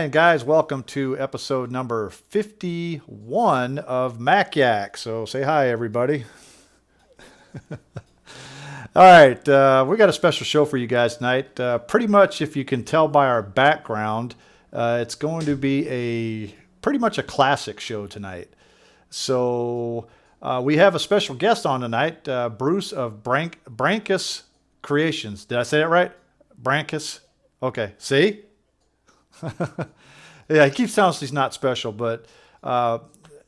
And guys, welcome to episode number 51 of Mac Yak. So say hi, everybody. All right, we got a special show for you guys tonight. Pretty much, if you can tell by our background, it's going to be pretty much a classic show tonight. So we have a special guest on tonight, Bruce of Brankus Creations. Did I say that right? Brankus? Okay, see? Yeah, he keeps telling us he's not special, but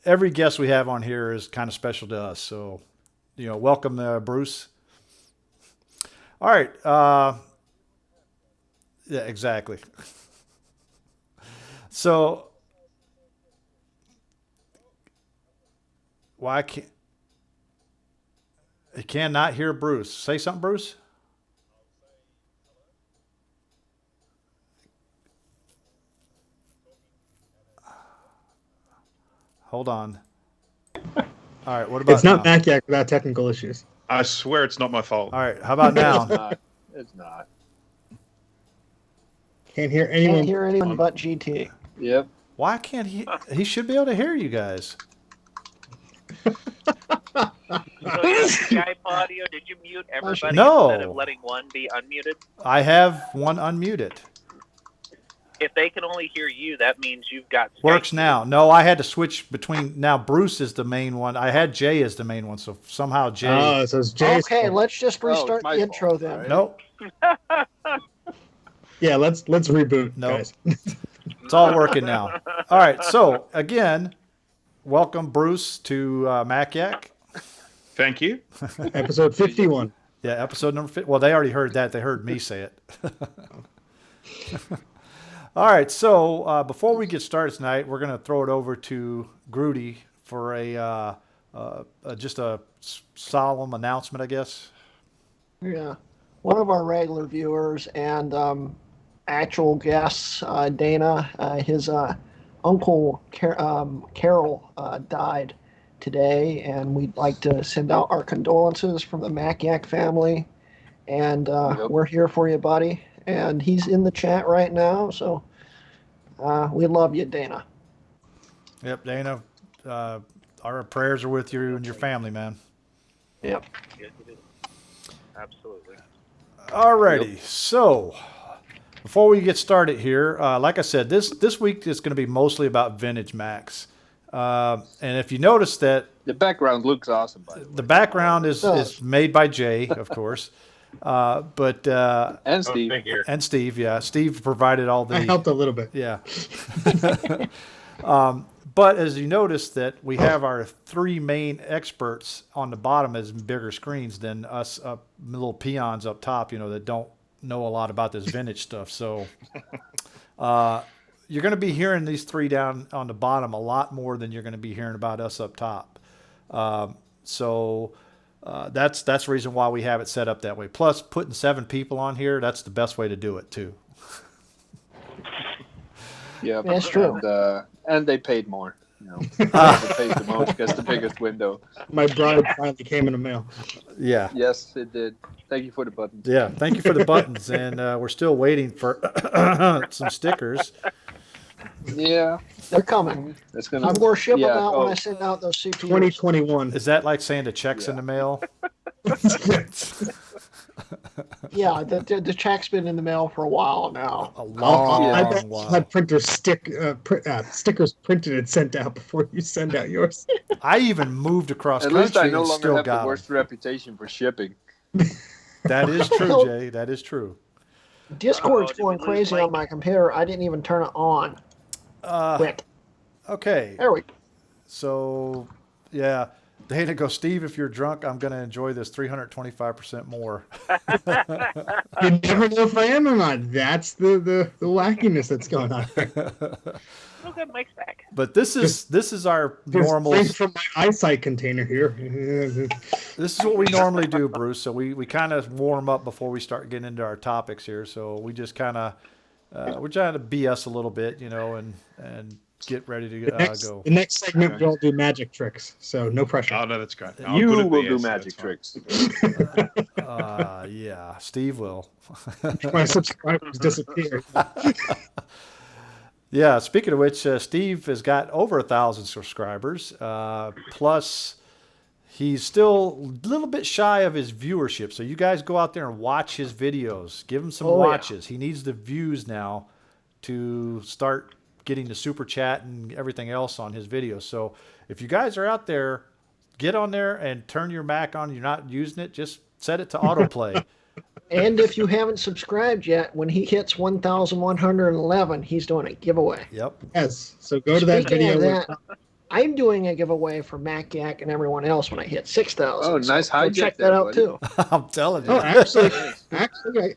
every guest we have on here is kind of special to us. So, welcome, Bruce. All right. Yeah, exactly. So, why can't I cannot hear Bruce? Say something, Bruce. Hold on. All right, what about It's not now? Mac Yak without technical issues. I swear it's not my fault. All right, how about now? It's not. Can't hear anyone. Can't hear anyone but GT. Yep. Why can't he? He should be able to hear you guys. So Skype audio, did you mute everybody No. instead of letting one be unmuted? I have one unmuted. If they can only hear you, that means you've got Skype. Works now. No, I had to switch between. Now Bruce is the main one. I had Jay as the main one, so somehow Jay. Oh, so it's Jay's Okay, fault. let's just restart my the intro fault, then. right? Nope, Yeah, let's reboot, Nope. guys. it's all working now. All right, so again, welcome Bruce to Mac Yak. Thank you. Episode 51. Yeah, episode number 50. Well, they already heard that. They heard me say it. All right, so before we get started tonight, we're going to throw it over to Grudy for just a solemn announcement, I guess. Yeah. One of our regular viewers and actual guests, Dana, his uncle Carol died today, and we'd like to send out our condolences from the Mac Yak family. And we're here for you, buddy. And he's in the chat right now, so we love you, Dana. Yep, Dana, our prayers are with you and your family, man. Yep. Yes, it is. Absolutely. All righty, so before we get started here, like I said, this week is going to be mostly about vintage Macs. And if you notice that The background looks awesome, by the way. the background is made by Jay, of course, but And Steve. and Steve, yeah, Steve provided all I the helped a little bit. yeah. But as you notice that we have our three main experts on the bottom as bigger screens than us up little peons up top, that don't know a lot about this vintage stuff. So you're going to be hearing these three down on the bottom a lot more than you're going to be hearing about us up top. So that's the reason why we have it set up that way. Plus, putting 7 people on here, that's the best way to do it too. Yeah, That's true. And they paid more. They paid the most because the biggest window. My bride finally came in the mail. Yeah. Yes, it did. Thank you for the buttons. Yeah, thank you for the buttons, and we're still waiting for some stickers. Yeah, They're coming. that's gonna. I'm going to ship them yeah, out when oh. I send out those CPUs. 2021. Is that like saying the check's in the mail? Yeah, the check's been in the mail for a while now. A long I bet you while. had stickers printed and sent out before you send out yours. I even moved across At least I country no and longer still have the got them. worst reputation for shipping. That is true, Jay. That is true. Discord's did we going lose crazy Mike? on my computer. I didn't even turn it on. Quick. Okay, There we go. so yeah, Dana goes, Steve, if you're drunk, I'm going to enjoy this 325% more. You never know if I am or not. That's the wackiness that's going on. Oh, good, Mike's back. But this is our Just normal. drink from my eyesight container here. This is what we normally do, Bruce. So we kind of warm up before we start getting into our topics here. So we just kind of we're trying to BS a little bit, and get ready to go. The next segment we'll do magic tricks, so no pressure. Oh, no, that's great. I'm You good at will BS, do so magic that's fine. tricks. Yeah, Steve will. My subscribers disappear. Yeah, speaking of which, Steve has got over 1,000 subscribers. Plus, he's still a little bit shy of his viewership. So you guys go out there and watch his videos. Give him some Oh, yeah. watches. He needs the views now to start getting the super chat and everything else on his videos. So if you guys are out there, get on there and turn your Mac on. You're not using it, just set it to autoplay. And if you haven't subscribed yet, when he hits 1,111, he's doing a giveaway. Yep. Yes. So go to that Speaking video. of where- that, I'm doing a giveaway for Mac Yak and everyone else when I hit 6,000. Oh, nice so hijack check there, that out buddy. too. I'm telling you. Oh, actually,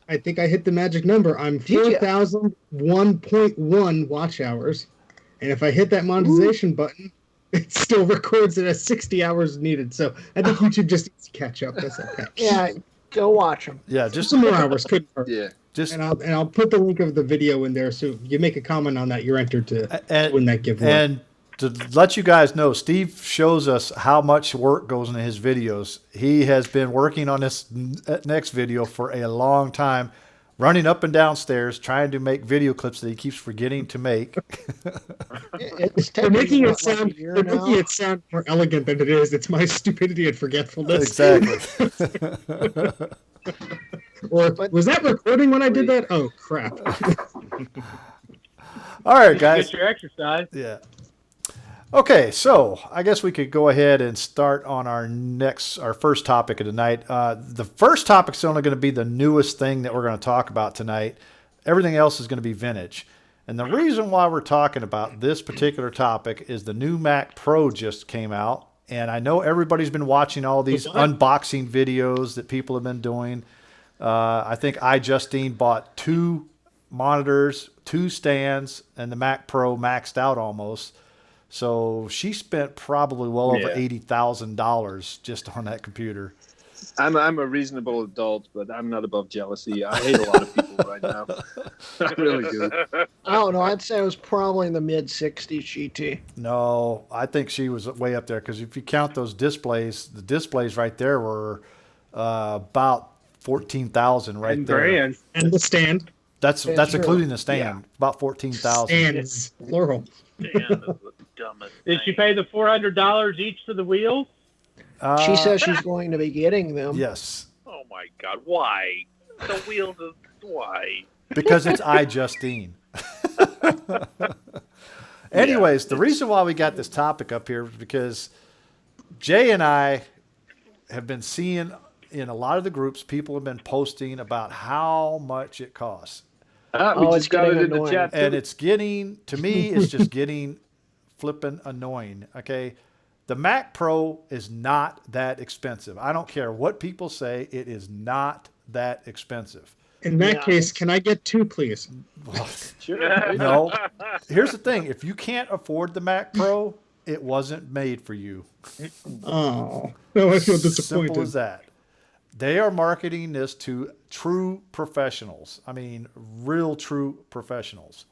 I think I hit the magic number. I'm Did ya? 4,001.1 watch hours, and if I hit that monetization button, it still records it as 60 hours needed. So I think YouTube just needs to catch up. That's okay. Yeah, go watch them. Yeah, just Some more hours couldn't hurt. Yeah. just And I'll put the link of the video in there. So if you make a comment on that, you're entered to win that giveaway. And to let you guys know, Steve shows us how much work goes into his videos. He has been working on this next video for a long time, running up and down stairs, trying to make video clips that he keeps forgetting to make. It's They're taken making what, it sound. like a year They're now? making it sound more elegant than it is. It's my stupidity and forgetfulness. Exactly. Or But- was that recording when I did that? Oh crap! All right, guys. Get your exercise. Yeah. Okay, so I guess we could go ahead and start on our first topic of the night. The first topic is only going to be the newest thing that we're going to talk about tonight. Everything else is going to be vintage. And the reason why we're talking about this particular topic is the new Mac Pro just came out. And I know everybody's been watching all these unboxing videos that people have been doing. I think iJustine bought 2 monitors, 2 stands, and the Mac Pro maxed out almost. So she spent probably well over $80,000 just on that computer. I'm a reasonable adult, but I'm not above jealousy. I hate a lot of people right now. I really do. I don't know. I'd say it was probably in the mid 60s GT. No, I think she was way up there because if you count those displays, the displays right there were about 14,000 right And there. grand. And the stand. That's That's true. including the stand, about 14,000. Stands plural. Damn, that's the dumbest Did she thing. pay the $400 each for the wheels? She says she's going to be getting them. Yes, Oh my God! Why? The wheels of why? because it's iJustine. Anyways, the reason why we got this topic up here is because Jay and I have been seeing in a lot of the groups, people have been posting about how much it costs. We Oh, it's just got it getting in the annoying. chat. And too. it's getting, to me, it's just getting flippin' annoying. Okay. The Mac Pro is not that expensive. I don't care what people say. It is not that expensive. In that Yeah. case, can I get 2, please? Sure. No. Here's the thing. If you can't afford the Mac Pro, it wasn't made for you. Oh, no, I feel Simple disappointed. as that. They are marketing this to true professionals. I mean, real true professionals.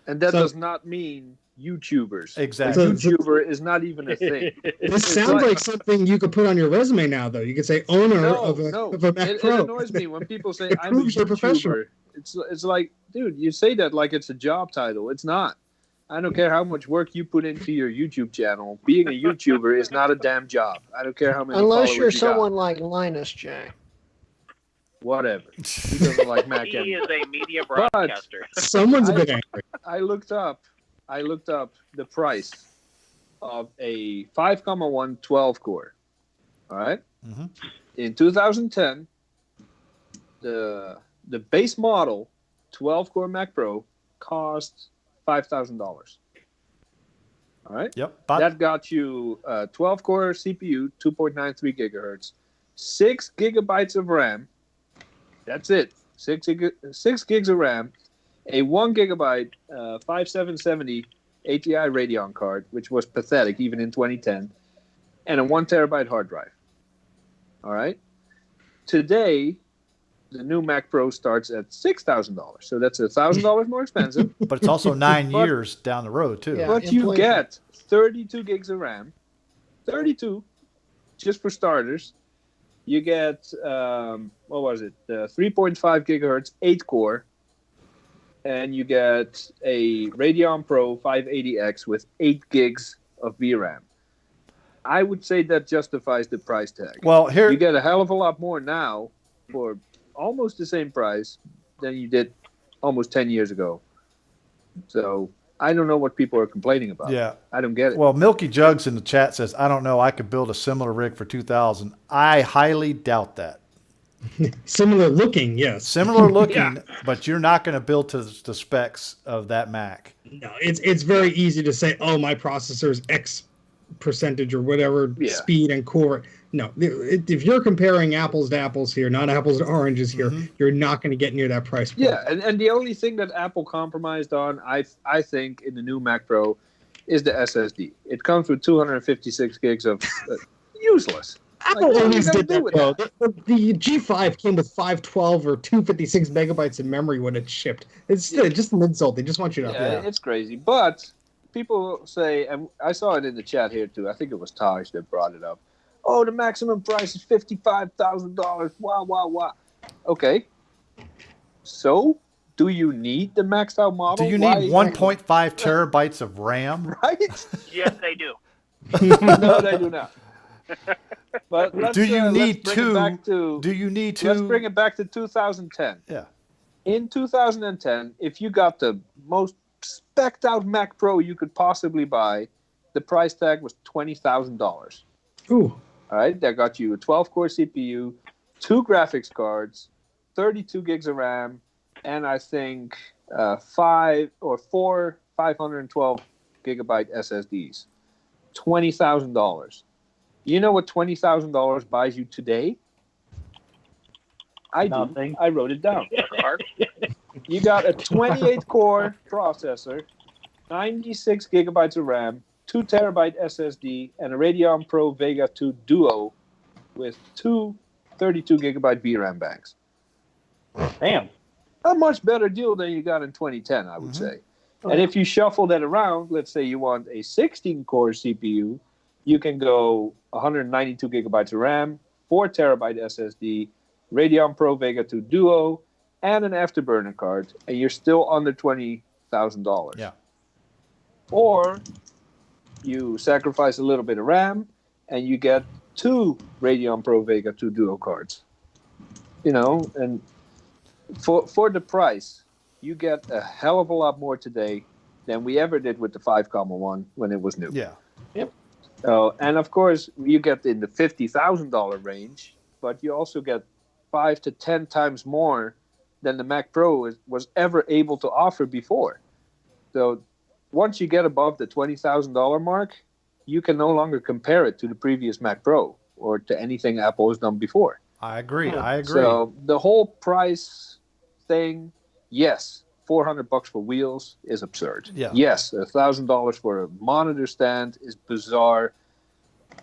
And that So- does not mean YouTubers. Exactly. So- YouTuber is not even a thing. This It's sounds like something you could put on your resume now, though. You could say owner of a Mac It Pro. annoys me when people say It I'm a proves you're professional. YouTuber. It's like, dude, you say that like it's a job title. It's not. I don't care how much work you put into your YouTube channel. Being a YouTuber is not a damn job. I don't care how many Unless followers you're you got. someone like Linus J. Whatever. He doesn't like Mac He anymore. is a media broadcaster. Someone's a bit angry. I looked up the price of a 5,1 12 core. All right? Mhm. In 2010, the base model 12 core Mac Pro cost $5,000. All right? Yep. That got you 12 core CPU, 2.93 gigahertz, 6 gigabytes of RAM. That's it. 6 gigs of RAM, a 1 gigabyte 5770 ATI Radeon card, which was pathetic even in 2010, and a 1 terabyte hard drive. All right. Today, the new Mac Pro starts at $6,000, so that's $1,000 more expensive. But it's also 9 But- years down the road, too. Yeah. But you inflation. get 32 gigs of RAM, 32, just for starters. You get, 3.5 gigahertz, 8 core, and you get a Radeon Pro 580X with 8 gigs of VRAM. I would say that justifies the price tag. Well, here You get a hell of a lot more now for almost the same price than you did almost 10 years ago. So I don't know what people are complaining about. Yeah. I don't get it. Well, Milky Jugs in the chat says, I don't know, I could build a similar rig for 2000. I highly doubt that. Similar looking, yes. Similar looking, Yeah. but you're not going to build to the specs of that Mac. No, it's very easy to say, oh, my processor's X percentage or whatever Yeah. speed and core. No, if you're comparing apples to apples here, not apples to oranges here, you're not going to get near that price point. Yeah, and the only thing that Apple compromised on, I think, in the new Mac Pro is the SSD. It comes with 256 gigs of useless. Apple what are you always gonna did do that, with though. that? The G5 came with 512 or 256 megabytes of memory when it shipped. It's just an insult. They just want you to. Yeah, it's crazy. But people say, and I saw it in the chat here too. I think it was Taj that brought it up. Oh, the maximum price is $55,000. Wow, wow, wow. Okay. So, do you need the maxed out model? Do you Why need exactly? 1.5 terabytes of RAM? Right? Yes, they do. No, they do not. But let's, Do you let's need bring two? It back to, Do you need two? Let's bring it back to 2010. Yeah. In 2010, if you got the most specced out Mac Pro you could possibly buy, the price tag was $20,000. Ooh. All right, that got you a 12-core CPU, 2 graphics cards, 32 gigs of RAM, and I think 4 512 gigabyte SSDs. $20,000. You know what $20,000 buys you today? I do. Nothing. I wrote it down. You got a 28-core processor, 96 gigabytes of RAM, 2 terabyte SSD, and a Radeon Pro Vega 2 Duo with 2 32 gigabyte VRAM banks. Damn. A much better deal than you got in 2010, I would say. And if you shuffle that around, let's say you want a 16-core CPU, you can go 192 gigabytes of RAM, 4 terabyte SSD, Radeon Pro Vega 2 Duo, and an Afterburner card, and you're still under $20,000. Yeah. Or you sacrifice a little bit of RAM, and you get 2 Radeon Pro Vega 2 Duo cards. You know, and for the price, you get a hell of a lot more today than we ever did with the 5.1 when it was new. Yeah. And of course, you get in the $50,000 range, but you also get 5 to 10 times more than the Mac Pro was ever able to offer before. So once you get above the $20,000 mark, you can no longer compare it to the previous Mac Pro or to anything Apple has done before. I agree. So the whole price thing, yes, $400 for wheels is absurd. Yeah. Yes, $1,000 for a monitor stand is bizarre.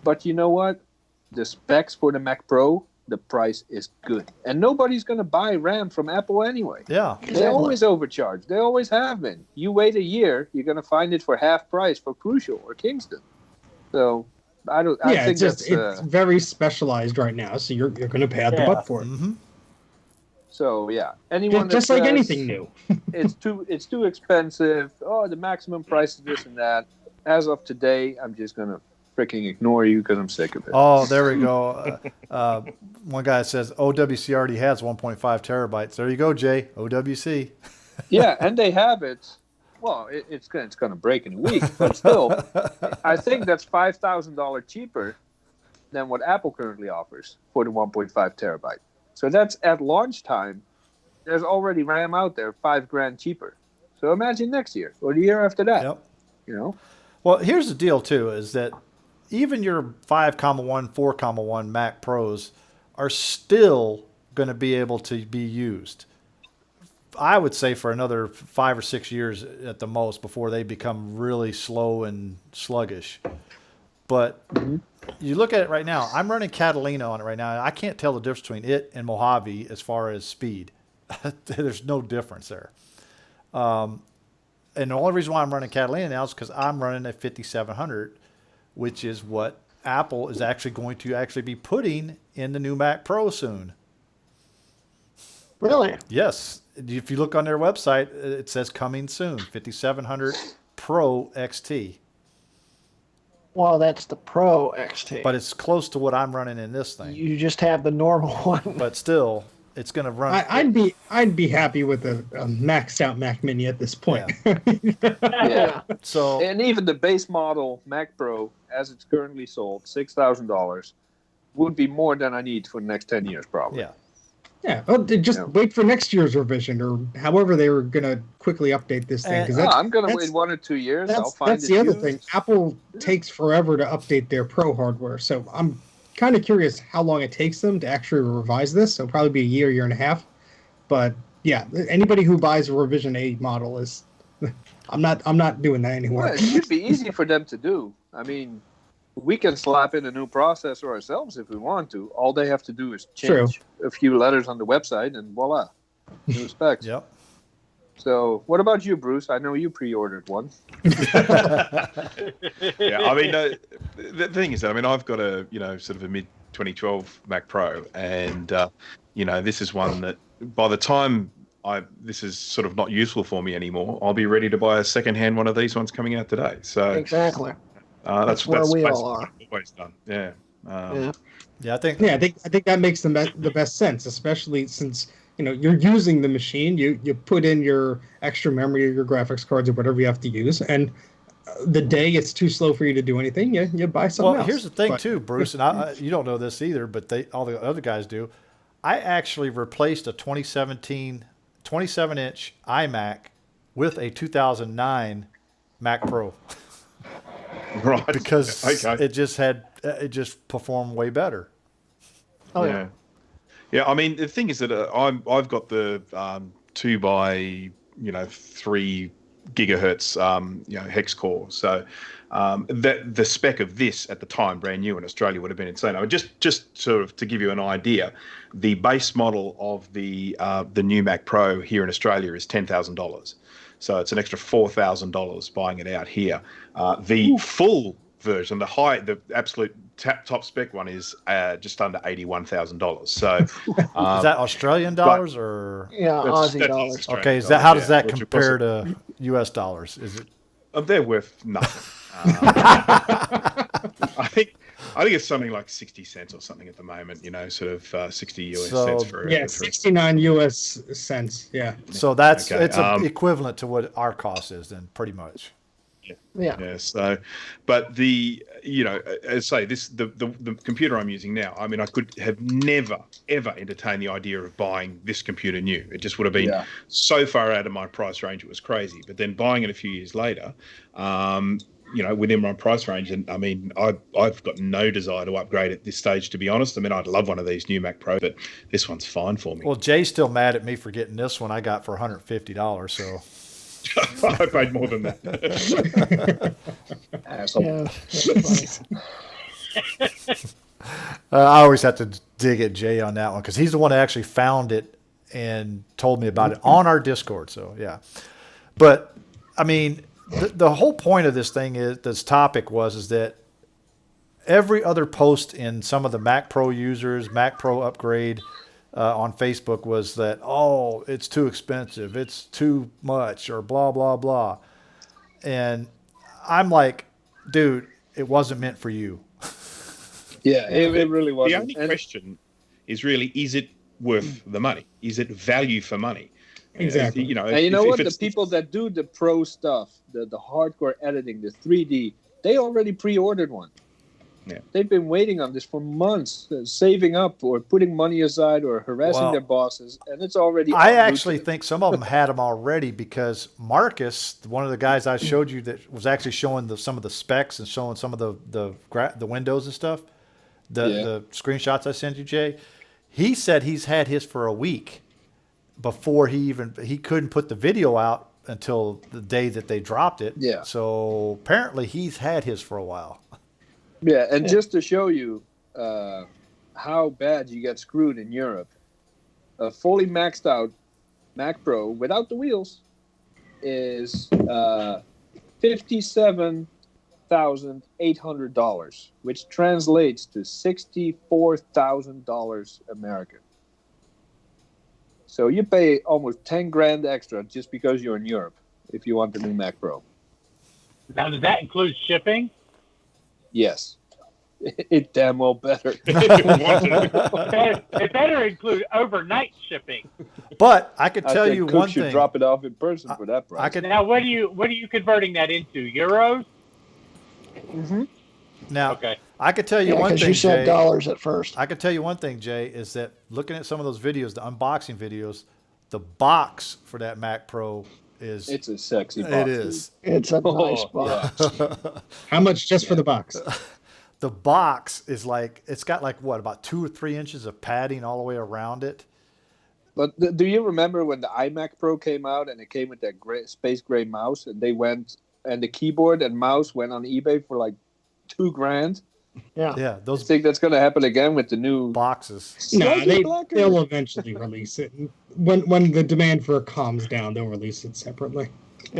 But you know what? The specs for the Mac Pro, the price is good. And nobody's going to buy RAM from Apple anyway. Yeah. They always overcharge. They always have been. You wait a year, you're going to find it for half price for Crucial or Kingston. So I think it's very specialized right now, so you're going to pay out the butt for it. Mm-hmm. So yeah, anyone Just that like says anything new. it's too expensive. Oh, the maximum price is this and that. As of today, I'm just gonna freaking ignore you because I'm sick of it. Oh, there we go. One guy says OWC already has 1.5 terabytes. There you go, Jay. OWC. Yeah, and they have it. Well, it's gonna break in a week, but still, I think that's $5,000 cheaper than what Apple currently offers for the 1.5 terabyte. So that's at launch time. There's already RAM out there, $5,000 cheaper. So imagine next year or the year after that. Yep. You know. Well, here's the deal too: is that even your 5.1, 4.1 Mac Pros are still going to be able to be used. I would say for another 5 or 6 years at the most before they become really slow and sluggish. But you look at it right now. I'm running Catalina on it right now. And I can't tell the difference between it and Mojave as far as speed. There's no difference there. And the only reason why I'm running Catalina now is because I'm running a 5700, which is what Apple is actually going to be putting in the new Mac Pro soon. Really? Yes. If you look on their website, it says coming soon, 5700 Pro XT. Well, that's the Pro XT. But it's close to what I'm running in this thing. You just have the normal one. But still, it's going to run. I'd be happy with a maxed out Mac Mini at this point. Yeah. So, And even the base model Mac Pro, as it's currently sold, $6,000, would be more than I need for the next 10 years, probably. yeah. Yeah, well, just wait for next year's revision, or however they were going to quickly update this thing. Because I'm going to wait 1 or 2 years. I'll find that's it the other used. thing. Apple takes forever to update their Pro hardware, so I'm kind of curious how long it takes them to actually revise this. So probably be a year and a half. But yeah, anybody who buys a revision 8 model is, I'm not doing that anymore. Well, it should be easy for them to do. I mean, we can slap in a new processor ourselves if we want to. All they have to do is change a few letters on the website, and voila, new specs. Yep. So, what about you, Bruce? I know you pre-ordered one. Yeah, I mean, the thing is that I've got a sort of a mid 2012 Mac Pro, and this is one that by the time this is sort of not useful for me anymore, I'll be ready to buy a second-hand one of these ones coming out today. So Exactly. that's where we basically all are. what I've always done. Yeah. Yeah, I think. Yeah, I think that makes the best sense, especially since you're using the machine. You put in your extra memory or your graphics cards or whatever you have to use, and the day it's too slow for you to do anything, you buy something else. Well, here's the thing But- too, Bruce, and you don't know this either, but all the other guys do. I actually replaced a 2017 27-inch iMac with a 2009 Mac Pro Right. because Okay. it just performed way better. Oh, yeah. Yeah, I mean, the thing is that I've got the 2 by 3 gigahertz hex core. So that the spec of this at the time, brand new in Australia, would have been insane. I mean, just sort of to give you an idea, the base model of the new Mac Pro here in Australia is $10,000. So it's an extra $4,000 buying it out here. The full version, the absolute top spec one, is just under $81,000. So Is that Australian dollars or? Yeah, that's Aussie dollars. Australian Okay, dollars, how does that which of compare course- to U.S. dollars? Is it? They're worth nothing. I think it's something like 60 cents or something at the moment. Sort of 60 US So- cents for Yeah, 69 U.S. cents. Yeah. So it's Okay, equivalent to what our cost is then, pretty much. Yeah. Yeah. So, but as I say, the computer I'm using now, I mean, I could have never ever entertained the idea of buying this computer new. It just would have been so far out of my price range, it was crazy. But then buying it a few years later, within my price range, and I mean, I've got no desire to upgrade at this stage, to be honest. I mean, I'd love one of these new Mac Pro, but this one's fine for me. Well, Jay's still mad at me for getting this one I got for $150. So I paid more than that. Asshole. Yeah. That's funny. I always have to dig at Jay on that one because he's the one that actually found it and told me about it on our Discord. So yeah, but I mean, the whole point of this thing this topic is that every other post in some of the Mac Pro users, Mac Pro upgrade on Facebook was that, oh, it's too expensive, it's too much, or blah, blah, blah. And I'm like, dude, it wasn't meant for you. Yeah, it really The wasn't. only And- question is really, is it worth the money? Is it value for money? Exactly. And you know what? The people that do the pro stuff, the hardcore editing, the 3D, they already pre-ordered one. Yeah. They've been waiting on this for months, saving up or putting money aside or harassing Well, their bosses, and it's already. I en route actually to- think some of them had them already because Marcus, one of the guys I showed you that was actually showing some of the specs and showing some of the windows and stuff, the screenshots I sent you, Jay, he said he's had his for a week before he couldn't put the video out until the day that they dropped it. Yeah. So apparently he's had his for a while. Yeah, and just to show you how bad you get screwed in Europe, a fully maxed out Mac Pro without the wheels is $57,800, which translates to $64,000 American. So you pay almost 10 grand extra just because you're in Europe if you want the new Mac Pro. Now, does that include shipping? Yes. It damn well better. It better include overnight shipping. But I could I tell think you Cook one should thing. drop it off in person for that price. Now, what are you converting that into? Euros? Mm-hmm. Now, Okay. I could tell you Yeah, one because thing, you said Jay. dollars at first. I could tell you one thing, Jay, is that looking at some of those videos, the unboxing videos, the box for that Mac Pro is It's a sexy box. it is. It's a nice Oh, box. How much just for the box? The box is like it's got like what about 2 or 3 inches of padding all the way around it. But do you remember when the iMac Pro came out and it came with that space gray mouse and the keyboard and mouse went on eBay for like $2 grand? Yeah. Yeah, I those think that's going to happen again with the new boxes. No, slightly blacker. they'll eventually release it. When the demand for it calms down, they'll release it separately.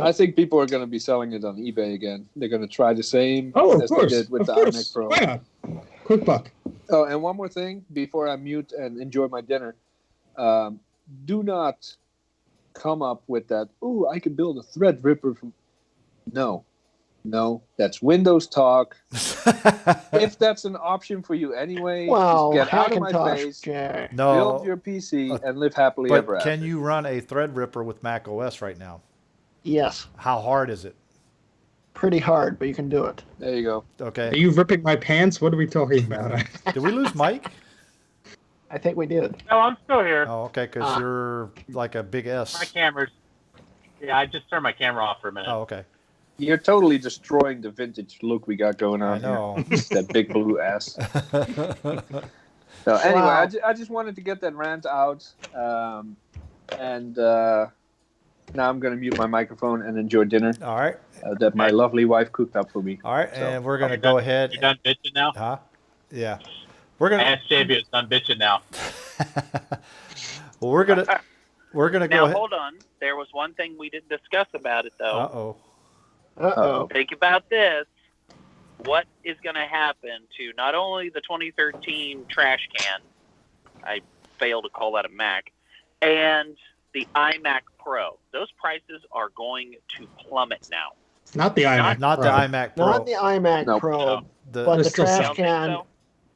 I think people are going to be selling it on eBay again. They're going to try the same Oh, of as course, they did with of the course. iMac Pro. Why not? Quick buck. Oh, and one more thing before I mute and enjoy my dinner. Do not come up with that, "Ooh, I can build a Threadripper from..." No, that's Windows talk. If that's an option for you anyway, Well, just get out of my Hackintosh, face, Jay. No, build your PC, and live happily but ever after. can you run a Threadripper with Mac OS right now? Yes. How hard is it? Pretty hard, but you can do it. There you go. Are Okay. you ripping my pants? What are we talking about? Did we lose Mike? I think we did. No, I'm still here. Oh, okay, because you're like a big My S. camera's. Yeah, I just turned my camera off for a minute. Oh, okay. You're totally destroying the vintage look we got going on I know. here. That big blue ass. So anyway, Wow. I just wanted to get that rant out, and now I'm going to mute my microphone and enjoy dinner All right. that my lovely wife cooked up for me. All right, So, and we're gonna You're go done- ahead. You're done bitching now? Huh? Yeah. We're gonna. Ask JB it's done bitching now. Well, we're gonna go Now ahead. hold on. There was one thing we didn't discuss about it though. Uh-oh. Uh-oh. Think about this. What is going to happen to not only the 2013 trash can, I failed to call that a Mac, and the iMac Pro? Those prices are going to plummet now. Not the iMac. Not Pro. the iMac Pro. Not the iMac Nope. Pro, No. The, but There's the still trash some. Don't think can so?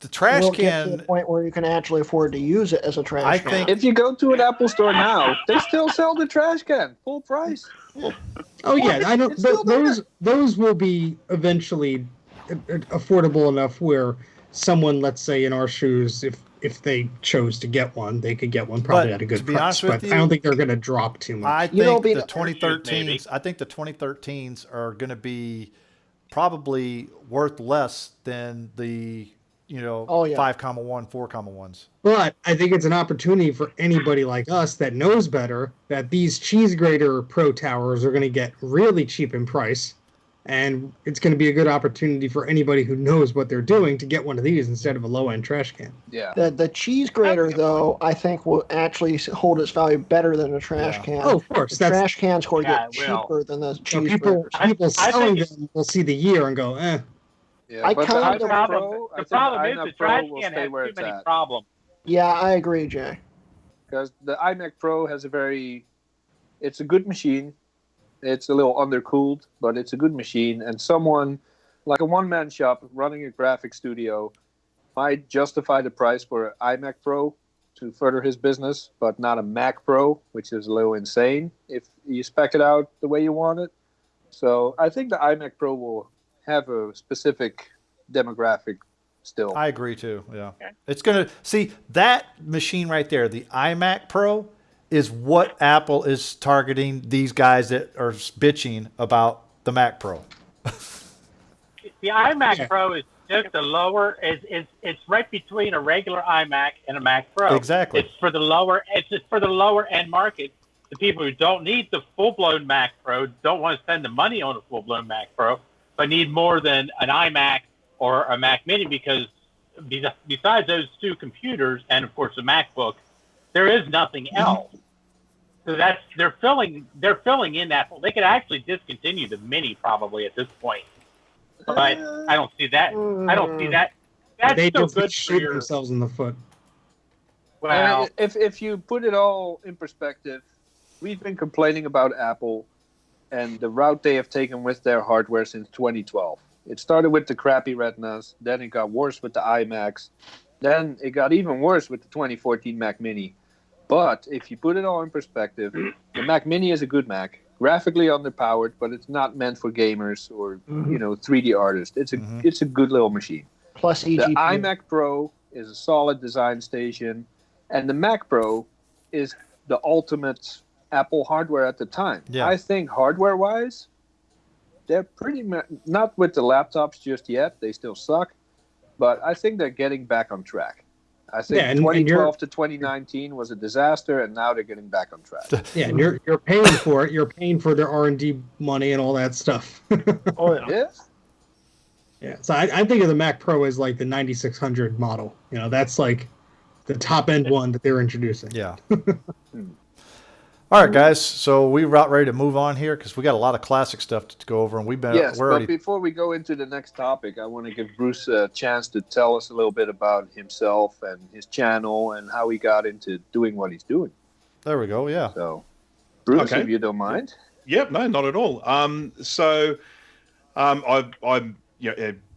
the trash will get to can. the point where you can actually afford to use it as a trash I can. think- If you go to an Apple store now, they still sell the trash can full price. Oh yeah, I don't. It's still Those will be eventually affordable enough where someone, let's say in our shoes, if they chose to get one, they could get one probably But at a good to be price. honest with But you, I don't think they're going to drop too much. I You know, think be the the- 2013s. I think the 2013s are going to be probably worth less than the Oh, yeah. 5,1, 4,1s. But I think it's an opportunity for anybody like us that knows better that these cheese grater Pro Towers are going to get really cheap in price. And it's going to be a good opportunity for anybody who knows what they're doing to get one of these instead of a low-end trash can. Yeah. The cheese grater, though, I think will actually hold its value better than a trash Yeah. can. Oh, of course. The That's trash can's going to Yeah, get it will. cheaper than the so cheese people graters. people I selling think them will see the year and go, eh. Yeah, I but the kind of- iMac problem, Pro, I the think problem the is the iMac trash Pro will can stay has where too it's many at. problems. Yeah, I agree, Jay. Because the iMac Pro has it's a good machine. It's a little undercooled, but it's a good machine. And someone, like a one-man shop running a graphic studio, might justify the price for an iMac Pro to further his business, but not a Mac Pro, which is a little insane if you spec it out the way you want it. So I think the iMac Pro will have a specific demographic still. I agree too. Yeah. Okay. It's going to see that machine right there, the iMac Pro, is what Apple is targeting these guys that are bitching about the Mac Pro. The iMac Yeah. Pro is just a lower. It's right between a regular iMac and a Mac Pro. Exactly. It's for the lower. It's just for the lower end market. The people who don't need the full blown Mac Pro, don't want to spend the money on a full blown Mac Pro, but need more than an iMac or a Mac Mini, because besides those two computers and of course the MacBook, there is nothing else. So they're filling in that. They could actually discontinue the Mini probably at this point, but I don't see that. I don't see that. That's They still just good for shoot your. themselves in the foot. Well, if you put it all in perspective, we've been complaining about Apple and the route they have taken with their hardware since 2012. It started with the crappy Retinas, then it got worse with the iMacs, then it got even worse with the 2014 Mac Mini. But if you put it all in perspective, the Mac Mini is a good Mac, graphically underpowered, but it's not meant for gamers or 3D artists. It's a good little machine. Plus The eGPU. iMac Pro is a solid design station, and the Mac Pro is the ultimate Apple hardware at the time. Yeah. I think hardware-wise, they're pretty much not with the laptops just yet. They still suck, but I think they're getting back on track. I think Yeah, and 2012 to 2019 was a disaster, and now they're getting back on track. Yeah, and you're paying for it. You're paying for their R&D money and all that stuff. Oh yeah. Yeah. Yeah, so I think of the Mac Pro as like the 9600 model. That's like the top end one that they're introducing. Yeah. All right, guys. So we're about ready to move on here because we got a lot of classic stuff to go over, and we're Yes, already. but before we go into the next topic, I want to give Bruce a chance to tell us a little bit about himself and his channel and how he got into doing what he's doing. There we go. Yeah. So, Bruce, Okay. if you don't mind. Yep, no, not at all. I'm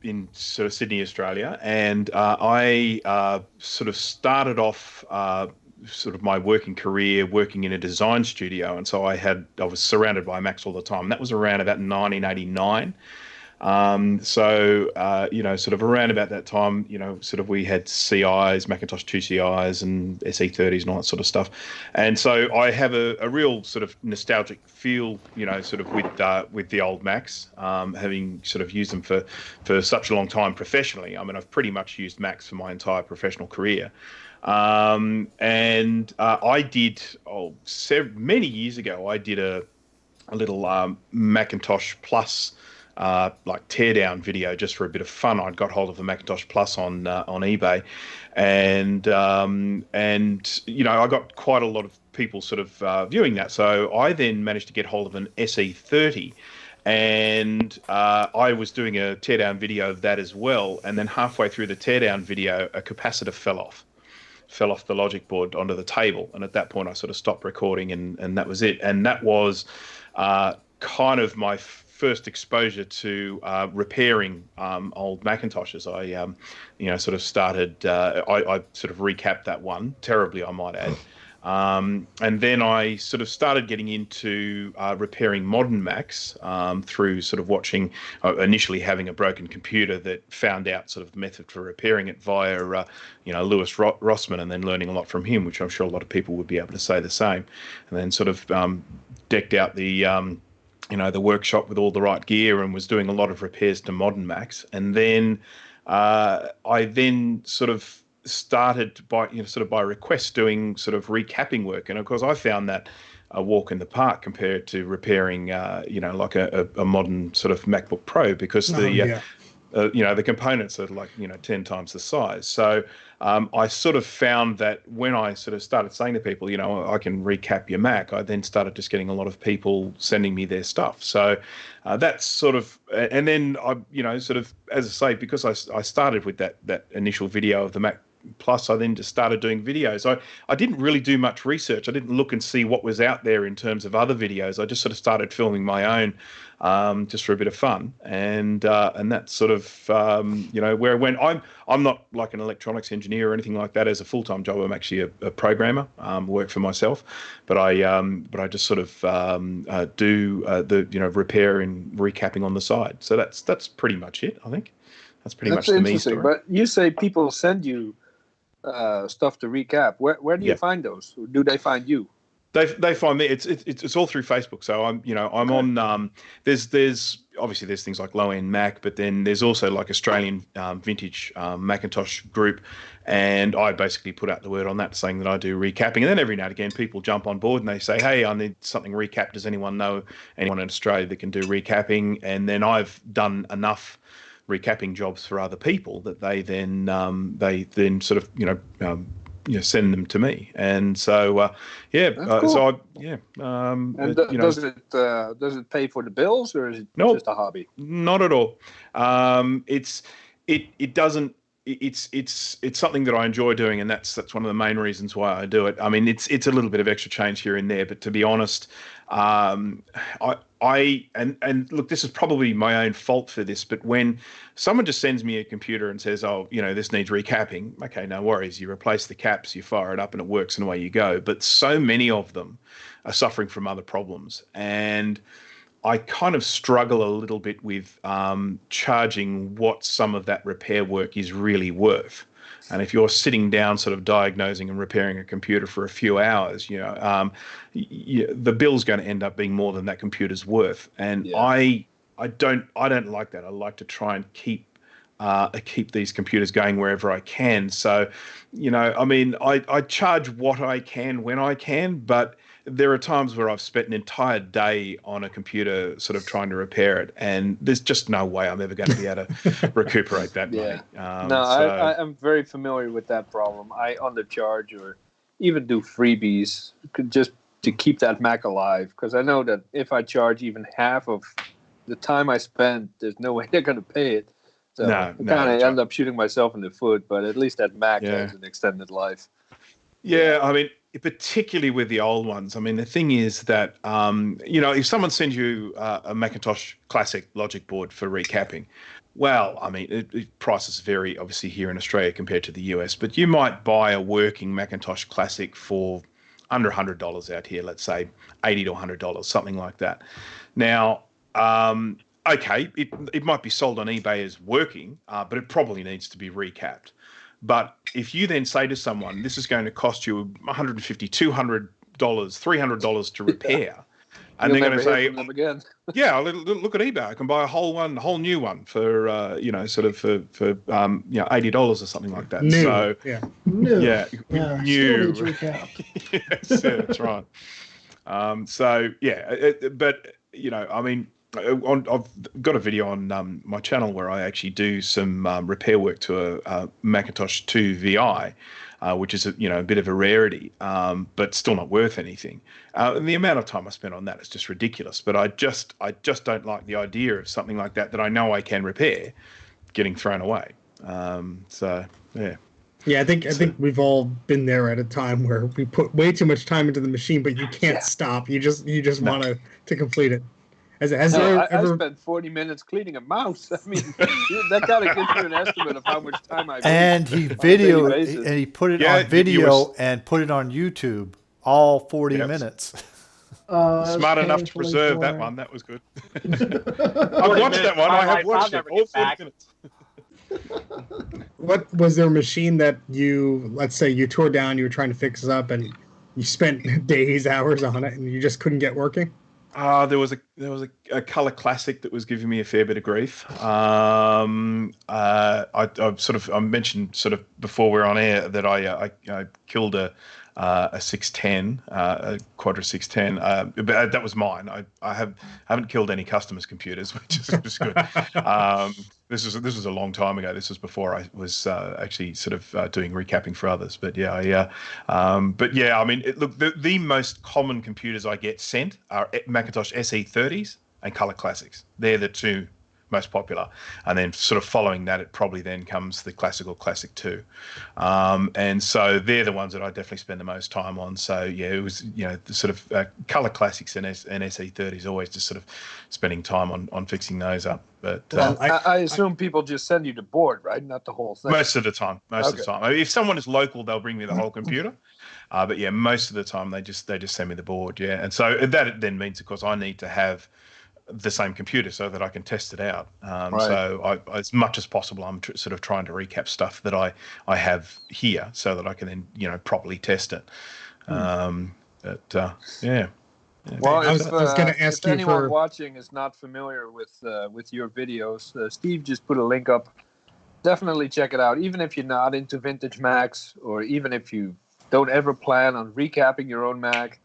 in sort of Sydney, Australia, and I sort of started off sort of my working career working in a design studio, and so I was surrounded by Macs all the time. That was around about 1989. Sort of around about that time, sort of we had CIs, Macintosh 2CIs and SE30s and all that sort of stuff. And so I have a real sort of nostalgic feel, sort of with the old Macs, having sort of used them for such a long time professionally. I mean, I've pretty much used Macs for my entire professional career. I did, many years ago, I did a little Macintosh Plus like teardown video just for a bit of fun. I'd got hold of the Macintosh Plus on eBay, and I got quite a lot of people sort of viewing that. So I then managed to get hold of an SE30. And I was doing a teardown video of that as well. And then halfway through the teardown video, a capacitor fell off the logic board onto the table. And at that point, I sort of stopped recording, and that was it. And that was kind of my first exposure to repairing old Macintoshes. I, sort of started, I sort of recapped that one, terribly, I might add. And then I sort of started getting into repairing modern Macs through sort of watching, initially having a broken computer that found out sort of method for repairing it via, Lewis Rossman, and then learning a lot from him, which I'm sure a lot of people would be able to say the same. And then sort of decked out the workshop with all the right gear and was doing a lot of repairs to modern Macs. And then I then sort of started by request doing sort of recapping work. And of course I found that a walk in the park compared to repairing, like a modern sort of MacBook Pro, because the components are like, 10 times the size. So I sort of found that when I sort of started saying to people, I can recap your Mac, I then started just getting a lot of people sending me their stuff. So that's sort of, and then I, sort of, as I say, because I started with that initial video of the Mac Plus, I then just started doing videos. I didn't really do much research. I didn't look and see what was out there in terms of other videos. I just sort of started filming my own just for a bit of fun. And that's sort of, where I went. I'm not like an electronics engineer or anything like that as a full-time job. I'm actually a programmer, work for myself. But I just sort of do the repair and recapping on the side. So that's pretty much it, I think. That's pretty much the main story. But you say people send you stuff to recap. Where do you find those? Or do they find you? They find me. It's all through Facebook. So I'm on. There's obviously there's things like Low End Mac, but then there's also like Australian vintage Macintosh group, and I basically put out the word on that saying that I do recapping. And then every now and again people jump on board and they say, hey, I need something recapped. Does anyone know anyone in Australia that can do recapping? And then I've done enough recapping jobs for other people that they then sort of send them to me, and so cool. so and does it pay for the bills, or is it just a hobby? Not at all. It doesn't. it's something that I enjoy doing, and that's one of the main reasons why I do it. I mean, it's a little bit of extra change here and there, but to be honest, um, and look, this is probably my own fault for this, but when someone just sends me a computer and says, "Oh, this needs recapping," okay, no worries. You replace the caps, you fire it up, and it works, and away you go. But so many of them are suffering from other problems, and I kind of struggle a little bit with charging what some of that repair work is really worth. And if you're sitting down, sort of diagnosing and repairing a computer for a few hours, the bill's going to end up being more than that computer's worth. And Yeah. I don't like that. I like to try and keep these computers going wherever I can. So, I mean, I charge what I can when I can, but there are times where I've spent an entire day on a computer sort of trying to repair it, and there's just no way I'm ever going to be able to recuperate that money. I'm very familiar with that problem. I undercharge or even do freebies just to keep that Mac alive, because I know that if I charge even half of the time I spent, there's no way they're going to pay it. So I kind of end up shooting myself in the foot, but at least that Mac has an extended life. Yeah, I mean, particularly with the old ones. I mean, the thing is that, if someone sends you a Macintosh Classic logic board for recapping, well, I mean, prices vary obviously here in Australia compared to the US, but you might buy a working Macintosh Classic for under $100 out here, let's say $80 to $100, something like that. Now, okay, it might be sold on eBay as working, but it probably needs to be recapped. But if you then say to someone, this is going to cost you $150, $200, $300 to repair, and they're going to say, again. yeah, look at eBay. I can buy a whole new one for $80 or something like that. New. So New. yeah, Still new. needs recap. Yes, yeah, that's right. But I mean, I've got a video on my channel where I actually do some repair work to a Macintosh 2 VI, which is a bit of a rarity, but still not worth anything. And the amount of time I spent on that is just ridiculous. But I just don't like the idea of something like that I know I can repair getting thrown away. Yeah, I think we've all been there at a time where we put way too much time into the machine, but you can't stop. You just want to complete it. I spent 40 minutes cleaning a mouse. I mean, that kind of gives you an estimate of how much time I. And he put it on video and put it on YouTube, all 40 minutes. Smart enough to preserve that one. That was good. I watched that one. I have watched it all 40 minutes. What was there a machine that let's say you tore down, you were trying to fix it up, and you spent days, hours on it, and you just couldn't get working? There was a Color Classic that was giving me a fair bit of grief. I mentioned sort of before we're on air that I killed a 610, a Quadra 610. But that was mine. I haven't killed any customers' computers, which is good. This was a long time ago. This was before I was actually sort of doing recapping for others. But yeah, I mean, look, the most common computers I get sent are Macintosh SE30s and Color Classics. They're the two most popular, and then sort of following that, it probably then comes the Classic or Classic 2, and so they're the ones that I definitely spend the most time on. So yeah, it was the sort of Color Classics and SE30s, always just sort of spending time on fixing those up. But I assume people just send you the board, right? Not the whole thing. Most of the time. I mean, if someone is local, they'll bring me the whole computer. But yeah, most of the time they just send me the board. Yeah, and so that then means, of course, I need to have the same computer so that I can test it out. Right. So as much as possible, I'm sort of trying to recap stuff that I have here so that I can then properly test it. Yeah. Well, I was going to ask if anyone watching is not familiar with your videos, Steve just put a link up. Definitely check it out. Even if you're not into vintage Macs, or even if you don't ever plan on recapping your own Mac,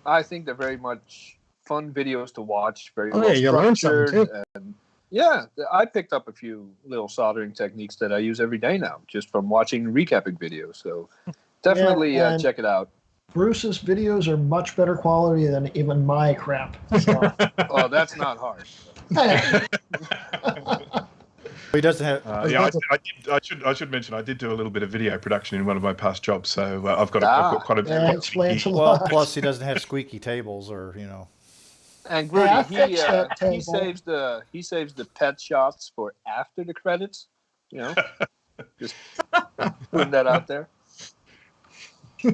I think they're very much fun videos to watch. Very well you learn something too. And yeah, I picked up a few little soldering techniques that I use every day now, just from watching recapping videos. So definitely check it out. Bruce's videos are much better quality than even my crap. So. Oh, that's not hard. He doesn't have. I should mention I did do a little bit of video production in one of my past jobs, so I've got quite a bit. That explains a Well, lot. plus he doesn't have squeaky tables, or And Yeah, I Grudy, fixed that he table. saves the pet shots for after the credits. Just putting that out there.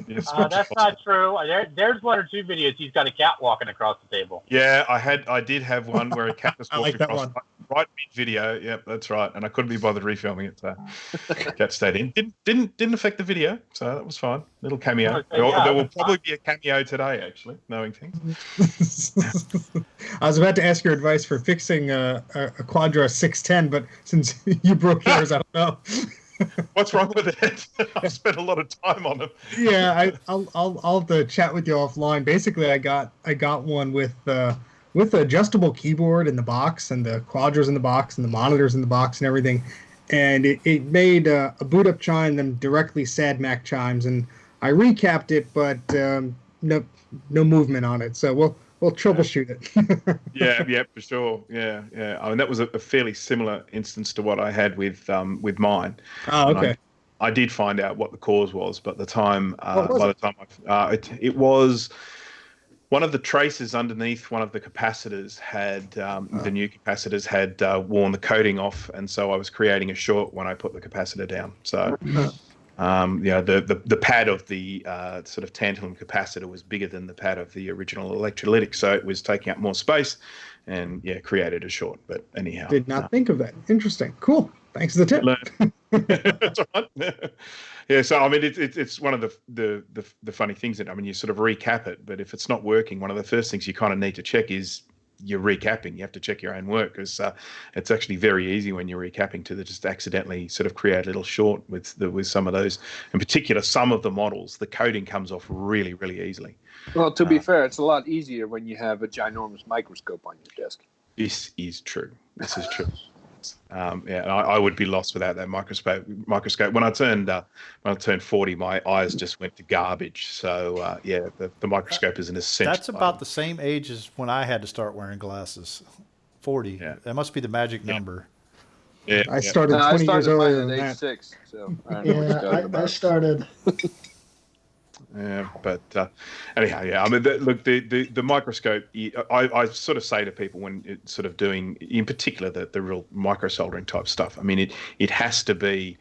Yes, That's not true. There's one or two videos he's got a cat walking across the table. Yeah, I did have one where a cat was I walking like that across one. right mid video. Yep, that's right. And I couldn't be bothered refilming it, so cat stayed in. Didn't affect the video, so that was fine. Little cameo. Okay, yeah. There will probably be a cameo today, actually, knowing things. I was about to ask your advice for fixing a Quadra 610, but since you broke yours, I don't know. What's wrong with it? I've spent a lot of time on them. Yeah, I'll have to chat with you offline. Basically, I got one with the adjustable keyboard in the box, and the Quadras in the box, and the monitors in the box, and everything. And it made a boot up chime, then directly sad Mac chimes, and I recapped it, but no movement on it. So we'll troubleshoot it. Yeah, for sure. Yeah. I mean, that was a fairly similar instance to what I had with mine. Oh, okay. I did find out what the cause was, but the time What was by it? the time it was one of the traces underneath one of the capacitors had the new capacitors had worn the coating off, and so I was creating a short when I put the capacitor down. So. The pad of the sort of tantalum capacitor was bigger than the pad of the original electrolytic, so it was taking up more space, and created a short. But anyhow, Did not think of that. Interesting. Cool. Thanks for the tip. That's all right. Yeah, so I mean, it's one of the funny things that, I mean, you sort of recap it, but if it's not working, one of the first things you kind of need to check is you're recapping. You have to check your own work, because it's actually very easy when you're recapping to just accidentally sort of create a little short with some of those. In particular, some of the models, the coating comes off really, really easily. Well, to be fair, it's a lot easier when you have a ginormous microscope on your desk. This is true. I would be lost without that microscope. When I turned 40, my eyes just went to garbage. So the microscope is an essential. That's about the same age as when I had to start wearing glasses. 40. Yeah. That must be the magic number. Yeah, I started 20 years mine earlier at than age that. 6, so I don't know what you're talking I about. started. Yeah, but anyhow, I mean, the microscope. I sort of say to people when it's sort of doing, in particular, the real micro soldering type stuff. I mean, it has to be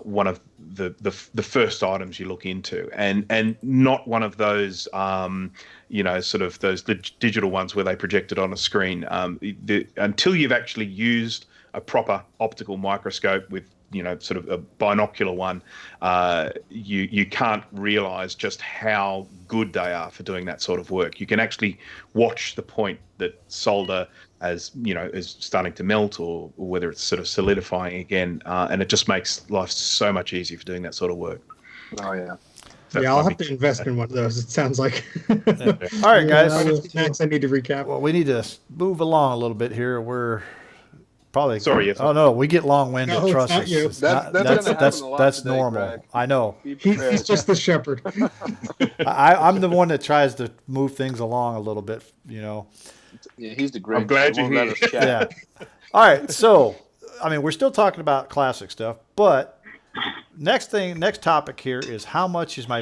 one of the first items you look into, and not one of those sort of those digital ones where they project it on a screen. Until you've actually used a proper optical microscope with sort of a binocular one, you can't realize just how good they are for doing that sort of work. You can actually watch the point that solder is starting to melt, or whether it's sort of solidifying again, and it just makes life so much easier for doing that sort of work. Oh, yeah. So Yeah, I'll have to invest in one of those. It sounds like. All right, guys. Max, I need to recap. Well, we need to move along a little bit here. We're probably. Sorry, yes. Oh no, we get long-winded. No, it's trust not us. you. It's That's gonna happen a lot that's today, normal. Greg. I know. Be prepared. He's just the shepherd. I'm the one that tries to move things along a little bit. Yeah, he's the Grinch. I'm glad He you're won't let here. us chat. Yeah. All right. So, I mean, we're still talking about classic stuff, but next topic here is how much is my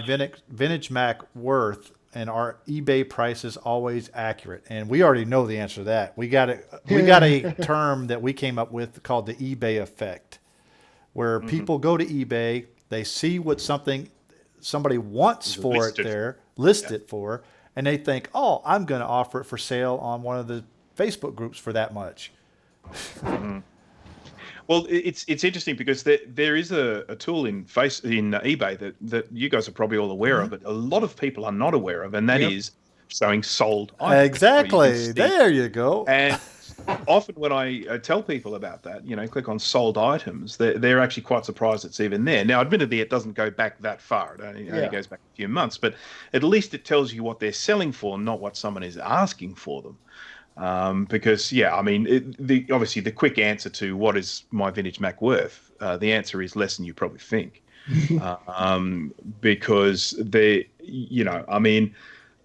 vintage Mac worth, and are eBay prices always accurate? And we already know the answer to that. We got a term that we came up with called the eBay effect, where people go to eBay, they see what somebody wants for it there, list it for, and they think, oh, I'm going to offer it for sale on one of the Facebook groups for that much. Well, it's interesting because there is a tool in eBay that you guys are probably all aware of, but a lot of people are not aware of, and that is showing sold items. Exactly. There you go. And often when I tell people about that, click on sold items, they're actually quite surprised it's even there. Now, admittedly, it doesn't go back that far. It only goes back a few months, but at least it tells you what they're selling for, not what someone is asking for them. Because I mean, obviously the quick answer to what is my vintage Mac worth, the answer is less than you probably think, because I mean,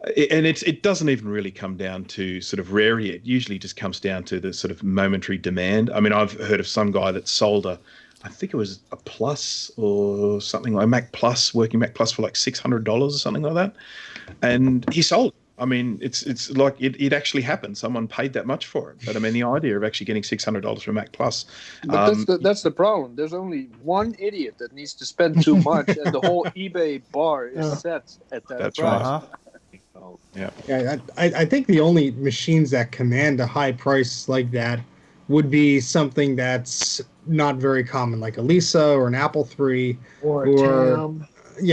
and it doesn't even really come down to sort of rarity. It usually just comes down to the sort of momentary demand. I mean, I've heard of some guy that sold I think it was a Plus or something like Mac Plus, working Mac Plus for like $600 or something like that, and he sold it. I mean, it's like it actually happened. Someone paid that much for it. But I mean, the idea of actually getting $600 for Mac Plus. But that's the problem. There's only one idiot that needs to spend too much, and the whole eBay bar is set at that That's price. right. So, Yeah, I think the only machines that command a high price like that would be something that's not very common, like a Lisa or an Apple III, Or a TAM.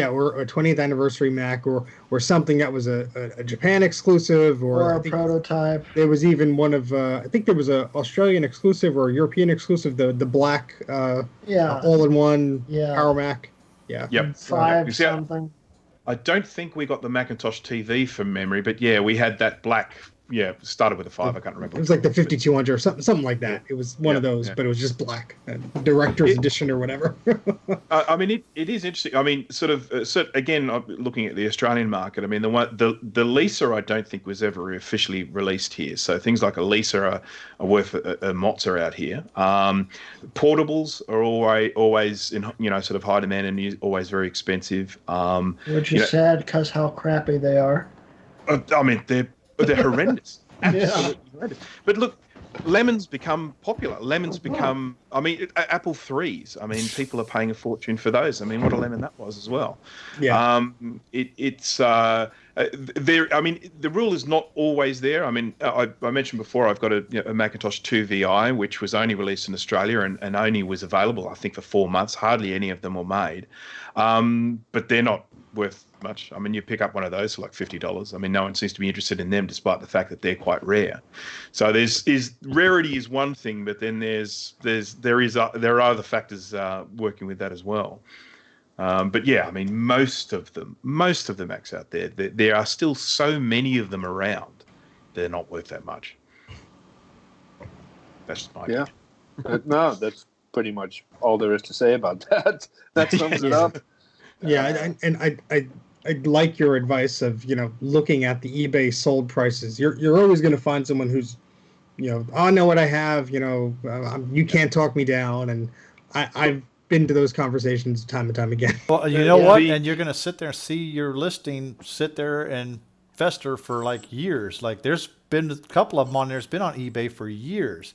or a 20th anniversary Mac, or something that was a Japan exclusive, Or I a think prototype. there was even one of I think there was a Australian exclusive or a European exclusive, the black Yeah. all-in-one Yeah. Power Mac. Yeah. Yep. Five You see, something. I don't think we got the Macintosh TV from memory, but yeah, we had that black. Yeah, started with a 5. I can't remember. It was like the 5200 or something like that. It was one of those, but it was just black, director's edition or whatever. I mean, it is interesting. I mean, sort of again, looking at the Australian market. I mean, the Lisa I don't think was ever officially released here. So things like a Lisa are worth a mozza out here. Portables are always in sort of high demand and always very expensive. Which is sad because how crappy they are. I mean, they're horrendous. Absolutely horrendous. But look, lemons become popular. Lemons become, I mean, Apple IIIs. I mean, people are paying a fortune for those. I mean, what a lemon that was as well. Yeah. It's there. I mean, the rule is not always there. I mean, I mentioned before I've got a Macintosh 2 VI, which was only released in Australia and only was available, I think, for 4 months. Hardly any of them were made, but they're not worth much. I mean, you pick up one of those for like $50. I mean, no one seems to be interested in them, despite the fact that they're quite rare. So rarity is one thing, but then there are other factors working with that as well. But yeah, I mean, most of the Macs out there are still so many of them around. They're not worth that much. That's my opinion. No, that's pretty much all there is to say about that. That sums it up. Yeah, and I like your advice of looking at the eBay sold prices. You're always going to find someone who's I know what I have. You can't talk me down, and I've been to those conversations time and time again. Well, you know what? And you're going to sit there and see your listing sit there and fester for like years. Like there's been a couple of them on there. It's been on eBay for years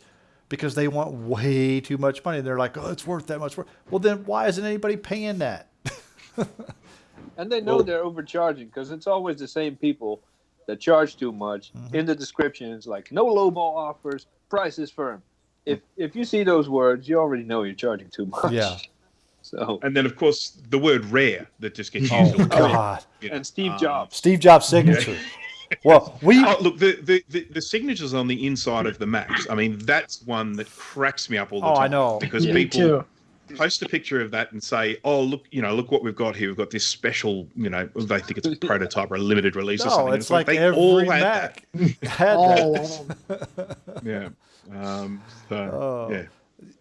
because they want way too much money. They're like, oh, it's worth that much. Well, then why isn't anybody paying that? And they know they're overcharging because it's always the same people that charge too much. Mm-hmm. In the description, it's like no lowball offers, price is firm. If you see those words, you already know you're charging too much. Yeah. So. And then of course the word rare that just gets used. Oh God. And Steve Jobs. Steve Jobs' signature. Well, the signatures on the inside of the Macs. I mean, that's one that cracks me up all the time. I know. Because people post a picture of that and say, "Oh, look what we've got here. We've got this special, they think it's a prototype or a limited release or something." No, it's like they every all Mac had that. Yeah. Yeah.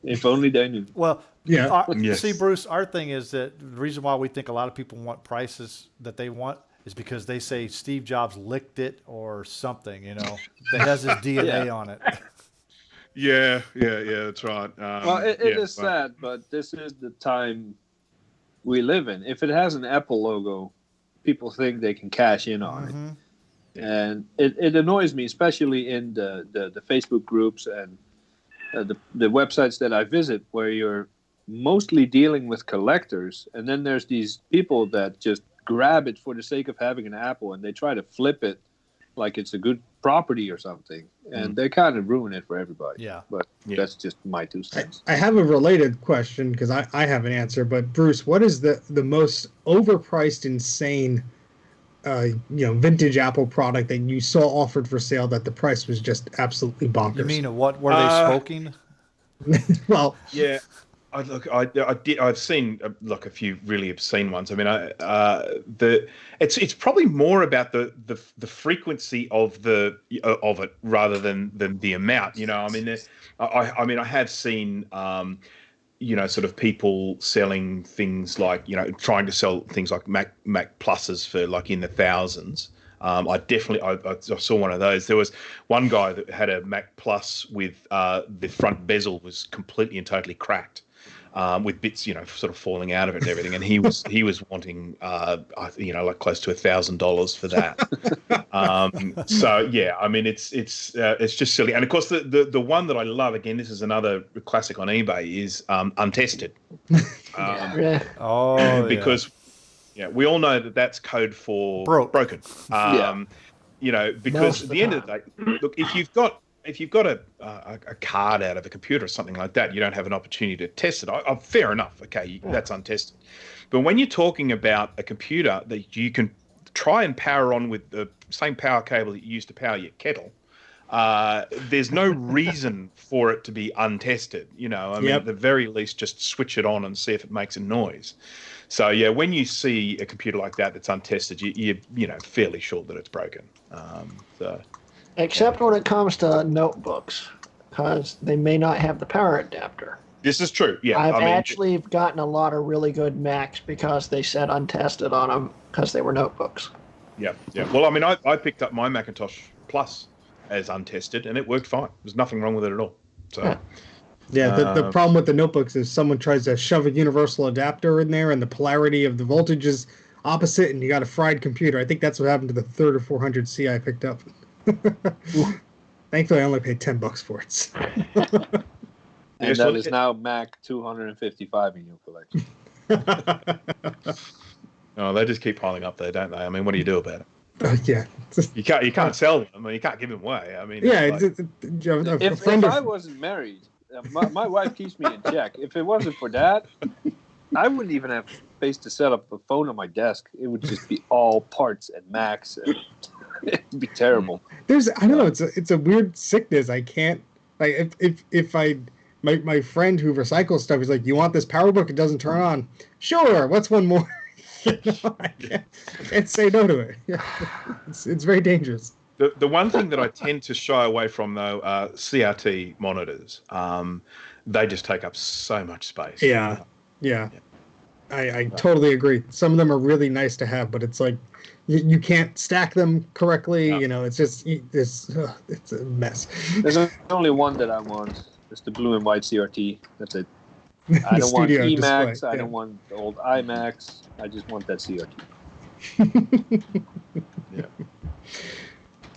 If only they knew. Well, yeah. See, Bruce, our thing is that the reason why we think a lot of people want prices that they want is because they say Steve Jobs licked it or something, that has his DNA on it. Yeah, that's right. Well, it is sad, but this is the time we live in. If it has an Apple logo, people think they can cash in on it. And it annoys me, especially in the Facebook groups and the websites that I visit, where you're mostly dealing with collectors. And then there's these people that just grab it for the sake of having an Apple, and they try to flip it like it's a good property or something, and they kind of ruin it for everybody. Yeah, but that's just my 2 cents. I have a related question because I have an answer, but Bruce, what is the most overpriced, insane, vintage Apple product that you saw offered for sale that the price was just absolutely bonkers? You mean what were they smoking? Well, yeah. I've seen a few really obscene ones. I mean, it's probably more about the frequency of it rather than the amount. I mean, I have seen sort of people selling things like trying to sell things like Mac Pluses for like in the thousands. I saw one of those. There was one guy that had a Mac Plus with the front bezel was completely and totally cracked. With bits, sort of falling out of it and everything, and he was wanting, like close to $1,000 for that. So yeah, I mean, it's just silly. And of course, the one that I love, again, this is another classic on eBay, is untested. Because we all know that that's code for broken. Because at the end of the day, look, if you've got a card out of a computer or something like that, you don't have an opportunity to test it. Fair enough. Okay, that's untested. But when you're talking about a computer that you can try and power on with the same power cable that you use to power your kettle, there's no reason for it to be untested. At the very least, just switch it on and see if it makes a noise. So yeah, when you see a computer like that that's untested, you're fairly sure that it's broken. Except when it comes to notebooks, because they may not have the power adapter. This is true. Yeah, I've actually gotten a lot of really good Macs because they said untested on them because they were notebooks. Yeah. Well, I mean, I picked up my Macintosh Plus as untested, and it worked fine. There's nothing wrong with it at all. So. Yeah, the problem with the notebooks is someone tries to shove a universal adapter in there, and the polarity of the voltage is opposite, and you got a fried computer. I think that's what happened to the 300 or 400C I picked up. Thankfully, I only paid $10 for it. And that is now Mac 255 in your collection. Oh, they just keep piling up there, don't they? I mean, what do you do about it? Yeah, you can't sell them. I mean, you can't give them away. I mean, if I wasn't married, my wife keeps me in check. If it wasn't for that, I wouldn't even have space to set up a phone on my desk. It would just be all parts and Macs. And it'd be terrible. I don't know. It's a weird sickness. I can't, like, if my friend who recycles stuff is like, you want this PowerBook? It doesn't turn on. Sure. What's one more? I can't say no to it. Yeah. It's very dangerous. The one thing that I tend to shy away from, though, are CRT monitors. They just take up so much space. Yeah. I totally agree. Some of them are really nice to have, but it's like you can't stack them correctly. Yeah. It's just it's a mess. There's only one that I want. It's the blue and white CRT. That's it. I don't want Emacs. Display. I don't want the old iMacs. I just want that CRT. Yeah.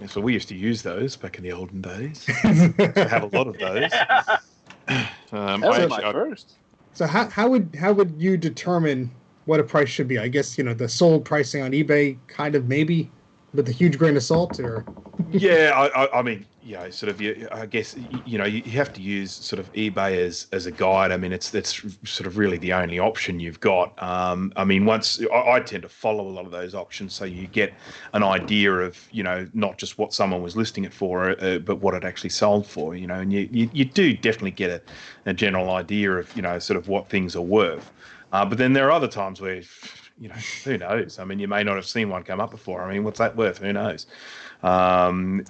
So we used to use those back in the olden days. I have a lot of those. That was my first. So how would you determine what a price should be? I guess the sold pricing on eBay, kind of maybe, with a huge grain of salt, or. Yeah, I mean, sort of. I guess you have to use sort of eBay as a guide. I mean, it's sort of really the only option you've got. I mean, I tend to follow a lot of those auctions, so you get an idea of not just what someone was listing it for, but what it actually sold for. And you do definitely get a general idea of sort of what things are worth. But then there are other times where. Who knows? I mean, you may not have seen one come up before. I mean, what's that worth? Who knows? You have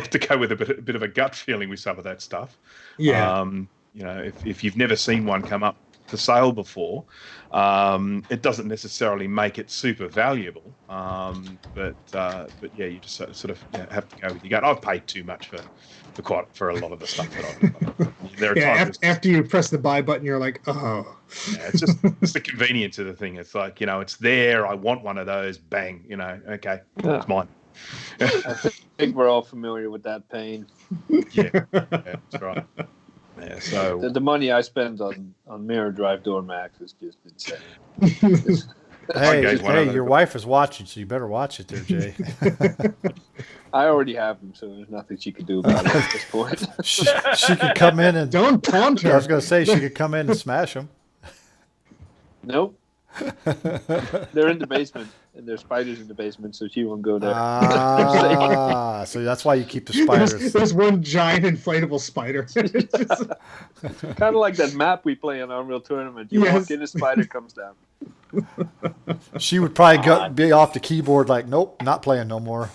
to go with a bit of a gut feeling with some of that stuff. Yeah. If you've never seen one come up for sale before, it doesn't necessarily make it super valuable. But yeah, you just sort of have to go with your gut. I've paid too much for a lot of the stuff that I've. There are times after you press the buy button, you're like, oh. Yeah, it's just the convenience of the thing. It's like it's there. I want one of those. Bang. Okay, it's mine. I think we're all familiar with that pain. Yeah, that's right. Yeah, so the money I spend on mirror drive door Macs is just insane. Hey, your wife is watching, so you better watch it there, Jay. I already have them, so there's nothing she could do about it at this point. she could come in and don't taunt her. I was going to say she could come in and smash them. Nope. They're in the basement, and there's spiders in the basement, so she won't go there. So that's why you keep the spiders. There's one giant inflatable spider. Kind of like that map we play in Unreal Tournament. You walk in, a spider comes down. She would probably be off the keyboard like, nope, not playing no more.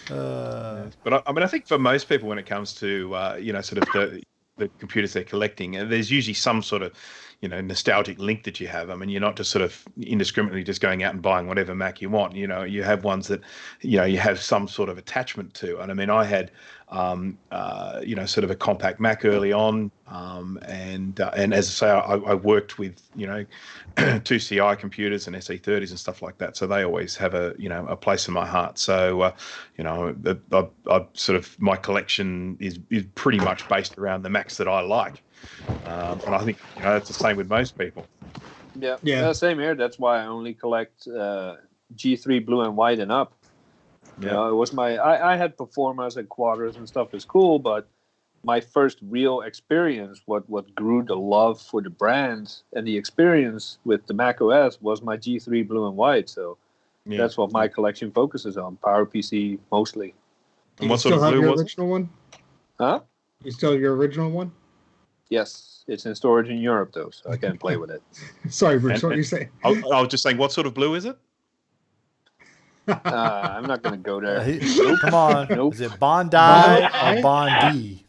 But I mean, I think for most people, when it comes to sort of the computers they're collecting, there's usually some sort of nostalgic link that you have. I mean, you're not just sort of indiscriminately just going out and buying whatever Mac you want. You have ones that you have some sort of attachment to. And I mean, I had sort of a compact Mac early on, and as I say, I worked with 2CI computers and SE30s and stuff like that, so they always have a place in my heart. So I sort of, my collection is pretty much based around the Macs that I like, and I think it's the same with most people. Yeah, same here. That's why I only collect G3 blue and white and up. It was I had Performers and Quadras and stuff is cool, but my first real experience, what grew the love for the brand and the experience with the Mac OS was my G3 blue and white. So that's what my collection focuses on, PowerPC mostly. And what sort of blue was original one? Huh? You still have your original one? Yes, it's in storage in Europe though, so I can't play with it. Sorry, Bruce, what were you saying? I was just saying, what sort of blue is it? I'm not going to go there. Come on. Nope. Is it Bondi or Bondi?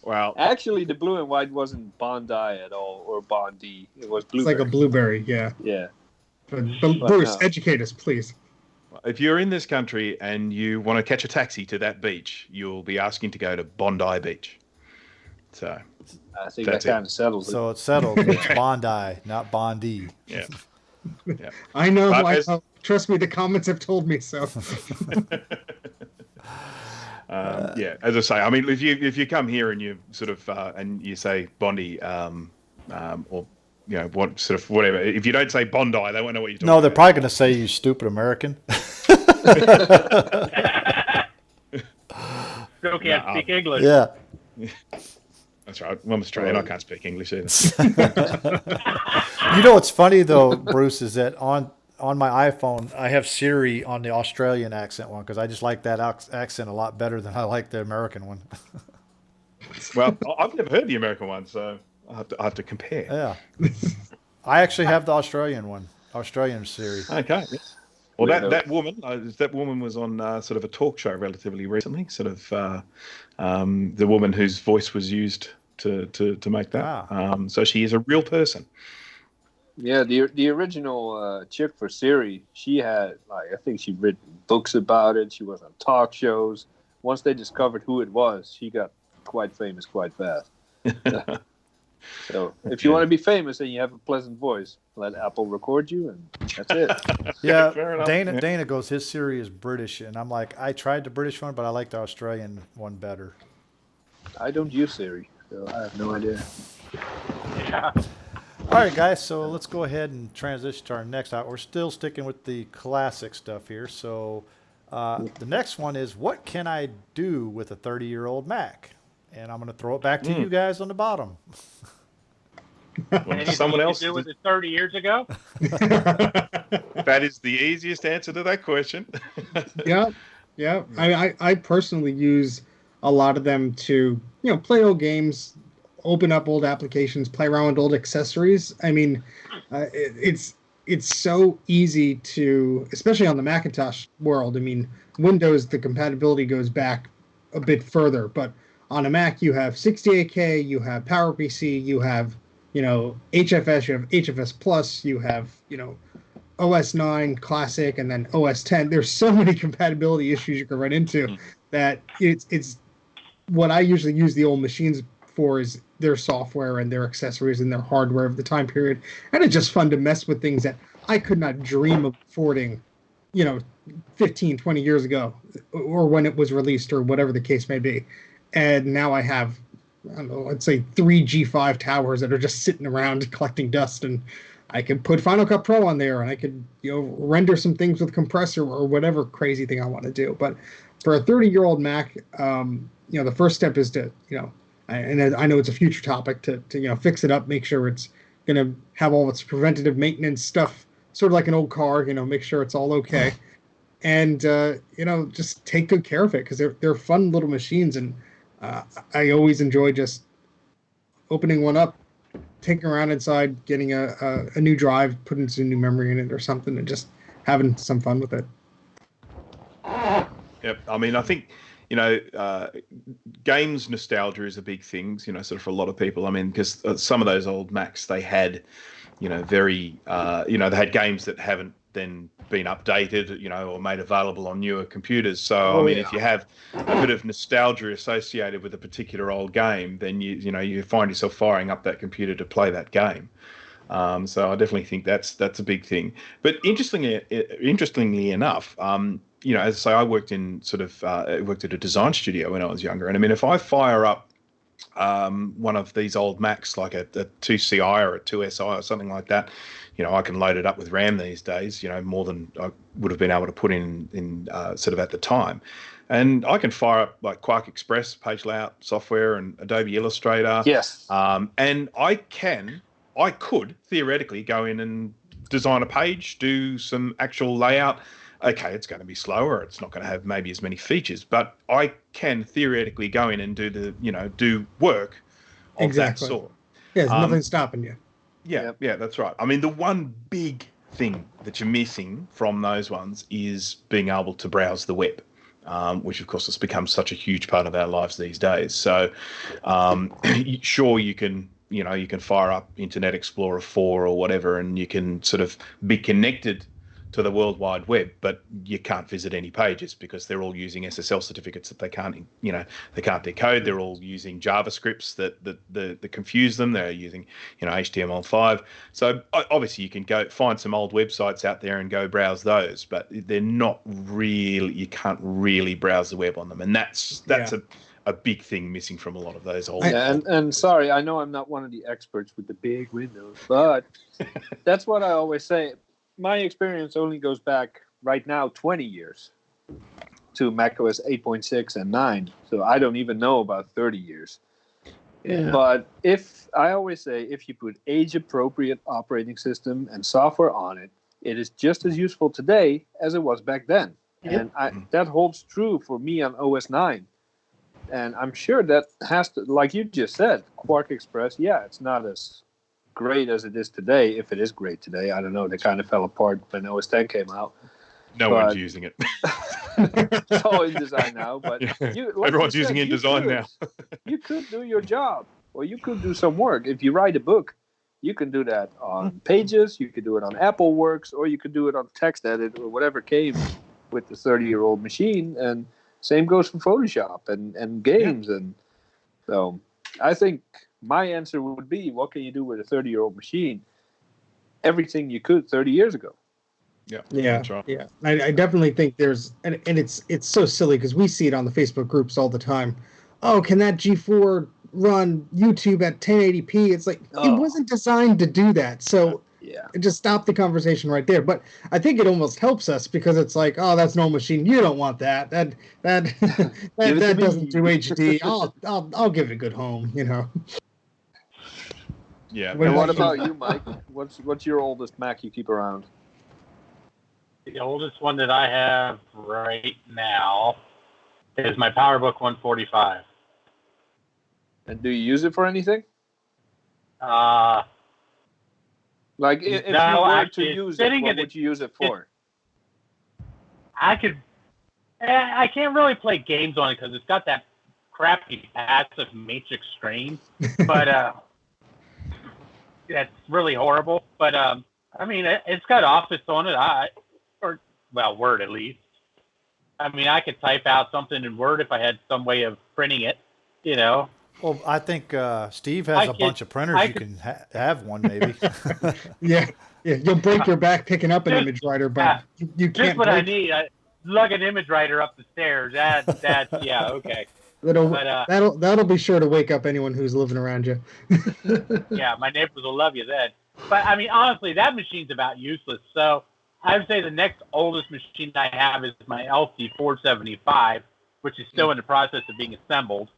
Well, actually, the blue and white wasn't Bondi at all, or Bondi. It was blueberry. It's like a blueberry, yeah. Yeah. But Bruce, educate us, please. If you're in this country and you want to catch a taxi to that beach, you'll be asking to go to Bondi Beach. So I think that kind of settles it. So it's settled. It's Bondi, not Bondi. Yeah. I know. Trust me, the comments have told me so. As I say, I mean, if you come here and you sort of and you say Bondi, or what sort of whatever, if you don't say Bondi, they won't know what you're talking about. No, they're probably going to say, "You stupid American." Still can't speak English. Yeah. That's right. I'm Australian. I can't speak English either. What's funny though, Bruce, is that on my iPhone I have Siri on the Australian accent one because I just like that accent a lot better than I like the American one. Well, I've never heard the American one, so I have to compare. Yeah. I actually have the Australian Siri. Okay. Well, that woman was on sort of a talk show relatively recently. Sort of the woman whose voice was used to make that. So she is a real person. Yeah, the original chick for Siri, she had I think she'd written books about it. She was on talk shows. Once they discovered who it was, she got quite famous quite fast. So if you want to be famous and you have a pleasant voice, let Apple record you, and that's it. Yeah, Dana goes, his Siri is British, and I'm like, I tried the British one, but I like the Australian one better. I don't use Siri, so I have no idea. Yeah. All right, guys, so let's go ahead and transition to our next out. We're still sticking with the classic stuff here. So the next one is, what can I do with a 30-year-old Mac? And I'm going to throw it back to you guys on the bottom. Someone else do with it 30 years ago? That is the easiest answer to that question. Yeah. I personally use a lot of them to play old games, open up old applications, play around with old accessories. I mean, it's so easy to, especially on the Macintosh world. I mean, Windows, the compatibility goes back a bit further, but on a Mac you have 68K, you have PowerPC, you have HFS, you have HFS Plus, you have OS 9 Classic, and then OS 10. There's so many compatibility issues you can run into that it's what I usually use the old machines for is their software and their accessories and their hardware of the time period. And it's just fun to mess with things that I could not dream of affording, 15, 20 years ago, or when it was released, or whatever the case may be. And now I have, I don't know, let's say 3 G5 towers that are just sitting around collecting dust, and I could put Final Cut Pro on there, and I could, render some things with compressor or whatever crazy thing I want to do. But for a 30-year-old Mac, the first step is to, and I know it's a future topic, to fix it up, make sure it's going to have all its preventative maintenance stuff, sort of like an old car, make sure it's all okay. And, just take good care of it, because they're fun little machines. And I always enjoy just opening one up, taking around inside, getting a new drive, putting some new memory in it or something, and just having some fun with it. Yep. I mean, I think, games nostalgia is a big thing, sort of for a lot of people. I mean, because some of those old Macs, they had, very, they had games that haven't then been updated, or made available on newer computers. So, I mean, if you have a bit of nostalgia associated with a particular old game, then you find yourself firing up that computer to play that game. So I definitely think that's a big thing. But interestingly enough, as I say, I worked worked at a design studio when I was younger, and I mean, if I fire up one of these old Macs like a 2CI or a 2SI or something like that, I can load it up with RAM these days, more than I would have been able to put in sort of at the time. And I can fire up like Quark Express, page layout software, and Adobe Illustrator. Yes. And I could theoretically go in and design a page, do some actual layout. Okay, it's going to be slower. It's not going to have maybe as many features, but I can theoretically go in and do work of that sort. Yeah, there's nothing stopping you. Yeah, that's right. I mean, the one big thing that you're missing from those ones is being able to browse the web, which of course has become such a huge part of our lives these days. So, sure, you can fire up Internet Explorer 4 or whatever, and you can sort of be connected to the World Wide Web, but you can't visit any pages because they're all using SSL certificates that they can't decode. They're all using JavaScripts that confuse them. They're using, HTML5. So obviously you can go find some old websites out there and go browse those, but they're not really, you can't really browse the web on them. And that's a big thing missing from a lot of those old. Yeah, and sorry, I know I'm not one of the experts with the big windows, but that's what I always say. My experience only goes back right now 20 years to macOS 8.6 and 9. So I don't even know about 30 years. Yeah. But I always say, if you put age-appropriate operating system and software on it, it is just as useful today as it was back then. Yep. And that holds true for me on OS 9. And I'm sure that has to, like you just said, Quark Express, it's not as great as it is today. If it is great today, I don't know. They kind of fell apart when OS 10 came out. No one's using it. It's all in design now, but everyone's using it in design now. You could do your job, or you could do some work. If you write a book, you can do that on Pages, you could do it on Apple Works, or you could do it on TextEdit or whatever came with the 30-year-old machine. And same goes for Photoshop and games. Yeah. And so I think my answer would be, what can you do with a 30-year-old machine? Everything you could 30 years ago. Yeah. I definitely think there's, and it's so silly because we see it on the Facebook groups all the time. Oh, can that G4 run YouTube at 1080p? It's like, it wasn't designed to do that. So just stop the conversation right there. But I think it almost helps us because it's like, oh, that's no machine. You don't want that. That doesn't do HD. I'll give it a good home. Yeah. And what about you, Mike? What's your oldest Mac you keep around? The oldest one that I have right now is my PowerBook 145. And do you use it for anything? Like if you were to use it, what would you use it for? I can't really play games on it because it's got that crappy passive matrix strain, but that's really horrible. But I mean, it's got Office on it. Word at least. I mean, I could type out something in Word if I had some way of printing it, Well, I think Steve has a bunch of printers. You can have one, maybe. Yeah. You'll break your back picking up an image writer, but you can't. Just what I need. I lug an image writer up the stairs. That's okay. That'll be sure to wake up anyone who's living around you. Yeah, my neighbors will love you then. But I mean, honestly, that machine's about useless. So I would say the next oldest machine I have is my LC475, which is still in the process of being assembled.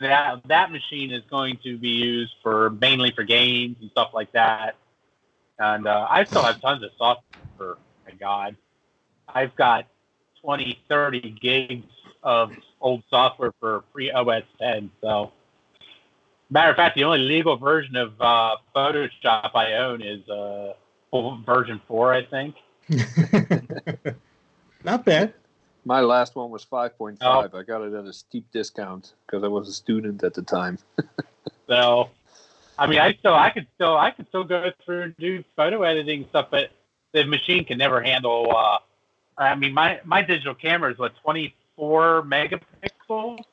That machine is going to be used mainly for games and stuff like that. And I still have tons of software. My God, I've got 20, 30 gigs of old software for pre-OS 10. So, matter of fact, the only legal version of Photoshop I own is version 4, I think. Not bad. My last one was 5.5. Oh. I got it at a steep discount because I was a student at the time. So, I mean, I could still go through and do photo editing stuff, but the machine can never handle. I mean, my digital camera is 24 megapixels.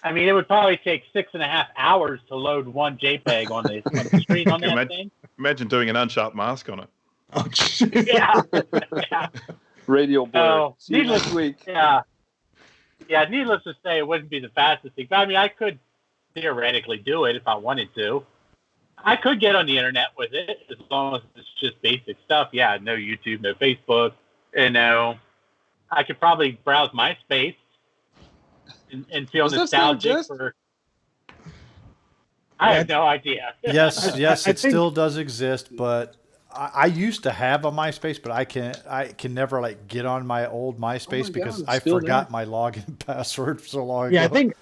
I mean, it would probably take 6.5 hours to load one JPEG on the screen on that thing. Imagine doing an unsharp mask on it. Oh, jeez. Yeah. Radio blur. So, See you next week. Yeah. Yeah, needless to say, it wouldn't be the fastest thing. But, I mean, I could theoretically do it if I wanted to. I could get on the internet with it as long as it's just basic stuff. Yeah, no YouTube, no Facebook. I could probably browse MySpace and feel Does that still nostalgic exist? for. I have no idea. Yes, I it think- still does exist, but I used to have a MySpace, but I can never like get on my old MySpace God, because it's I still forgot my login password so long Yeah, I ago. think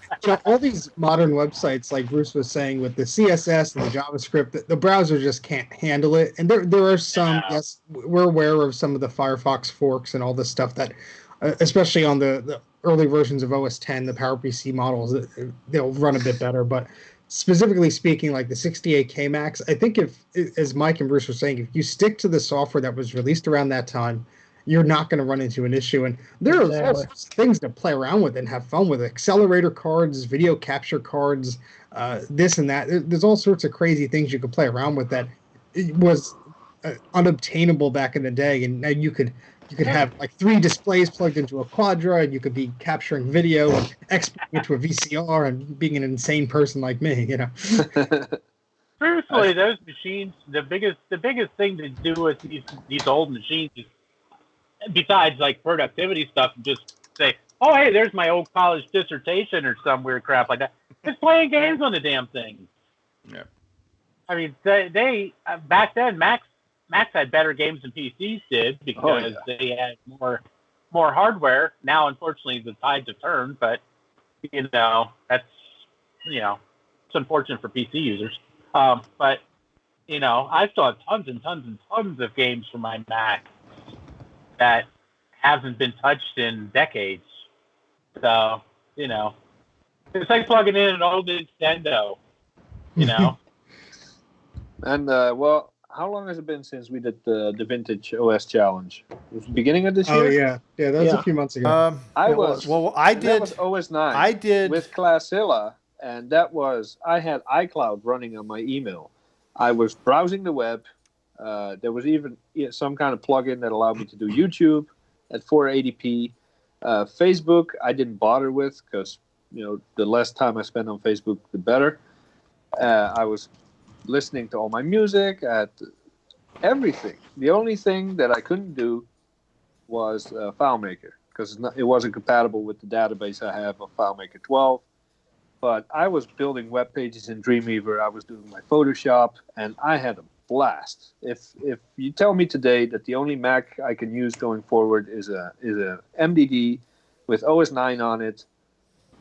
all these modern websites, like Bruce was saying, with the CSS and the JavaScript, the browser just can't handle it. And there are some, Yeah. yes, we're aware of some of the Firefox forks and all this stuff that, especially on the early versions of OS 10, the PowerPC models, they'll run a bit better. But specifically speaking, like the 68K Max, I think if, as Mike and Bruce were saying, if you stick to the software that was released around that time, you're not going to run into an issue. And there are all Exactly. sorts of things to play around with and have fun with. Accelerator cards, video capture cards, this and that. There's all sorts of crazy things you could play around with that it was unobtainable back in the day. And now you could have like 3 displays plugged into a Quadra, and you could be capturing video and exporting it to a VCR and being an insane person like me, you know. Truthfully, those machines, the biggest thing to do with these old machines is, besides like productivity stuff, just say, oh, hey, there's my old college dissertation or some weird crap like that. Just playing games on the damn thing. Yeah. I mean, they back then, Macs had better games than PCs did because they had more hardware. Now, unfortunately, the tides have turned, but that's it's unfortunate for PC users. But I still have tons and tons and tons of games for my Mac that hasn't been touched in decades. So it's like plugging in an old Nintendo. And how long has it been since we did the Vintage OS Challenge? It was the beginning of this Oh year. yeah, that was Yeah. a few months ago. I It was. Well, I That did. was OS 9. I did. with Classilla, and I had iCloud running on my email. I was browsing the web. There was even some kind of plugin that allowed me to do YouTube at 480p. Facebook, I didn't bother with because the less time I spend on Facebook, the better. I was listening to all my music, at everything. The only thing that I couldn't do was FileMaker because it wasn't compatible with the database I have of FileMaker 12. But I was building web pages in Dreamweaver. I was doing my Photoshop, and I had a blast. If you tell me today that the only Mac I can use going forward is a MDD with OS 9 on it,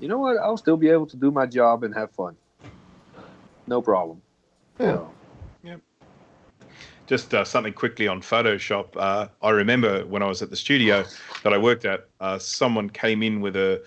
you know what? I'll still be able to do my job and have fun. No problem. Yeah. So, Just something quickly on Photoshop. I remember when I was at the studio that I worked at, someone came in with a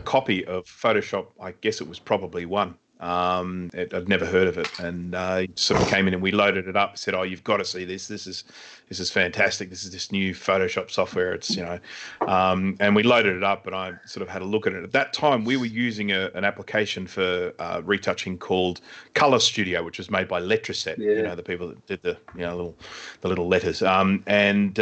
copy of Photoshop. I guess it was probably 1. I'd never heard of it, and he sort of came in and we loaded it up. Said, "Oh, you've got to see this. This is fantastic. This is this new Photoshop software. It's and we loaded it up, and I sort of had a look at it. At that time, we were using an application for retouching called Color Studio, which was made by Letraset. Yeah. The people that did the little letters. And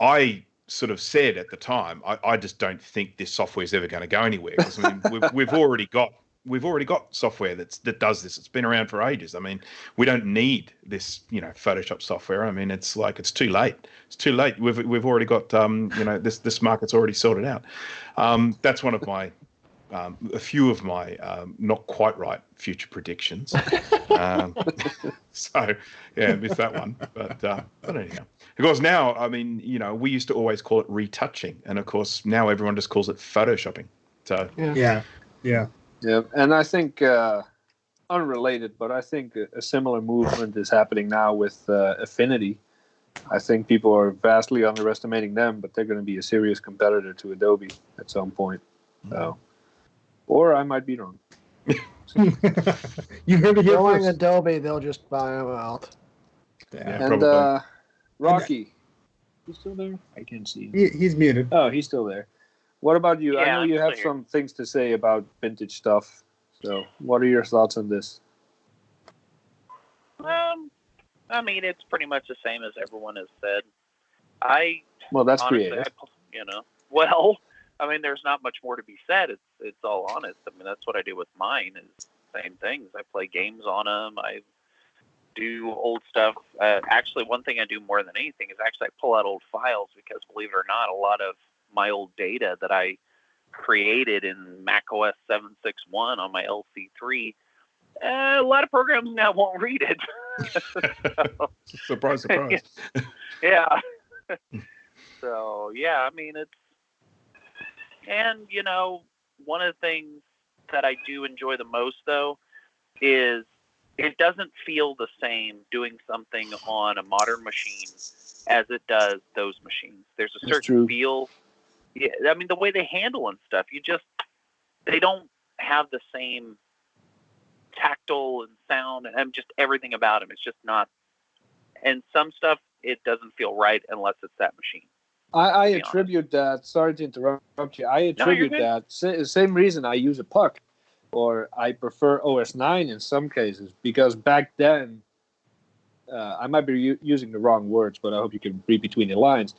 I sort of said at the time, I just don't think this software is ever going to go anywhere. 'Cause, I mean, we've already got software that does this. It's been around for ages. I mean, we don't need this, Photoshop software. I mean, it's like it's too late. It's too late. We've already got this market's already sorted out. That's one of my a few of my not quite right future predictions. So yeah, missed that one. But anyhow, of course now, I mean, we used to always call it retouching, and of course now everyone just calls it photoshopping. So Yeah. yeah, and I think unrelated, but I think a similar movement is happening now with Affinity. I think people are vastly underestimating them, but they're going to be a serious competitor to Adobe at some point. So, or I might be wrong. You heard it here Knowing first. Adobe, they'll just buy them out. Yeah, And probably. Rocky, you still there? I can't see him. He's muted. Oh, he's still there. What about you? I Yeah, know I'm you still have here. some things to say about vintage stuff. So, what are your thoughts on this? I mean, it's pretty much the same as everyone has said. Well, that's Honestly, creative. well, I mean, there's not much more to be said. It's all honest. I mean, that's what I do with mine. Is same things. I play games on them. I do old stuff. Actually, one thing I do more than anything is actually I pull out old files because, believe it or not, a lot of my old data that I created in macOS 7.6.1 on my LC3, a lot of programs now won't read it. Surprise, surprise. Yeah. So, yeah, I mean, and, one of the things that I do enjoy the most, though, is it doesn't feel the same doing something on a modern machine as it does those machines. There's a That's certain true. feel. Yeah, I mean, the way they handle and stuff, they don't have the same tactile and sound and just everything about them. It's just not. And some stuff, it doesn't feel right unless it's that machine. I be attribute that. Sorry to interrupt you. I No, you're attribute good. that same reason I use a puck, or I prefer OS 9 in some cases, because back then, I might be using the wrong words, but I hope you can read between the lines.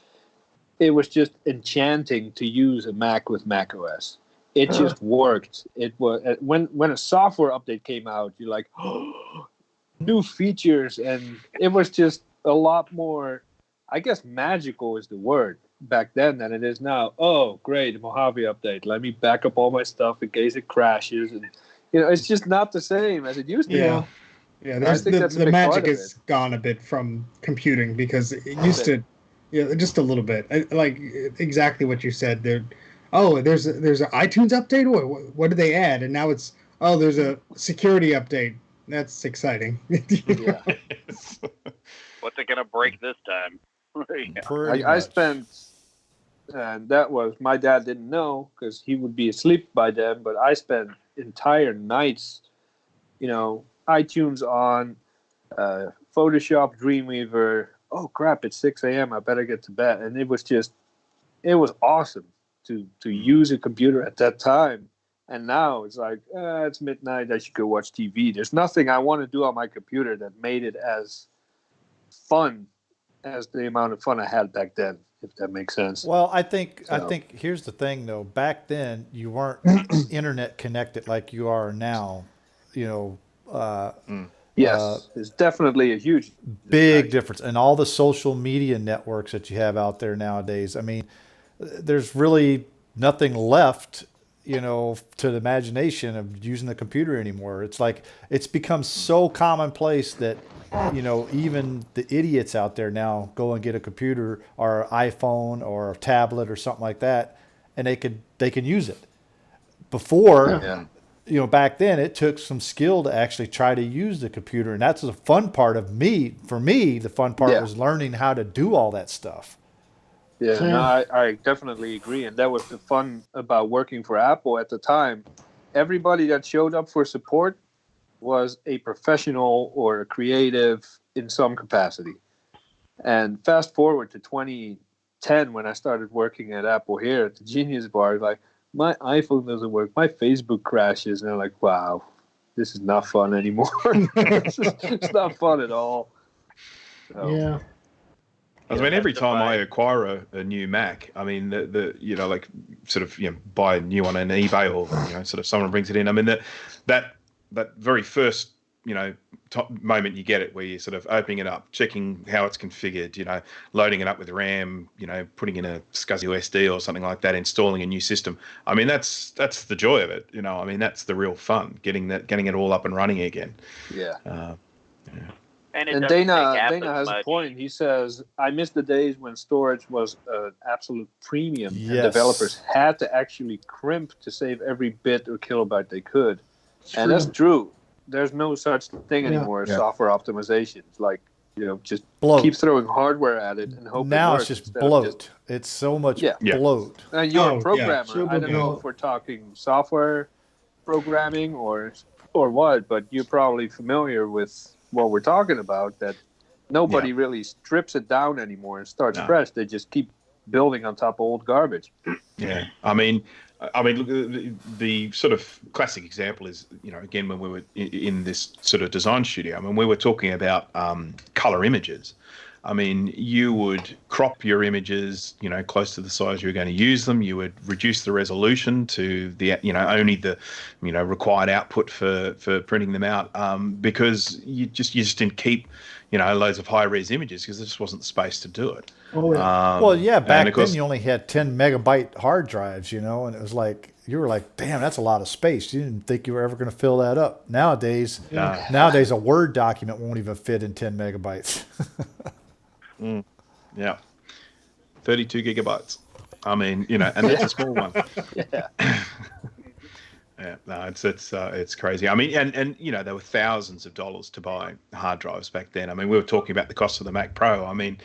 It was just enchanting to use a Mac with Mac OS. It just worked. It was when a software update came out, you're like, oh, new features, and it was just a lot more. I guess magical is the word back then than it is now. Oh, great, Mojave update. Let me back up all my stuff in case it crashes, and it's just not the same as it used to Yeah. be. Yeah, I there's think that's a the big part magic of has gone a bit from computing because it A used bit. to, yeah, just a little bit. Like exactly what you said. There, there's an iTunes update. What did they add? And now there's a security update. That's exciting. Yeah. What's it going to break this time? Yeah. Pretty I much. spent, and that was my dad didn't know because he would be asleep by then. But I spent entire nights, iTunes on, Photoshop, Dreamweaver. Oh crap! It's 6 a.m. I better get to bed. And it was awesome to use a computer at that time. And now it's like it's midnight. I should go watch TV. There's nothing I want to do on my computer that made it as fun as the amount of fun I had back then, if that makes sense. Well, I think So. here's the thing though. Back then, you weren't internet connected like you are now. You know, Yes, it's definitely a huge big impact. difference, and all the social media networks that you have out there nowadays. I mean, there's really nothing left, to the imagination of using the computer anymore. It's like it's become so commonplace that even the idiots out there now go and get a computer or iPhone or a tablet or something like that, and they can use it. Before, Yeah. back then it took some skill to actually try to use the computer, and that's the fun part of me. For me, the fun part Yeah. was learning how to do all that stuff. Yeah, Same. no, I definitely agree. And that was the fun about working for Apple at the time. Everybody that showed up for support was a professional or a creative in some capacity. And fast forward to 2010 when I started working at Apple here at the Genius Bar, like my iPhone doesn't work, my Facebook crashes, and I'm like, wow, this is not fun anymore. It's not fun at all. So, Yeah. I mean, every time I Justified. acquire a new Mac, I mean, like sort of, buy a new one on eBay or, sort of someone brings it in. I mean, that very first, moment you get it where you're sort of opening it up, checking how it's configured, loading it up with RAM, putting in a SCSI SD or something like that, installing a new system. I mean, that's the joy of it. I mean, that's the real fun, getting it all up and running again. yeah. And it And doesn't Dana take half Dana as has a much. point. He says, "I miss the days when storage was an absolute premium, and Yes. developers had to actually crimp to save every bit or kilobyte they could." It's And true. that's true. There's no such thing Yeah. anymore as Yeah. software optimization. It's like just Bloat. keep throwing hardware at it and hope Now it it's works just instead of bloat. It's so much Yeah. Yeah. bloat. And you're Oh, a yeah. programmer. Super I don't know bloat. if we're talking software programming or what, but you're probably familiar with what we're talking about. That nobody really strips it down anymore and starts No. fresh. They just keep building on top of old garbage. Yeah, I mean, look, the sort of classic example is, again, when we were in this sort of design studio. I mean, we were talking about color images. I mean, you would crop your images, close to the size you're going to use them. You would reduce the resolution to the, only the, required output for printing them out, because you just didn't keep, loads of high res images because there just wasn't the space to do it. Oh, yeah. Well, yeah, and back of course- then you only had 10 megabyte hard drives, and it was like, you were like, damn, that's a lot of space. You didn't think you were ever going to fill that up. Nowadays, a Word document won't even fit in 10 megabytes. Yeah, 32 gigabytes. I mean, and that's a small one. Yeah. Yeah, no, it's crazy. I mean, and there were thousands of dollars to buy hard drives back then. I mean, we were talking about the cost of the Mac Pro. I mean,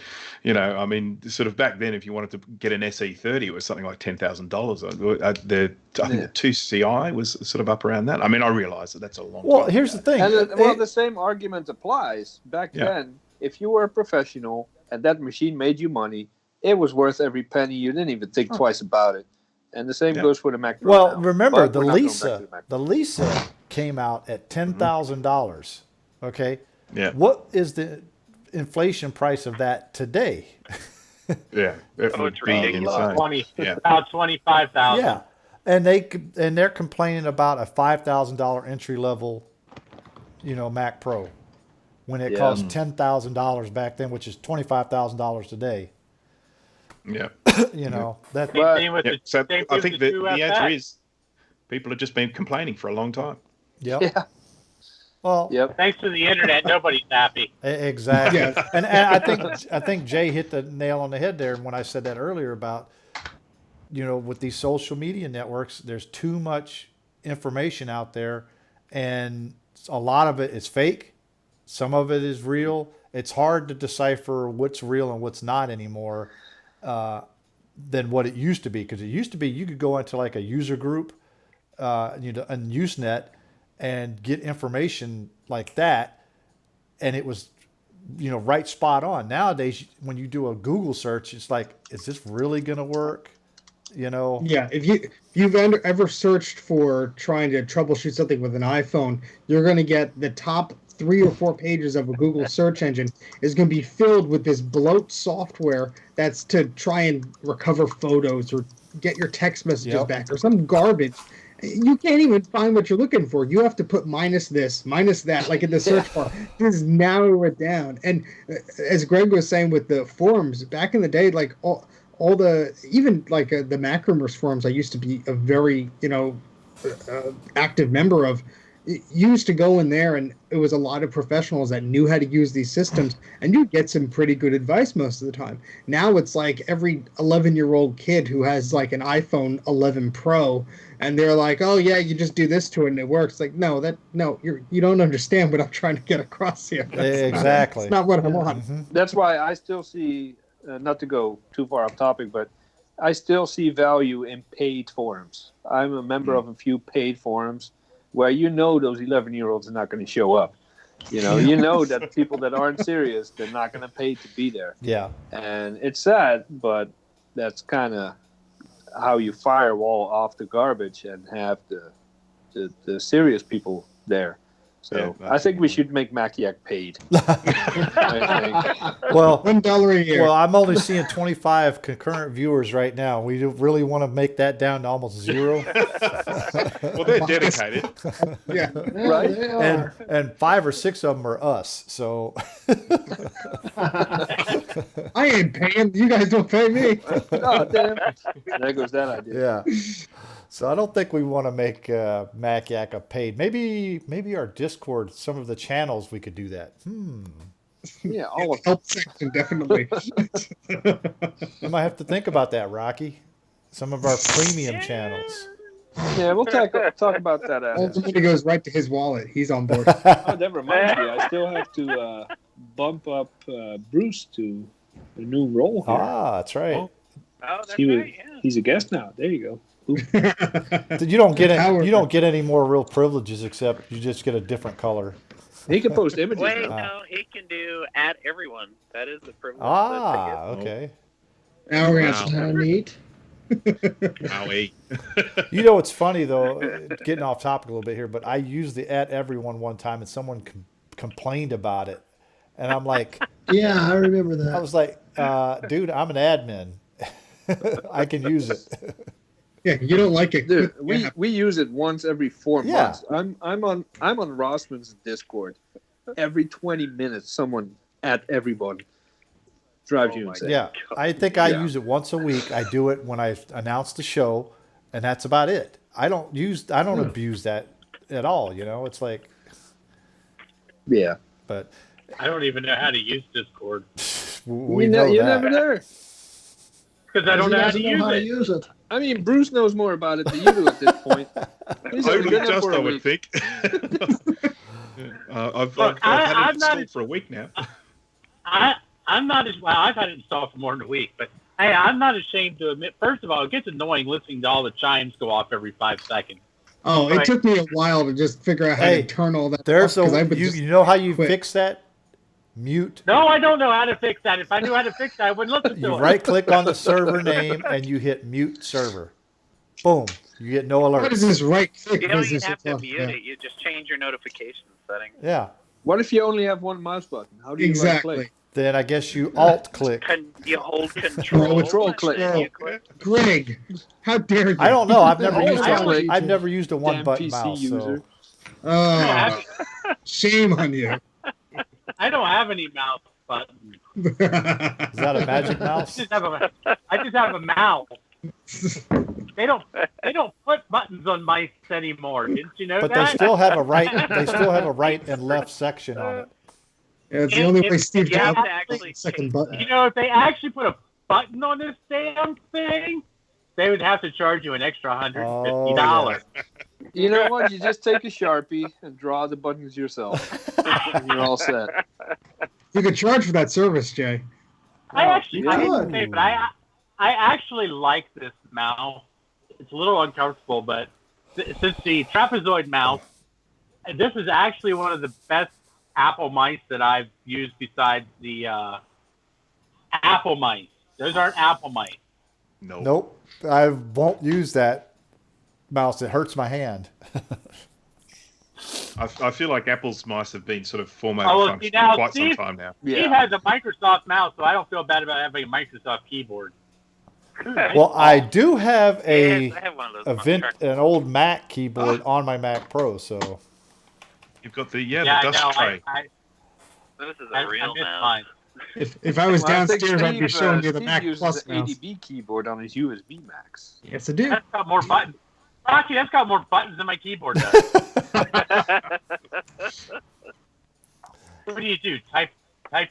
sort of back then, if you wanted to get an SE30, it was something like $10,000. I think 2CI was sort of up around that. I mean, I realize that that's a long Well, time here's ago. the thing. And the same argument applies. Back Yeah. then, if you were a professional and that machine made you money, it was worth every penny. You didn't even think twice about it. And the same goes for the Mac Pro. Well, now. remember But the we're not going back to Lisa. the Mac. The Lisa came out at $10,000. Okay. Yeah. What is the inflation price of that today? Yeah, it would it's be ridiculous. insane. About 25,000. Yeah, and they're complaining about a $5,000 entry level, Mac Pro, when it cost $10,000 back then, which is $25,000 today. Yeah. That. But- Same with Yeah. the, So same I with think the the answer 2FX. is people have just been complaining for a long time. Yep. Yeah. Well. Yep. Thanks to the internet, nobody's happy. Exactly. Yeah. And I think Jay hit the nail on the head there when I said that earlier about, with these social media networks, there's too much information out there, and a lot of it is fake. Some of it is real. It's hard to decipher what's real and what's not anymore than what it used to be. Because it used to be you could go into like a user group, on Usenet, and get information like that, and it was, right spot on. Nowadays, when you do a Google search, it's like, is this really going to work? Yeah, if you've ever searched for trying to troubleshoot something with an iPhone, you're going to get the top 3 or 4 pages of a Google search engine is going to be filled with this bloat software that's to try and recover photos or get your text messages back or some garbage. You can't even find what you're looking for. You have to put minus this, minus that, like in the search bar. Just narrow it down. And as Greg was saying with the forums, back in the day, like all the, even like the Macrumors forums I used to be a very, active member of, used to go in there, and it was a lot of professionals that knew how to use these systems, and you'd get some pretty good advice most of the time. Now it's like every 11-year-old kid who has like an iPhone 11 Pro, and they're like, oh yeah, you just do this to it and it works. Like, no, you don't understand what I'm trying to get across here. Exactly. It's not what I want. Mm-hmm. That's why I still see, not to go too far off topic, but I still see value in paid forums. I'm a member of a few paid forums where those 11-year-olds are not going to show up. That people that aren't serious, they're not going to pay to be there. Yeah. And it's sad, but that's kind of how you firewall off the garbage and have the serious people there. So Yeah, I think we should make Maciac paid. I Well, $1 a year. well, I'm only seeing 25 concurrent viewers right now. We do really want to make that down to almost 0. Well, they're dedicated. Yeah. Right? They are. and 5 or 6 of them are us. So I ain't paying. You guys don't pay me. Oh, damn. There goes that idea. yeah. So I don't think we want to make Maciac a paid. Maybe our Discord, some of the channels, we could do that. Yeah, all of Help section, definitely. I might have to think about that, Rocky. Some of our premium channels. Yeah, we'll talk about that All after. the money goes right to his wallet. He's on board. Oh, that reminds me. I still have to bump up Bruce to a new role here. That's right. Oh. Oh, that's He was, right. Yeah. He's a guest now. There you go. Ooh. You don't get That's how it. we're- You don't get any more real privileges except you just get a different color. He can post images Wait, now. no, he can do add everyone. That is the privilege. Okay. Now we're gonna Wow. Kind of neat. Wowie. You know what's funny though, getting off topic a little bit here, but I used the at everyone one time and someone complained about it, and I'm like, Yeah, I remember I that. was like, dude, I'm an admin, I can use it. Yeah, you don't like it. Dude, Yeah. we use it once every 4 Yeah. months. I'm on Rossman's Discord. Every 20 minutes, someone at everyone drives Oh you my insane. Yeah, I think I Yeah. use it once a week. I do it when I announce the show, and that's about it. I don't abuse that at all. You know, it's like, Yeah. but I don't even know how to use Discord we know You're that. never there. because I don't He know how to doesn't use know how to it. use it. I mean, Bruce knows more about it than you do at this point. He's only Only been there just, for I a would week. think. I've Look, had it I'm not- installed for a week now. I'm not as well. I've had it installed for more than a week, but hey, I'm not ashamed to admit. First of all, it gets annoying listening to all the chimes go off every 5 seconds. Oh, it Right. took me a while to just figure out how Hey, to turn all that There's off, 'cause I a would you, just you know how you quit. fix that? Mute. No, I don't know how to fix that. If I knew how to fix that, I wouldn't listen to You it. right click on the server name and you hit mute server. Boom. You get no What is alerts. this right click You don't business even have you're to talking mute about? it. You just change your notification setting. Yeah. What if you only have one mouse button? How do you right Exactly. click? Then I guess you alt click. You hold control. Control and click. then you click. Greg, how dare you? I don't know. I've never Yeah, used I like I've it. never used a one Damn button PC mouse. user. So Oh, shame on you. I don't have any mouse buttons. is that a magic I mouse? just have a mouse. They don't put buttons on mice anymore. Didn't you know But that? they still have a right and left section on it. Yeah, it's the only way Steve you have Jobs to actually makes a second button. You know, if they actually put a button on this damn thing, they would have to charge you an extra $150. You know what? You just take a Sharpie and draw the buttons yourself. And you're all set. You could charge for that service, Jay. I actually, I hate to Good. say it, but I actually like this mouse. It's a little uncomfortable, but since the trapezoid mouse, this is actually one of the best Apple mice that I've used besides the Apple mice. Those aren't Apple mice. No. Nope. I won't use that mouse. It hurts my hand. I feel like Apple's mice have been sort of formatted Oh, well, function see, now, for quite some Steve- time now. Steve has a Microsoft mouse, so I don't feel bad about having a Microsoft keyboard. Well, I do have Yes, I have one of those. an old Mac keyboard on my Mac Pro, so You've got the Yeah, the I dust know. tray. This is I a real miss mouse. mine. If I was Well, I think downstairs, I'd be Steve, showing you the Steve Mac uses Plus an mouse. ADB keyboard on his USB Macs. Yes, I do. That's got more buttons. Actually, that's got more buttons than my keyboard does. What do you do? Type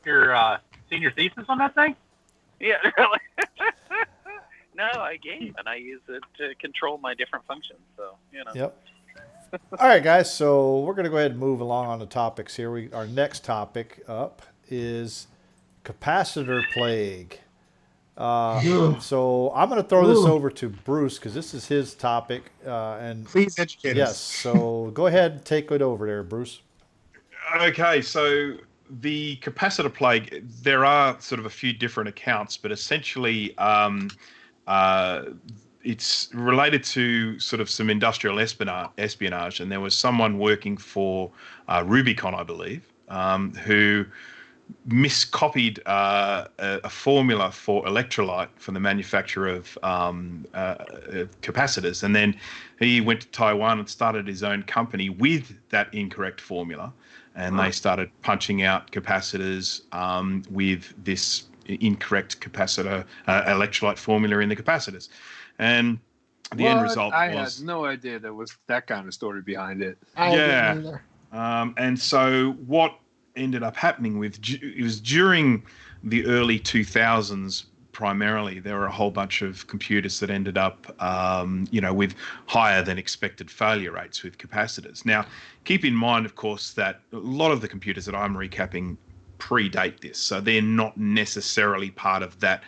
your senior thesis on that thing? Yeah, really. No, I game and I use it to control my different functions. So yep. All right, guys. So we're going to go ahead and move along on the topics here. Our next topic up is capacitor plague. So I'm going to throw this Ooh. over to Bruce because this is his topic. And Please educate yes, us. so go ahead and take it over there, Bruce. Okay, so the capacitor plague, there are sort of a few different accounts, but essentially it's related to sort of some industrial espionage. And there was someone working for Rubicon, I believe, who miscopied a formula for electrolyte from the manufacturer of capacitors. And then he went to Taiwan and started his own company with that incorrect formula. And they started punching out capacitors with this incorrect capacitor electrolyte formula in the capacitors. And the end result I was... had no idea there was that kind of story behind it. I Yeah. didn't either. And so what ended up happening it was during the early 2000s, primarily. There were a whole bunch of computers that ended up, with higher than expected failure rates with capacitors. Now, keep in mind, of course, that a lot of the computers that I'm recapping predate this, so they're not necessarily part of that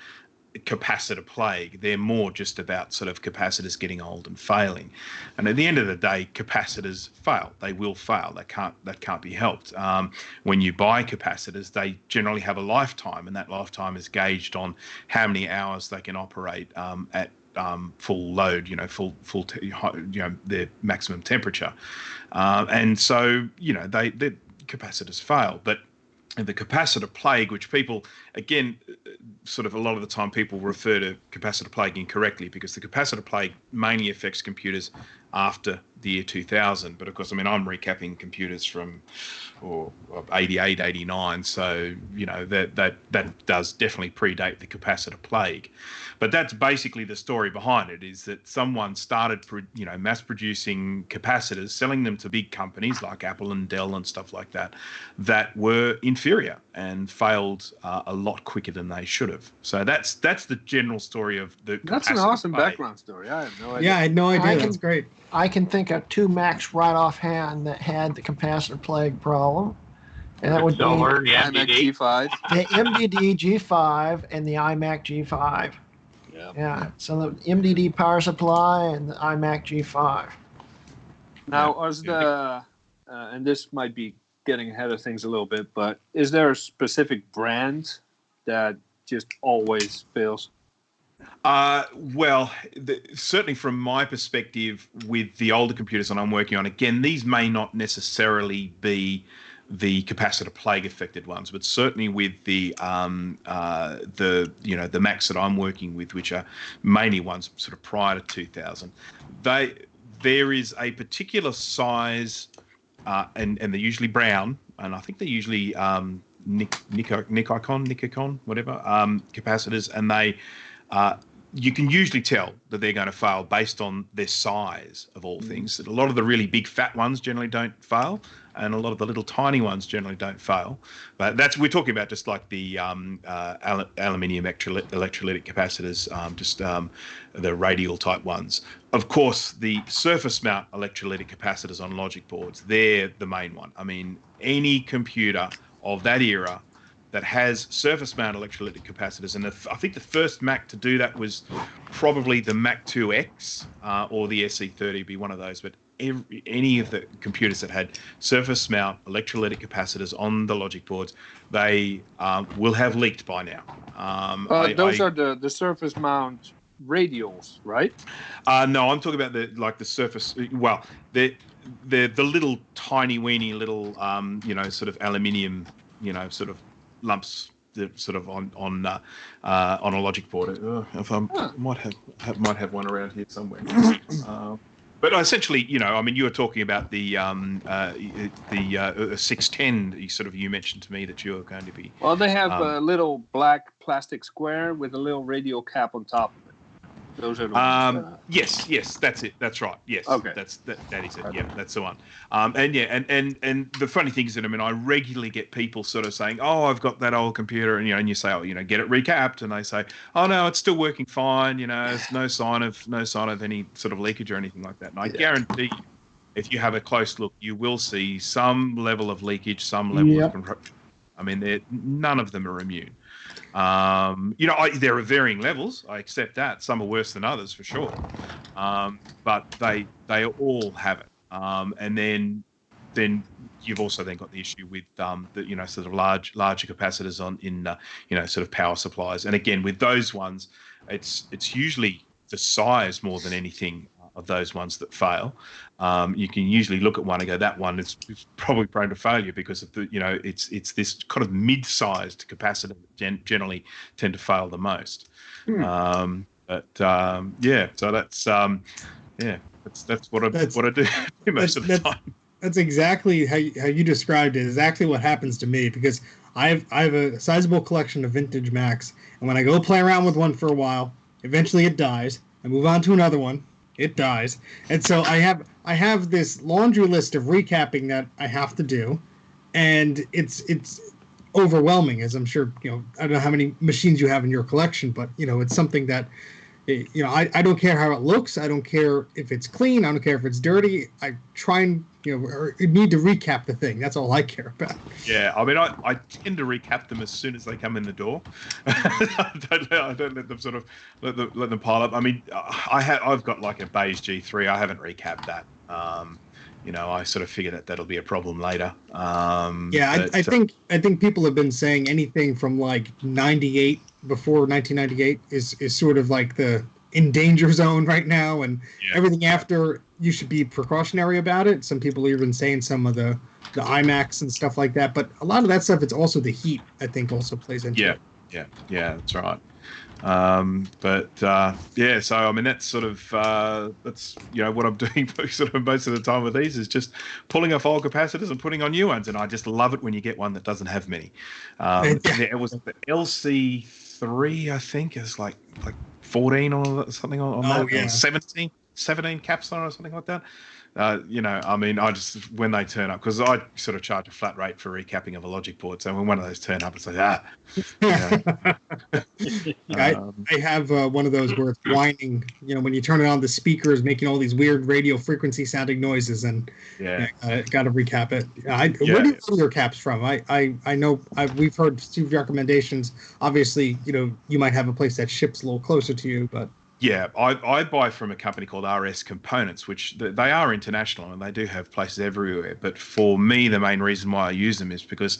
capacitor plague. They're more just about sort of capacitors getting old and failing. And at the end of the day, capacitors fail. They will fail. That can't be helped. When you buy capacitors, they generally have a lifetime, and that lifetime is gauged on how many hours they can operate at full load, their maximum temperature. And so, the capacitors fail. But the capacitor plague, which people, again, sort of a lot of the time people refer to capacitor plague incorrectly, because the capacitor plague mainly affects computers after the year 2000. But of course, I'm recapping computers from 88, 89. So, that does definitely predate the capacitor plague. But that's basically the story behind it, is that someone started, mass producing capacitors, selling them to big companies like Apple and Dell and stuff like that, that were inferior and failed a lot quicker than they should have. So that's the general story of the. That's an awesome background story. I have no idea. Yeah, I had no idea. That's great. I can think of 2 Macs right offhand that had the capacitor plague problem. And that would be the iMac G5. the MDD G5 and the iMac G5. Yeah. So the MDD power supply and the iMac G5. Now, is and this might be getting ahead of things a little bit, but is there a specific brand that just always fails? Certainly from my perspective, with the older computers that I'm working on, again, these may not necessarily be the capacitor plague affected ones, but certainly with the Macs that I'm working with, which are mainly ones sort of prior to 2000, there is a particular size, and they're usually brown, and I think they're usually Nikon, whatever, capacitors, and they you can usually tell that they're going to fail based on their size, of all things. A lot of the really big fat ones generally don't fail, and a lot of the little tiny ones generally don't fail. But we're talking about just like the aluminium electrolytic capacitors, the radial type ones. Of course, the surface mount electrolytic capacitors on logic boards, they're the main one. I mean, any computer of that era that has surface mount electrolytic capacitors, and I think the first Mac to do that was probably the Mac 2X or the SE30, be one of those. But any of the computers that had surface mount electrolytic capacitors on the logic boards, they will have leaked by now. Those are the surface mount radials, right? No, I'm talking about the surface. Well, the little tiny weeny little sort of aluminium, sort of lumps that sort of on a logic board. If I might have one around here somewhere. But essentially, you were talking about the 610. You mentioned to me that you were going to be. Well, they have a little black plastic square with a little radial cap on top of it. Those are the ones. Yes, that's it. That's right. Yes, okay. That is it. Okay. Yeah, that's the one. And the funny thing is that I regularly get people sort of saying, "Oh, I've got that old computer," and you say, "Oh, get it recapped," and they say, "Oh no, it's still working fine. There's no sign of any sort of leakage or anything like that." And I guarantee you, if you have a close look, you will see some level of leakage, some level of corruption. None of them are immune. There are varying levels. I accept that. Some are worse than others, for sure. But they all have it. And then you've also then got the issue with sort of larger capacitors in sort of power supplies. And again, with those ones, it's usually the size more than anything of those ones that fail. You can usually look at one and go, that one is probably prone to failure because of it's this kind of mid-sized capacitor that generally tend to fail the most. So that's what I do most of the time. That's exactly how you described it. Exactly what happens to me, because I have a sizable collection of vintage Macs, and when I go play around with one for a while, eventually it dies. I move on to another one. It dies. And so I have this laundry list of recapping that I have to do, and it's overwhelming, as I'm sure, I don't know how many machines you have in your collection, but, it's something that, I don't care how it looks. I don't care if it's clean. I don't care if it's dirty. I try and, or need to recap the thing. That's all I care about. Yeah, I mean, I tend to recap them as soon as they come in the door. I don't let them sort of let them pile up. I mean, I've got like a beige G3. I haven't recapped that. I sort of figured that'll be a problem later. I think people have been saying anything from like 98 before 1998 is sort of like the in danger zone right now, and everything after you should be precautionary about it. Some people are even saying some of the iMacs and stuff like that, but a lot of that stuff, it's also the heat, I think, also plays into it. Yeah, that's right. So I mean that's sort of that's what I'm doing sort of most of the time with these is just pulling off old capacitors and putting on new ones, and I just love it when you get one that doesn't have many. It was the LC3, I think, is like 14 or something on that, or 17 caps on it or something like that. I mean, I just, when they turn up, because I sort of charge a flat rate for recapping of a logic board. So when one of those turn up, it's like, I have one of those where it's whining, when you turn it on, the speakers making all these weird radio frequency sounding noises, and got to recap it. Where do you get your caps from? I know we've heard Steve's recommendations. Obviously, you might have a place that ships a little closer to you, but. Yeah, I buy from a company called RS Components, which they are international and they do have places everywhere. But for me, the main reason why I use them is because,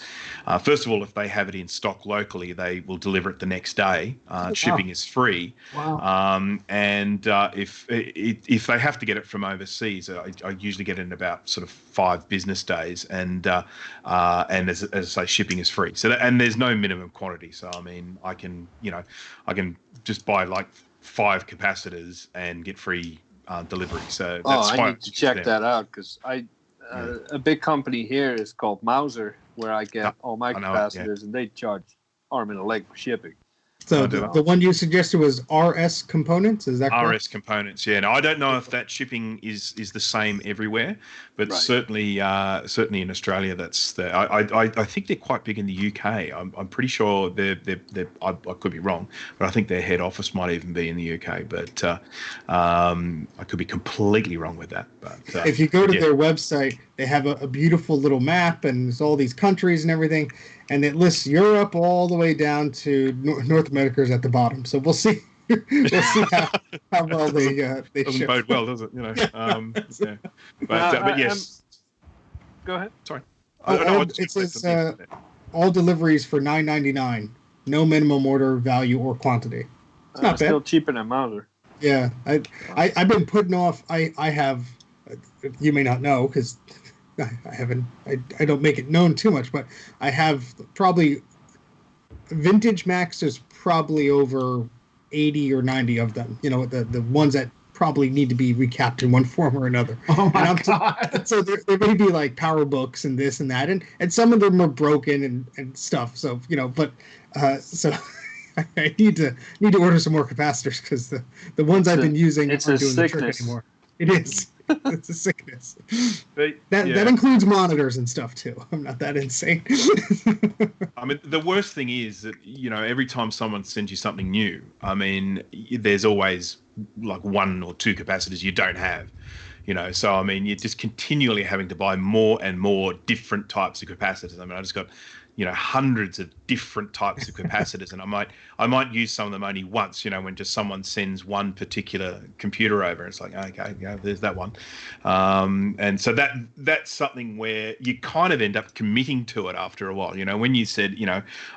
first of all, if they have it in stock locally, they will deliver it the next day. Shipping is free. Wow. If they have to get it from overseas, I usually get it in about sort of 5 business days, and as I say, shipping is free. So and there's no minimum quantity. So I mean, I can just buy like 5 capacitors and get free delivery. So that's I need to check that out, because a big company here is called Mauser, where I get all my capacitors, and they charge arm and a leg for shipping. So the one you suggested was RS Components, is that correct? RS Components, yeah. Now, I don't know if that shipping is the same everywhere, but certainly in Australia, that's the. I think they're quite big in the UK. I'm pretty sure they're I could be wrong, but I think their head office might even be in the UK. But I could be completely wrong with that. But if you go to their website, they have a beautiful little map, and there's all these countries and everything. And it lists Europe all the way down to North America's at the bottom. So we'll see. We'll see how well they doesn't ship. bode well, does it? But yes. Go ahead. Sorry. It says all deliveries for $9.99. No minimum order value or quantity. It's not bad. Still cheaper than Mauser. Yeah, I've been putting off. I have. You may not know because. I don't make it known too much, but I have probably vintage Macs. There's probably over 80 or 90 of them. The ones that probably need to be recapped in one form or another. Oh my God! So there may be like power books and this and that, and some of them are broken and stuff. So so I need to order some more capacitors, because the ones I've been using aren't doing the trick anymore. It is. It's a sickness. That includes monitors and stuff too. I'm not that insane. I mean, the worst thing is that every time someone sends you something new, I mean, there's always like 1 or 2 capacitors you don't have. So I mean, you're just continually having to buy more and more different types of capacitors. I mean, I just got hundreds of different types of capacitors, and I might use some of them only once, when just someone sends one particular computer over. It's like, okay, there's that one. And so that's something where you kind of end up committing to it after a while. When you said,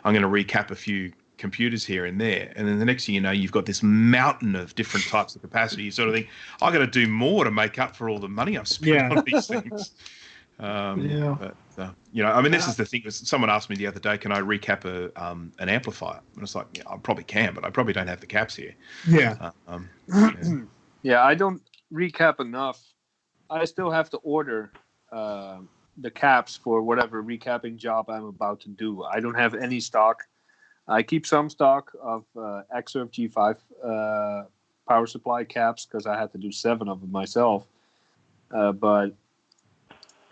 I'm going to recap a few computers here and there, and then the next thing you know, you've got this mountain of different types of capacity. You sort of think, I got to do more to make up for all the money I've spent on these things. I mean, this is the thing. Someone asked me the other day, can I recap an amplifier? And it's like, yeah, I probably can, but I probably don't have the caps here. Yeah. Yeah, I don't recap enough. I still have to order the caps for whatever recapping job I'm about to do. I don't have any stock. I keep some stock of Xserve G5 power supply caps, because I had to do 7 of them myself. But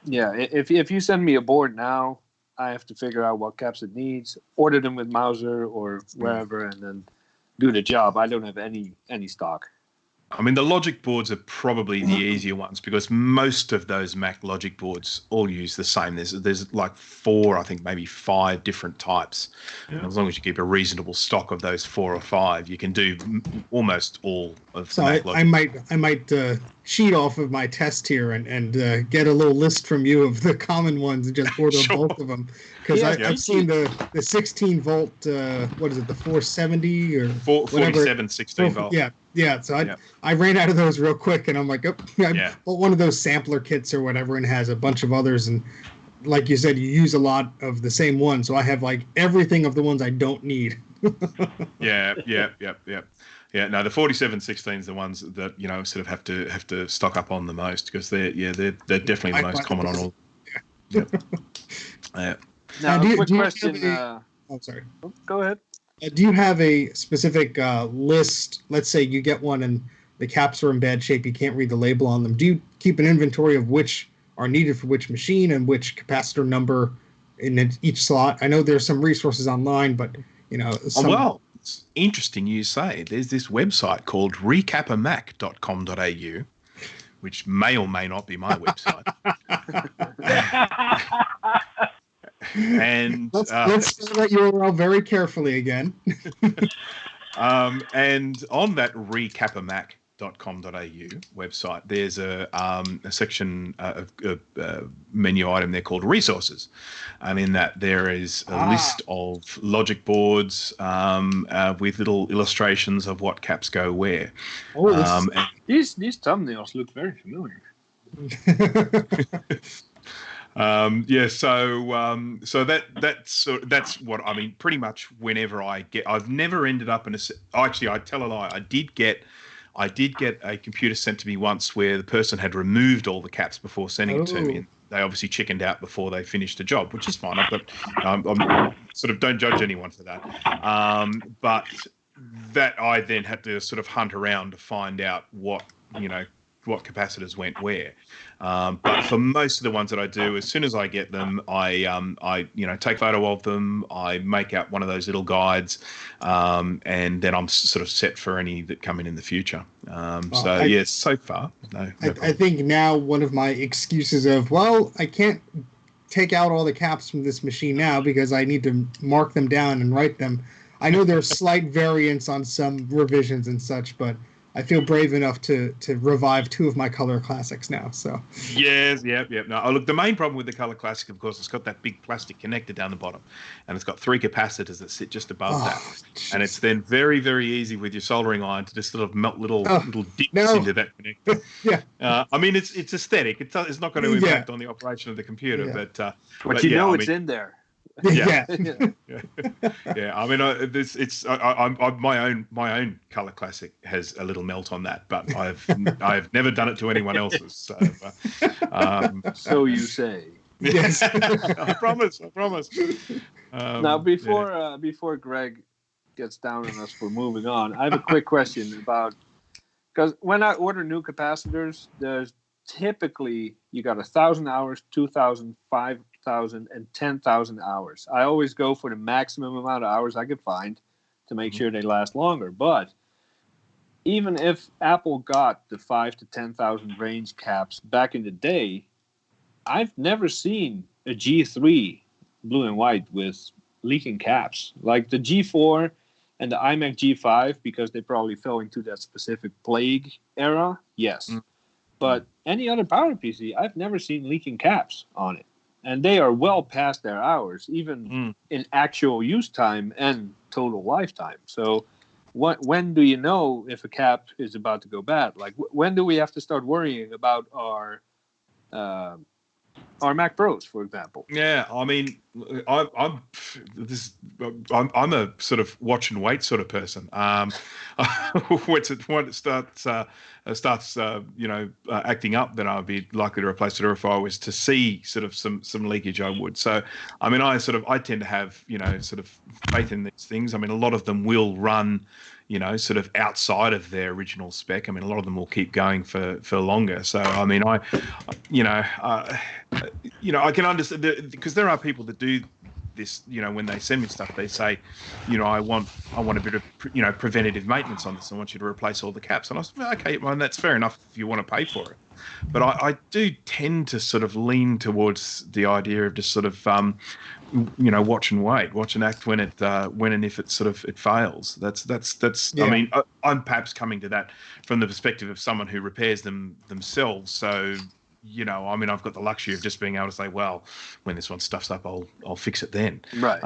yeah, if you send me a board now, I have to figure out what caps it needs, order them with Mauser or wherever, and then do the job. I don't have any stock. I mean, the logic boards are probably the easier ones because most of those Mac logic boards all use the same. There's like 4, I think maybe 5 different types. And as long as you keep a reasonable stock of those 4 or 5, you can do almost all of the Mac logic. I might cheat off of my test here and get a little list from you of the common ones and just order both of them. Because I've seen the 16 volt, what is it, the 470 or 47 16 volt. Yeah, so I ran out of those real quick, and I'm like, I bought one of those sampler kits or whatever, and has a bunch of others, and like you said, you use a lot of the same one, so I have like everything of the ones I don't need. Yeah. No, the 4716 is the ones that sort of have to stock up on the most because they're definitely the most common on all. Yeah. Now, a quick question. Sorry. Go ahead. Do you have a specific list? Let's say you get one and the caps are in bad shape. You can't read the label on them. Do you keep an inventory of which are needed for which machine and which capacitor number in each slot? I know there's some resources online, but well, it's interesting you say. There's this website called recapamac.com.au, which may or may not be my website. And let's spell that URL very carefully again. And on that recapamac.com.au website, there's a section of menu item there called resources, and in that there is a list of logic boards with little illustrations of what caps go where. These thumbnails look very familiar. So that's what I mean. Pretty much whenever I've never ended up in a. Actually, I tell a lie. I did get a computer sent to me once where the person had removed all the caps before sending it to me. And they obviously chickened out before they finished the job, which is fine. I'm sort of don't judge anyone for that. But that I then had to sort of hunt around to find out what capacitors went where. But for most of the ones that I do, as soon as I get them, I take a photo of them, I make out one of those little guides, and then I'm sort of set for any that come in the future. So far, no I think now one of my excuses of, I can't take out all the caps from this machine now because I need to mark them down and write them. I know there's slight variance on some revisions and such, but I feel brave enough to revive 2 of my color classics now. So yes, yep. No, look, the main problem with the color classic, of course, it's got that big plastic connector down the bottom, and it's got 3 capacitors that sit just above that, and it's then very, very easy with your soldering iron to just sort of melt little dips into that connector. I mean, it's aesthetic. It's not going to impact on the operation of the computer, but it's in there. Yeah. I mean, my own color classic has a little melt on that, but I've never done it to anyone else's. So you say. Yes, I promise. Now, before Greg gets down on us for moving on, I have a quick question because when I order new capacitors, there's typically you got 1,000 hours, 2,000, 5,000, and 10,000 hours. I always go for the maximum amount of hours I could find to make sure they last longer. But even if Apple got the 5,000 to 10,000 range caps back in the day, I've never seen a G3 blue and white with leaking caps. Like the G4 and the iMac G5, because they probably fell into that specific plague era, yes. But any other power PC, I've never seen leaking caps on it. And they are well past their hours, even in actual use time and total lifetime. So when do you know if a cap is about to go bad? Like, when do we have to start worrying about our Mac Pros, for example? Yeah, I mean, I'm a sort of watch and wait sort of person. When it starts acting up, then I'd be likely to replace it. Or if I was to see sort of some leakage, I would. So, I mean, I tend to have sort of faith in these things. I mean, a lot of them will run, sort of outside of their original spec. I mean, a lot of them will keep going for longer. So, I mean, I can understand because there are people that do this. When they send me stuff, they say, I want a bit of preventative maintenance on this. I want you to replace all the caps. And I said, well, okay, well, that's fair enough if you want to pay for it. But I do tend to sort of lean towards the idea of just sort of watch and wait, watch and act when and if it fails. That's. Yeah. I mean, I'm perhaps coming to that from the perspective of someone who repairs them themselves. So I mean, I've got the luxury of just being able to say, well, when this one stuffs up, I'll fix it then. Right.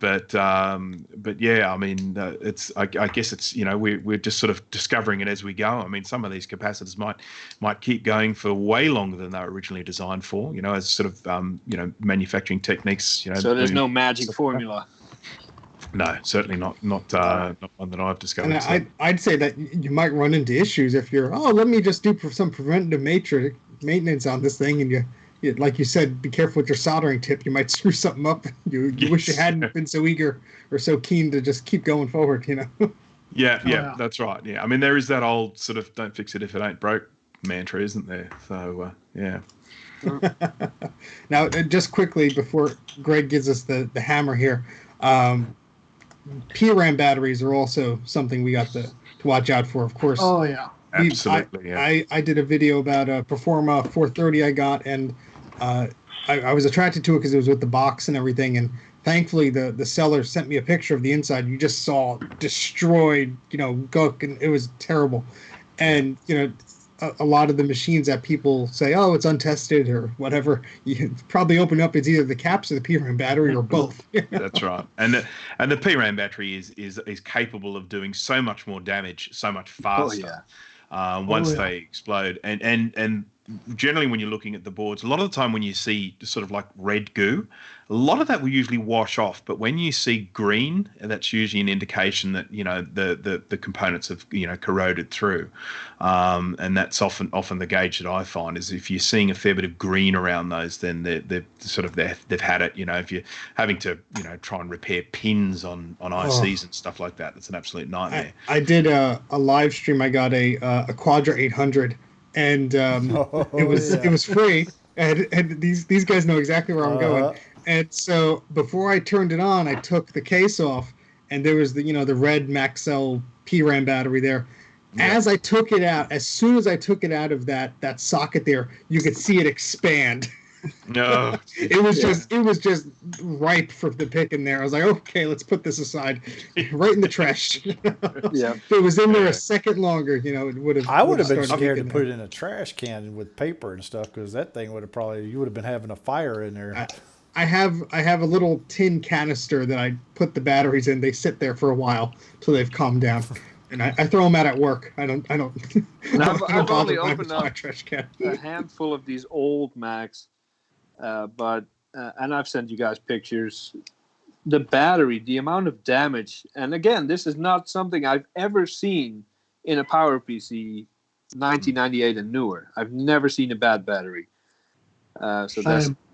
But yeah, I mean, I guess it's we're just sort of discovering it as we go. I mean, some of these capacitors might keep going for way longer than they were originally designed for. As sort of manufacturing techniques. So there's no magic formula. No, certainly not one that I've discovered. And I'd say that you might run into issues if you're, let me just do some preventative maintenance on this thing, and you, like you said, be careful with your soldering tip. You might screw something up. You wish you hadn't been so eager or so keen to just keep going forward. Yeah, that's right. Yeah, I mean, there is that old sort of "don't fix it if it ain't broke" mantra, isn't there? So yeah. Now, just quickly before Greg gives us the hammer here. PRAM batteries are also something we got to watch out for, of course. Oh, yeah. Absolutely, yeah. I did a video about a Performa 430 I got, and I was attracted to it because it was with the box and everything, and thankfully the seller sent me a picture of the inside. You just saw destroyed, gunk, and it was terrible. And, a lot of the machines that people say, oh, it's untested or whatever, you probably open up, it's either the caps or the PRAM battery or both. That's right. And the PRAM battery is capable of doing so much more damage so much faster once they explode. And generally when you're looking at the boards, a lot of the time when you see sort of like red goo, a lot of that will usually wash off. But when you see green, that's usually an indication that the components have corroded through, and that's often the gauge that I find is if you're seeing a fair bit of green around those, then they've had it. If you're having to try and repair pins on ICs and stuff like that, that's an absolute nightmare. I did a live stream. I got a Quadra 800. And it was free, and these guys know exactly where I'm going. And so before I turned it on, I took the case off, and there was the red Maxell PRAM battery there. Yeah. As soon as I took it out of that socket there, you could see it expand. No, it was just ripe for the picking there. I was like, okay, let's put this aside, right in the trash. Yeah, if it was in there a second longer, it would have. I would have been scared to put it in a trash can with paper and stuff because that thing would have you would have been having a fire in there. I have a little tin canister that I put the batteries in. They sit there for a while till they've calmed down. And I throw them out at work. I don't. I've only opened up a handful of these old Macs. But I've sent you guys pictures. The battery, the amount of damage, and again, this is not something I've ever seen in a PowerPC 1998 and newer. I've never seen a bad battery.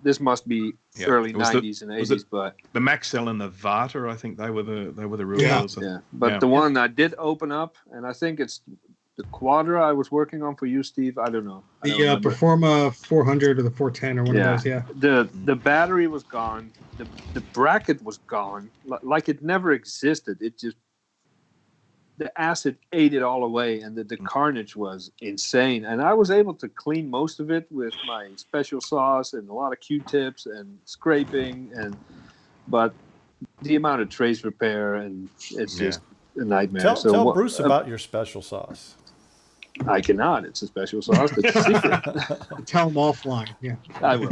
This must be early 90s and 80s. But the Maxell and the Vata, I think they were the real deals. Yeah, but the one I did open up, and I think it's the Quadra I was working on for you, Steve. I don't know. The Performa 400 or the 410 or one of those. Yeah. The battery was gone. The bracket was gone. Like it never existed. It just the acid ate it all away, and the carnage was insane. And I was able to clean most of it with my special sauce and a lot of Q-tips and scraping, but the amount of trace repair and it's just a nightmare. Tell Bruce about your special sauce. I cannot. It's a special sauce. It's a secret. Tell him offline. Yeah, I will.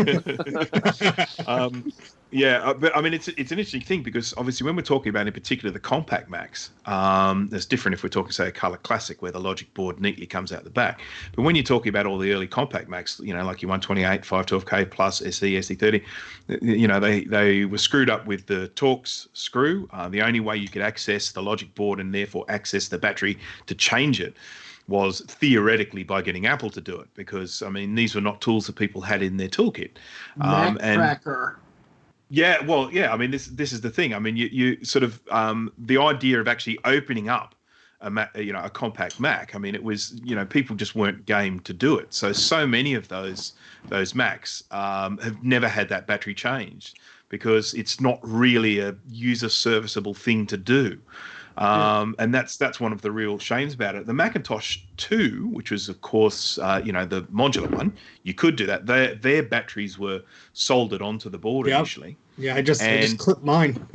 But I mean, it's an interesting thing because obviously when we're talking about in particular the compact Macs, it's different if we're talking say a Color Classic where the logic board neatly comes out the back. But when you're talking about all the early compact Macs, like your 128, 512K plus SE, SE30, they were screwed up with the Torx screw. The only way you could access the logic board and therefore access the battery to change it was theoretically by getting Apple to do it, because I mean these were not tools that people had in their toolkit. Mac Tracker. Yeah, well, yeah. I mean this is the thing. I mean you sort of the idea of actually opening up a compact Mac. I mean, it was, people just weren't game to do it. So many of those Macs have never had that battery changed because it's not really a user serviceable thing to do. And that's one of the real shames about it. The Macintosh 2, which was, of course, the modular one, you could do that. Their batteries were soldered onto the board initially. Yeah, I just clipped mine.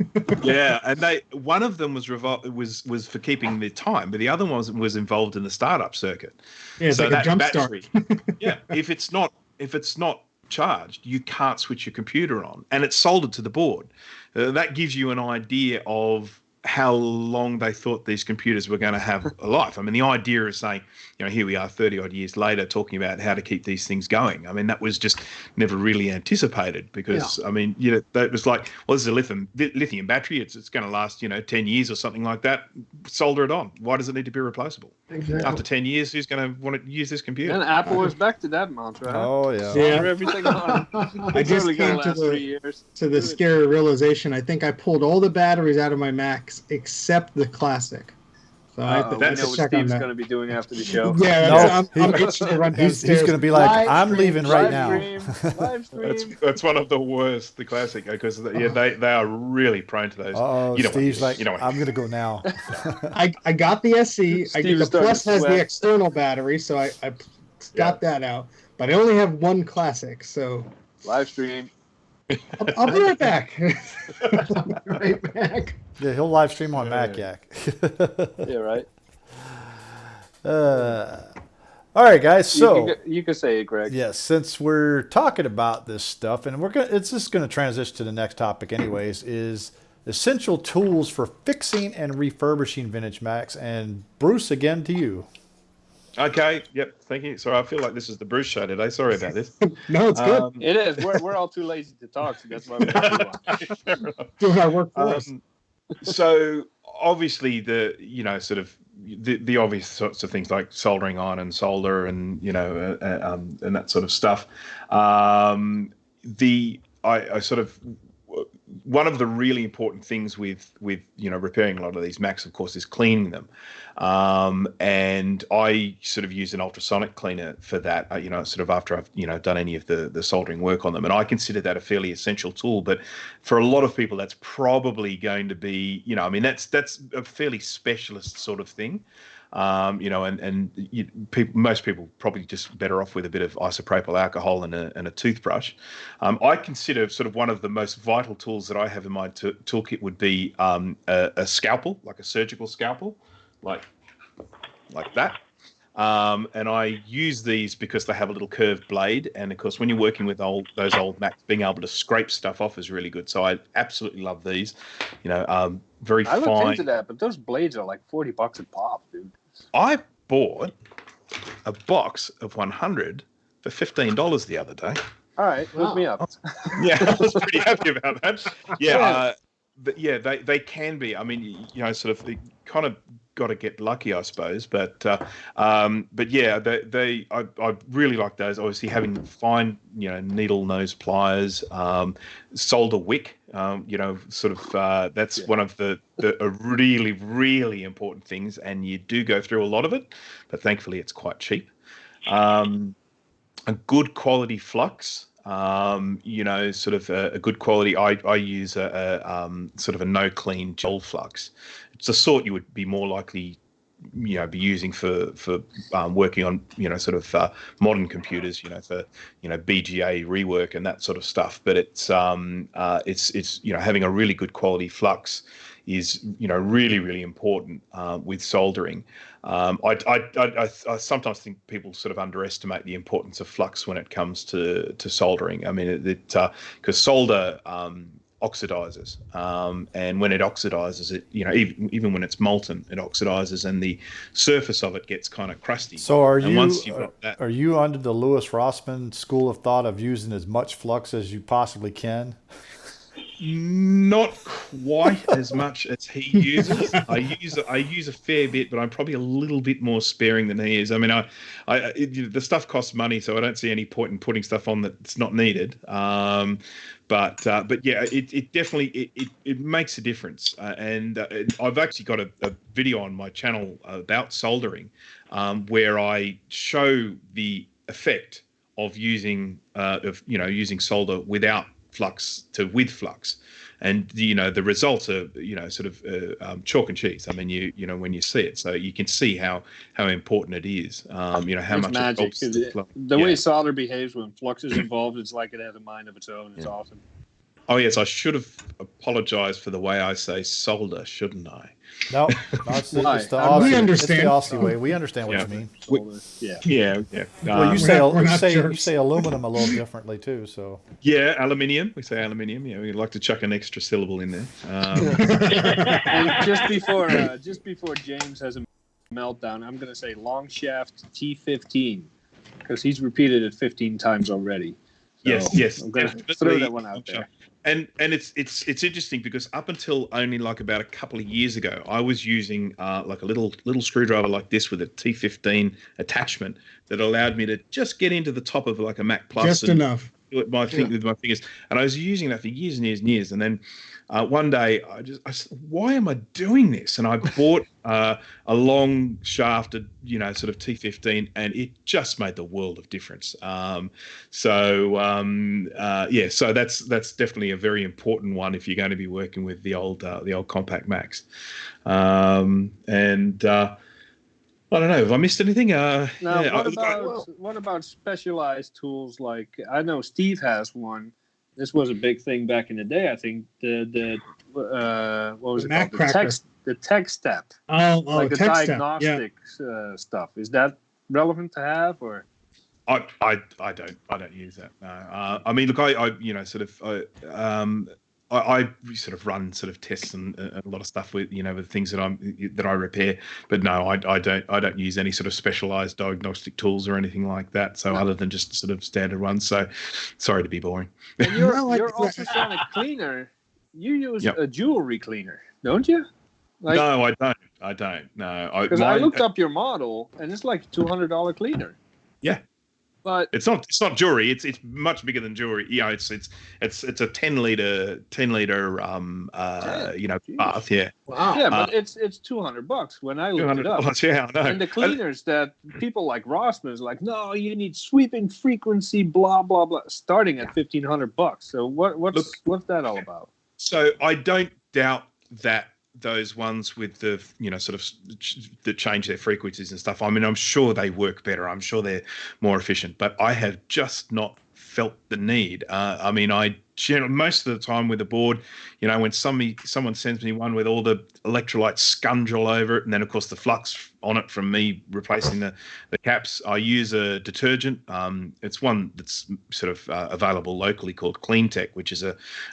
Yeah, and one of them was for keeping the time, but the other one was involved in the startup circuit. Yeah, it's so like a that jump battery, start. yeah, if it's not charged, you can't switch your computer on, and it's soldered to the board. That gives you an idea of how long they thought these computers were going to have a life. I mean, the idea of saying, here we are 30 odd years later talking about how to keep these things going. I mean, that was just never really anticipated because, I mean, that was like, well, this is a lithium battery. It's going to last, 10 years or something like that. Solder it on. Why does it need to be replaceable? Exactly. After 10 years, who's going to want to use this computer? And Apple is back to that mantra. Huh? Oh, yeah. Solder everything on. I just only came gonna last 3 years. to the scary realization. I think I pulled all the batteries out of my Macs except the Classic. So I have to we know what check on Steve's that. going to be doing after the show. Yeah, I'm itching to run He's downstairs. going to be like, Live I'm stream, leaving right Live now. stream. That's one of the worst, the Classic, because they are really prone to those. Oh, Steve's like, want I'm going to go now. I got the SE. Steve The is starting Plus to has the sweat. external battery, so I got that out. But I only have one Classic, so Live stream. I'll be right back. Right back. Yeah, he'll live stream on Mac Yak. Yeah, right. All right, guys. So You can say it, Greg. yes, since we're talking about this stuff, and it's just going to transition to the next topic, anyways, is essential tools for fixing and refurbishing vintage Macs. And Bruce, again to you. Okay. Yep. Thank you. Sorry, I feel like this is the Bruce show today. Sorry about this. No, it's good. It is. We're all too lazy to talk, so that's why we don't do one. Doing our work for us. So obviously the obvious sorts of things like soldering on and solder and and that sort of stuff. One of the really important things with repairing a lot of these Macs, of course, is cleaning them. And I sort of use an ultrasonic cleaner for that, sort of after I've, done any of the soldering work on them. And I consider that a fairly essential tool. But for a lot of people, that's probably going to be, that's a fairly specialist sort of thing. Most people probably just better off with a bit of isopropyl alcohol and a toothbrush. I consider sort of one of the most vital tools that I have in my toolkit would be a scalpel, like a surgical scalpel, like that. And I use these because they have a little curved blade, and of course, when you're working with those old Macs, being able to scrape stuff off is really good. So I absolutely love these. Very I fine. looked into that, but those blades are like $40 a pop, dude. I bought a box of 100 for $15 the other day. All right, hook me up. Yeah, I was pretty happy about that. Yeah, they can be. I mean, sort of kind of got to get lucky, I suppose. But yeah, I really like those. Obviously, having fine, needle nose pliers, solder wick. That's one of the really, really important things, and you do go through a lot of it, but thankfully it's quite cheap. A good quality flux. Sort of a good quality. I use a sort of a no clean gel flux. It's the sort you would be more likely, be using for working on, sort of modern computers, for BGA rework and that sort of stuff. But it's having a really good quality flux is really, really important with soldering. I sometimes think people sort of underestimate the importance of flux when it comes to soldering. I mean, because solder oxidizes, and when it oxidizes, it even when it's molten, it oxidizes, and the surface of it gets kind of crusty. So are you under the Lewis Rossman school of thought of using as much flux as you possibly can? Not quite as much as he uses. I use a fair bit, but I'm probably a little bit more sparing than he is. I mean, the stuff costs money, so I don't see any point in putting stuff on that's not needed. But yeah, it definitely it makes a difference. And I've actually got a video on my channel about soldering, where I show the effect of using using solder without flux to with flux, and the results are sort of chalk and cheese. I mean, when you see it, so you can see how important it is. How It's much magic. it helps the flux. The way solder behaves when flux is involved, it's like it has a mind of its own. It's awesome. Oh yes, I should have apologized for the way I say solder, shouldn't I? No, it's the We Aussie, understand. It's the Aussie way. We understand what you mean. Solder. Yeah. Yeah. Well, you we're not you jerks. say aluminum a little differently too. So Yeah, aluminium. We say aluminium. Yeah, we like to chuck an extra syllable in there. And just before James has a meltdown, I'm going to say long shaft T15 because he's repeated it 15 times already. So Yes. I'm going to definitely. throw that one out there. And it's interesting because up until only like about a couple of years ago, I was using like a little screwdriver like this with a T15 attachment that allowed me to just get into the top of like a Mac Plus Just and enough. do it with my fingers. And I was using that for years and years and years. And then one day I said, why am I doing this? And I bought a long shafted, sort of T15, and it just made the world of difference. So that's definitely a very important one if you're going to be working with the old compact Macs. I don't know. Have I missed anything? Now, what about specialized tools? Like I know Steve has one. This was a big thing back in the day. I think what was it Mac called? Cracker. The tech step. Oh, the tech step. Yeah. diagnostics stuff. Is that relevant to have or? I don't use that. No. I mean, look, I sort of run sort of tests and a lot of stuff with with things that I repair, but no, I don't use any sort of specialized diagnostic tools or anything like that. So other than just sort of standard ones. So sorry to be boring. And your ultrasonic cleaner, you use a jewelry cleaner, don't you? No, I don't. No, because I looked up your model and it's like $200 cleaner. Yeah. But it's not jewelry. It's much bigger than jewelry. Yeah, it's a 10 liter bath. Yeah. Wow. Yeah, but it's $200 when I looked it up. Yeah, I know. And the cleaners that people like Rossman is like, no, you need sweeping frequency, blah blah blah, starting at $1,500. So what's that all about? So I don't doubt that those ones with the sort of that change their frequencies and stuff. I mean, I'm sure they work better. I'm sure they're more efficient, but I have just not felt the need. I mean, most of the time with the board, when someone sends me one with all the electrolyte scunge all over it, and then of course the flux on it from me replacing the caps, I use a detergent. It's one that's sort of available locally called CleanTech, which is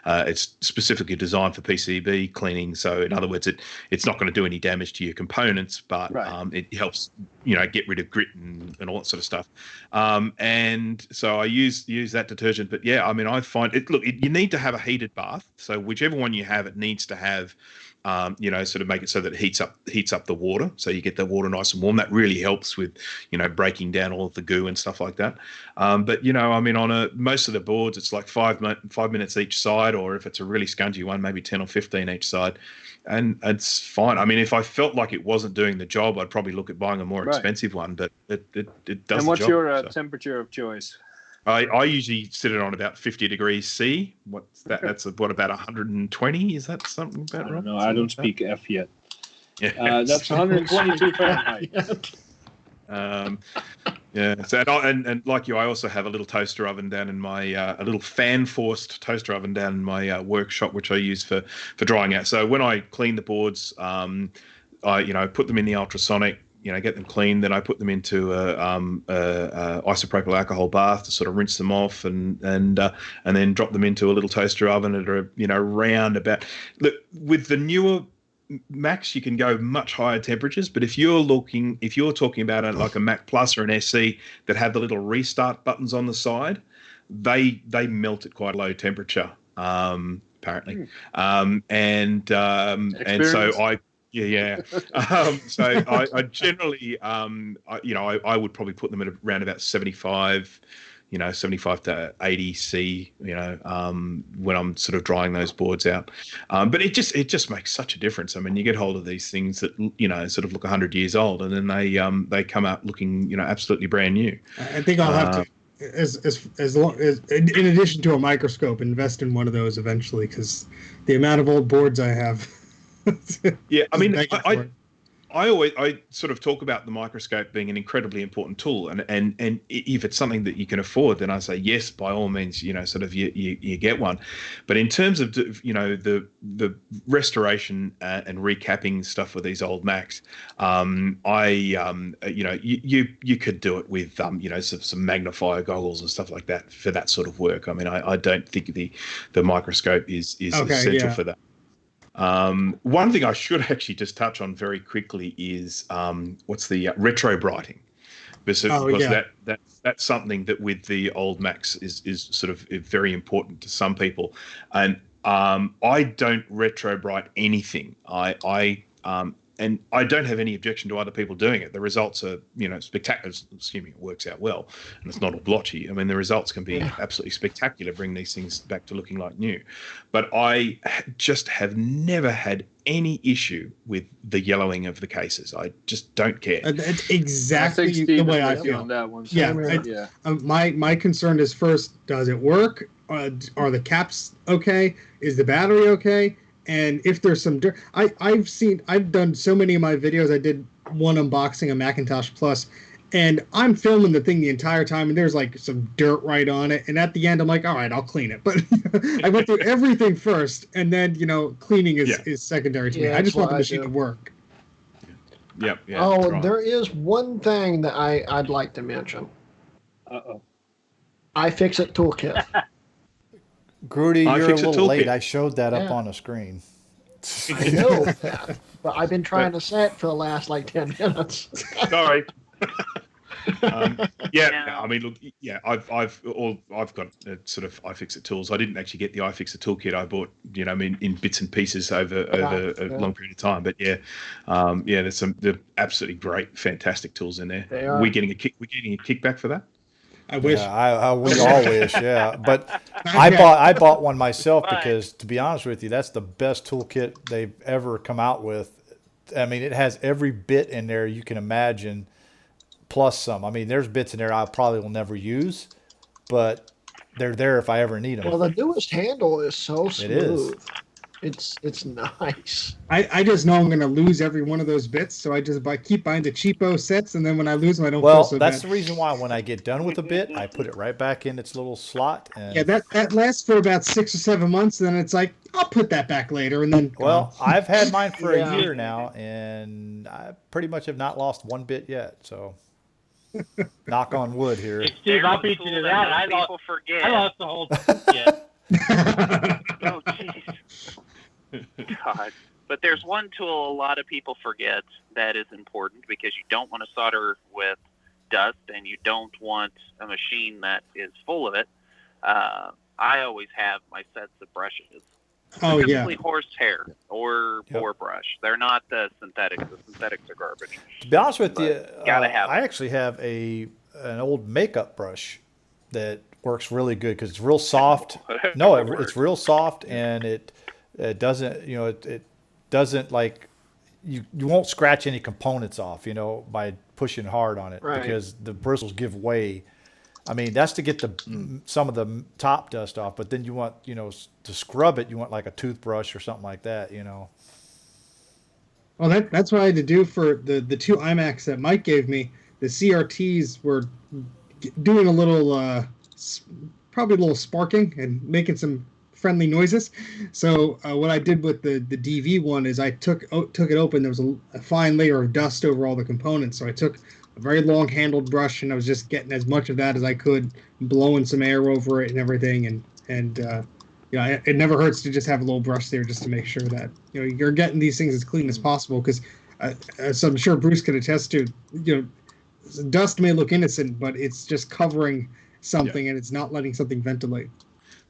it's specifically designed for PCB cleaning. So in other words, it's not going to do any damage to your components, but it helps get rid of grit and all that sort of stuff. And so I use that detergent. But yeah, I mean, I find it. Look, you need to have a heated bath. So whichever one you have, it needs to have, sort of make it so that it heats up the water, so you get the water nice and warm. That really helps with, breaking down all of the goo and stuff like that. But I mean, on most of the boards, it's like 5 minutes each side, or if it's a really scungy one, maybe 10 or 15 each side, and it's fine. I mean, if I felt like it wasn't doing the job, I'd probably look at buying a more expensive one. But it does. And what's the job, your so. temperature of choice? I usually sit it on about 50 degrees C. What's that? That's about 120. Is that something about right? No, I don't speak F yet. Yeah, that's 122 Fahrenheit. Yeah. So and like you, I also have a little toaster oven down in my a little fan forced toaster oven down in my workshop, which I use for drying out. So when I clean the boards, I put them in the ultrasonic. Get them clean. Then I put them into a isopropyl alcohol bath to sort of rinse them off, and then drop them into a little toaster oven at around about. Look, with the newer Macs, you can go much higher temperatures. But if you're talking about like a Mac Plus or an SE that have the little restart buttons on the side, they melt at quite a low temperature. apparently. And so Experience. so I generally, I would probably put them at around about 75, 75 to 80 C, when I'm sort of drying those boards out. But it just makes such a difference. I mean, you get hold of these things that, sort of look 100 years old, and then they come out looking, absolutely brand new. I think I'll have to, as long as, in addition to a microscope, invest in one of those eventually, because the amount of old boards I have. Yeah, I mean, I sort of talk about the microscope being an incredibly important tool, and if it's something that you can afford, then I say yes, by all means, sort of you get one. But in terms of the restoration and recapping stuff with these old Macs, you could do it with some magnifier goggles and stuff like that for that sort of work. I mean, I don't think the microscope is essential for that. One thing I should actually just touch on very quickly is what's the retro brighting, because that's something that with the old Macs is sort of very important to some people, and I don't retro bright anything. And I don't have any objection to other people doing it. The results are, spectacular, assuming it works out well and it's not all blotchy. I mean, the results can be absolutely spectacular, bring these things back to looking like new. But I just have never had any issue with the yellowing of the cases. I just don't care. That's exactly the way I feel on that one. My concern is, first, does it work? Are the caps okay? Is the battery okay? And if there's some dirt, I've done so many of my videos. I did one unboxing of Macintosh Plus, and I'm filming the thing the entire time, and there's like some dirt right on it. And at the end, I'm like, all right, I'll clean it. But I went through everything first, and then cleaning is secondary to me. I just want the machine to work. Yeah. There is one thing that I'd like to mention. iFixit toolkit. Grudy, you're a little late. I showed that up on the screen. I know that, but I've been trying to say it for the last 10 minutes. Sorry. I mean, look, I've got sort of iFixit tools. I didn't actually get the iFixit toolkit. I bought, in bits and pieces over a long period of time. But there's they're absolutely great, fantastic tools in there. They are. We're getting a kickback for that. I wish. Yeah, we all wish. Yeah, but I bought one myself because, to be honest with you, that's the best toolkit they've ever come out with. I mean, it has every bit in there you can imagine, plus some. I mean, there's bits in there I probably will never use, but they're there if I ever need them. Well, the newest handle is so smooth. It is. It's nice. I just know I'm going to lose every one of those bits, so I just keep buying the cheapo sets, and then when I lose them, I don't feel so bad. Well, that's the reason why when I get done with a bit, I put it right back in its little slot. And that lasts for about 6 or 7 months, and then it's like, I'll put that back later, and then... Well, I've had mine for a year now, and I pretty much have not lost one bit yet, so... Knock on wood here. Steve, I'll beat you to that. I lost the whole toolkit. Oh, jeez. God. But there's one tool a lot of people forget that is important, because you don't want to solder with dust and you don't want a machine that is full of it. I always have my sets of brushes. Oh, yeah. Typically horsehair or boar brush. They're not the synthetics. The synthetics are garbage. To be honest with you, gotta have I actually have an old makeup brush that works really good because it's real soft. No, it's real soft, and it doesn't, it doesn't, like, you won't scratch any components off, by pushing hard on it, because the bristles give way. I mean, that's to get some of the top dust off, but then you want, to scrub it, you want like a toothbrush or something like that, Well, that's what I had to do for the 2 iMacs that Mike gave me. The CRTs were doing a little, probably a little sparking and making some friendly noises. So what I did with the DV one is I took it open. There was a fine layer of dust over all the components. So I took a very long handled brush, and I was just getting as much of that as I could, blowing some air over it and everything. And it never hurts to just have a little brush there just to make sure that you're getting these things as clean as possible. Because as I'm sure Bruce could attest to, dust may look innocent, but it's just covering something and it's not letting something ventilate.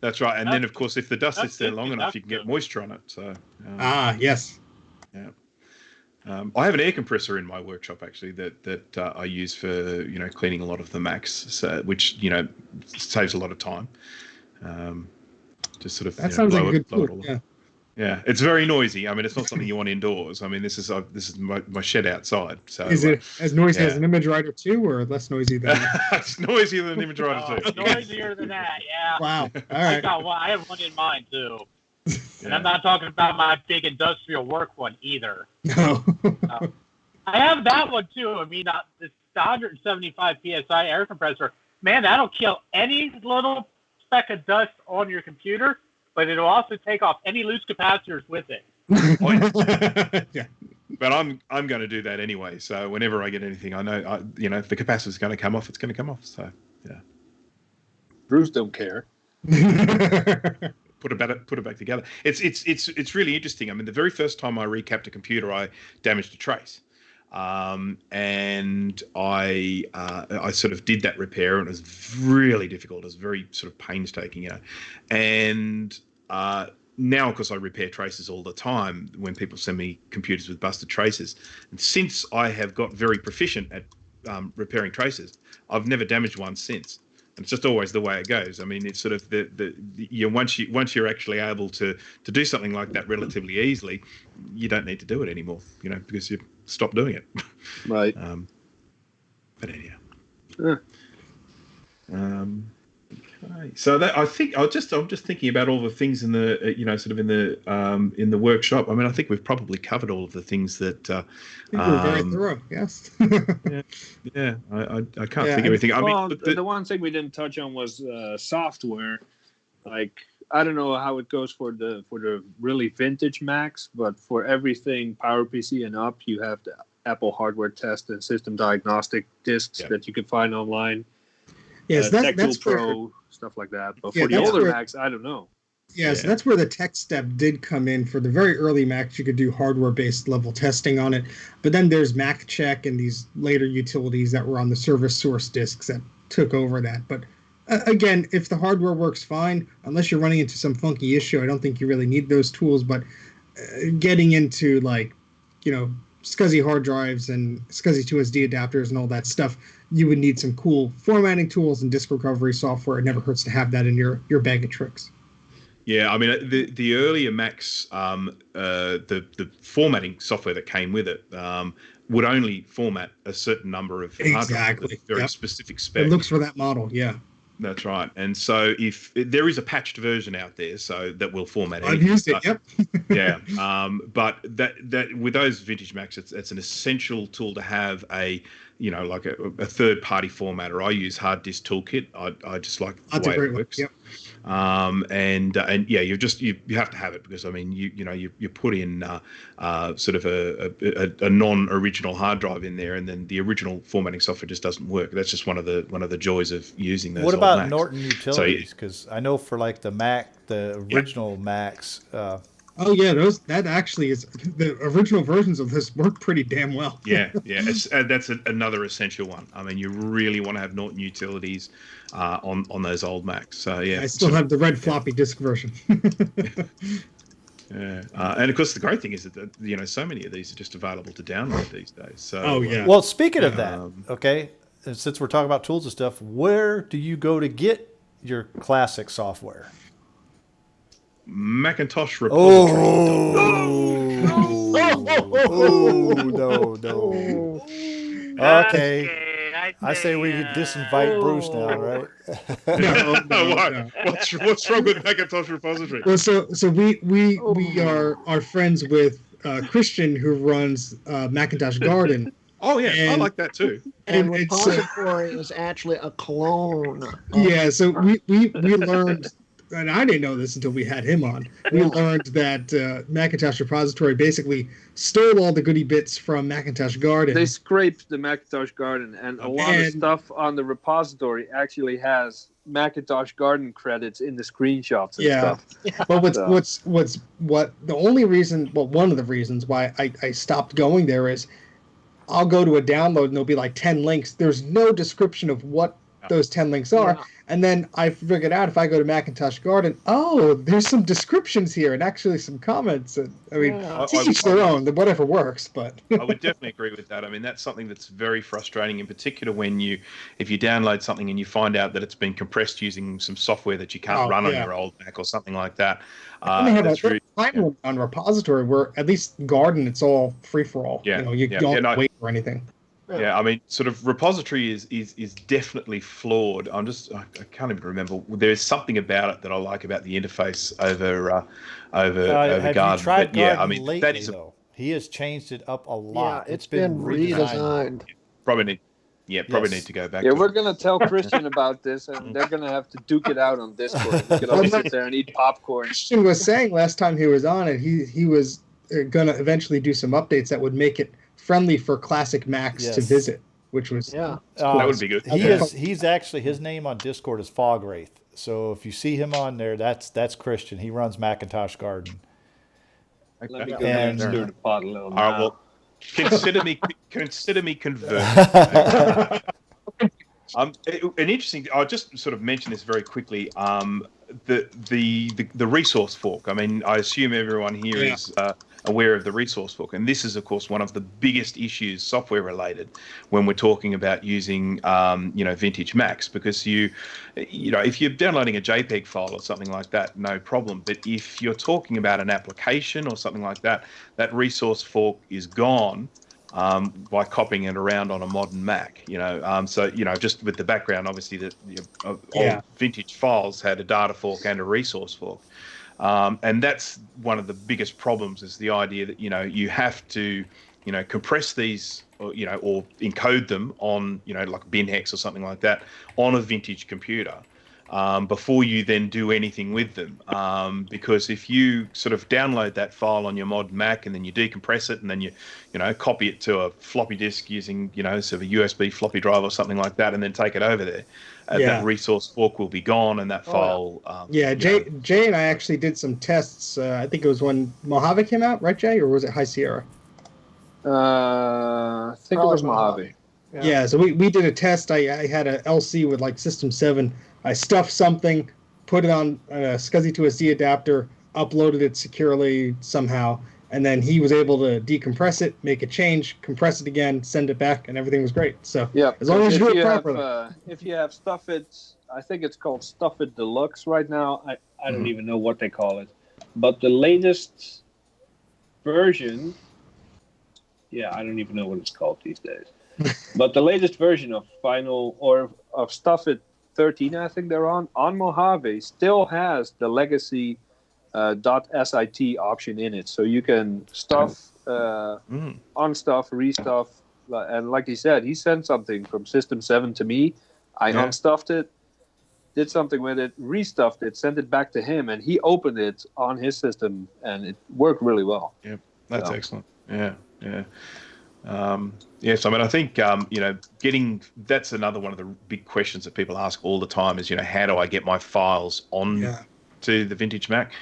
That's right. And then, of course, if the dust That's sits there good long enough, you can get conductor. moisture on it. So, Yes. yeah. I have an air compressor in my workshop actually that I use for cleaning a lot of the Macs, so, which saves a lot of time. Just sort of That sounds like a good blow it tool. all. Yeah. Yeah, it's very noisy. I mean, it's not something you want indoors. I mean, this is my shed outside. So Is it as noisy as yeah. an image writer too, or less noisy than that? It's noisier than an image writer too. Noisier than that, yeah. Wow. All I right. got one. I have one in mind too, and Yeah. I'm not talking about my big industrial work one either. No. I have that one too. I mean, this 175 psi air compressor, man, that'll kill any little speck of dust on your computer, but it'll also take off any loose capacitors with it. Yeah. But I'm going to do that anyway. So whenever I get anything, I know if the capacitor's going to come off, it's going to come off. So yeah, Bruce don't care. put it back together. It's really interesting. I mean, the very first time I recapped a computer, I damaged a trace. And I sort of did that repair, and it was really difficult. It was very sort of painstaking, And now, of course, I repair traces all the time when people send me computers with busted traces. And since I have got very proficient at repairing traces, I've never damaged one since. And it's just always the way it goes. I mean, it's sort of once you're actually able to do something like that relatively easily, you don't need to do it anymore, because you stop doing it. Right. But anyhow. Yeah. Okay. So that I'm just thinking about all the things in the sort of in the workshop. I mean, I think we've probably covered all of the things that. I think we're very thorough. Yes. Yeah. I can't think of anything. I Well, mean, the one thing we didn't touch on was software. Like, I don't know how it goes for the really vintage Macs, but for everything PowerPC and up, you have the Apple hardware test and system diagnostic discs that you can find online. Yes, that's Pro, stuff like that. But Yeah, for the that's older where- Macs, I don't know. Yeah, so that's where the tech step did come in. For the very early Macs, you could do hardware-based level testing on it. But then there's MacCheck and these later utilities that were on the service source disks that took over that. But again, if the hardware works fine, unless you're running into some funky issue, I don't think you really need those tools. But getting into SCSI hard drives and SCSI 2SD adapters and all that stuff, you would need some cool formatting tools and disk recovery software. It never hurts to have that in your bag of tricks. Yeah, I mean, the earlier Macs, the formatting software that came with it would only format a certain number of hard drives with very specific specs. It looks for that model, yeah. That's right. And so if there is a patched version out there, so that will format I've used it, yep. Yeah. But that with those vintage Macs, it's an essential tool to have a third party formatter. I use Hard Disk Toolkit. I just like the way it works. Yep. And yeah, you have to have it, because I mean you put in sort of a non-original hard drive in there, and then the original formatting software just doesn't work. That's just one of the joys of using those. What old about Macs. Norton utilities? Because I know for like the Mac, the original Macs. Oh yeah, that actually is the original versions of this work pretty damn well. Yeah. That's another essential one. I mean, you really want to have Norton utilities on those old Macs. So yeah, I still have the red floppy disk version. Yeah, and of course the great thing is that so many of these are just available to download these days. So oh yeah. Well, speaking of that, okay, and since we're talking about tools and stuff, where do you go to get your classic software? Macintosh repository. No. Okay. I say we disinvite Bruce now, right? No. What's wrong with Macintosh repository? Well, so we are friends with Christian, who runs Macintosh Garden. Oh yeah, I like that too. And And it's repository is actually a clone. yeah. So we learned, and I didn't know this until we had him on. We learned that Macintosh repository basically stole all the goodie bits from Macintosh Garden. They scraped the Macintosh Garden, and a lot of stuff on the repository actually has Macintosh Garden credits in the screenshots and stuff. But one of the reasons why I stopped going there is I'll go to a download and there'll be like 10 links. There's no description of what those 10 links are. Yeah. And then I figured out if I go to Macintosh Garden, there's some descriptions here and actually some comments. And, I mean, Yeah. to each their own, whatever works. But I would definitely agree with that. I mean, that's something that's very frustrating, in particular if you download something and you find out that it's been compressed using some software that you can't run on your old Mac or something like that. And they have a time on repository where at least Garden, it's all free for all. Yeah, you don't wait for anything. Yeah, I mean, sort of repository is definitely flawed. I can't even remember. There's something about it that I like about the interface over have Garden. you tried but yeah, Garden I mean, lately, that is though? He has changed it up a lot. Yeah, it's been redesigned. Probably need to go back. Yeah, to we're it. gonna tell Christian about this, and they're gonna have to duke it out on Discord. We can all sit there and eat popcorn. Christian was saying last time he was on it, he was gonna eventually do some updates that would make it friendly for classic Macs to visit, which was that would be good. He's actually, his name on Discord is Fog Wraith. So if you see him on there, that's Christian. He runs Macintosh Garden. Let me go and stir the pot a little. All right, well, consider me converted. An interesting. I'll just sort of mention this very quickly. The resource fork. I mean, I assume everyone here is aware of the resource fork, and this is, of course, one of the biggest issues, software related, when we're talking about using, vintage Macs, because if you're downloading a JPEG file or something like that, no problem. But if you're talking about an application or something like that, that resource fork is gone. By copying it around on a modern Mac, just with the background, obviously that old vintage files had a data fork and a resource fork, and that's one of the biggest problems. Is the idea that you have to compress these or encode them on like bin hex or something like that on a vintage computer. Before you then do anything with them. Because if you sort of download that file on your mod Mac and then you decompress it and then you copy it to a floppy disk using, sort of a USB floppy drive or something like that and then take it over there, that resource fork will be gone and that file... Jay and I actually did some tests. I think it was when Mojave came out, right, Jay? Or was it High Sierra? I think it was Mojave. Yeah, so we did a test. I had a LC with like System 7. I stuffed something, put it on a SCSI to a C adapter, uploaded it securely somehow, and then he was able to decompress it, make a change, compress it again, send it back, and everything was great. So as long as you do it properly. If you have Stuffit, I think it's called Stuffit Deluxe right now. I don't even know what they call it. But the latest version, I don't even know what it's called these days. But the latest version of of Stuffit 13, I think they're on Mojave, still has the legacy .sit option in it, so you can stuff, unstuff, restuff, and like he said, he sent something from System 7 to me. I unstuffed it, did something with it, restuffed it, sent it back to him, and he opened it on his system, and it worked really well. Yeah, that's excellent. Yeah. Yes, I mean, I think, that's another one of the big questions that people ask all the time is, how do I get my files on to the vintage Mac?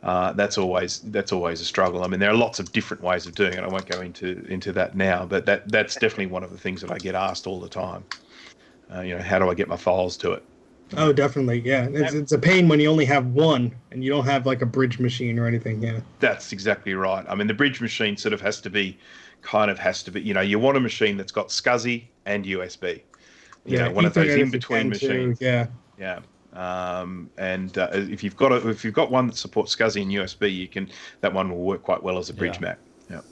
That's always a struggle. I mean, there are lots of different ways of doing it. I won't go into that now, but that's definitely one of the things that I get asked all the time. How do I get my files to it? Oh, definitely. Yeah. It's a pain when you only have one and you don't have like a bridge machine or anything. Yeah. That's exactly right. I mean, the bridge machine sort of has to be, you want a machine that's got SCSI and USB. One of those in-between machines. Yeah. Yeah. If you've got one that supports SCSI and USB, that one will work quite well as a bridge Mac. Yeah.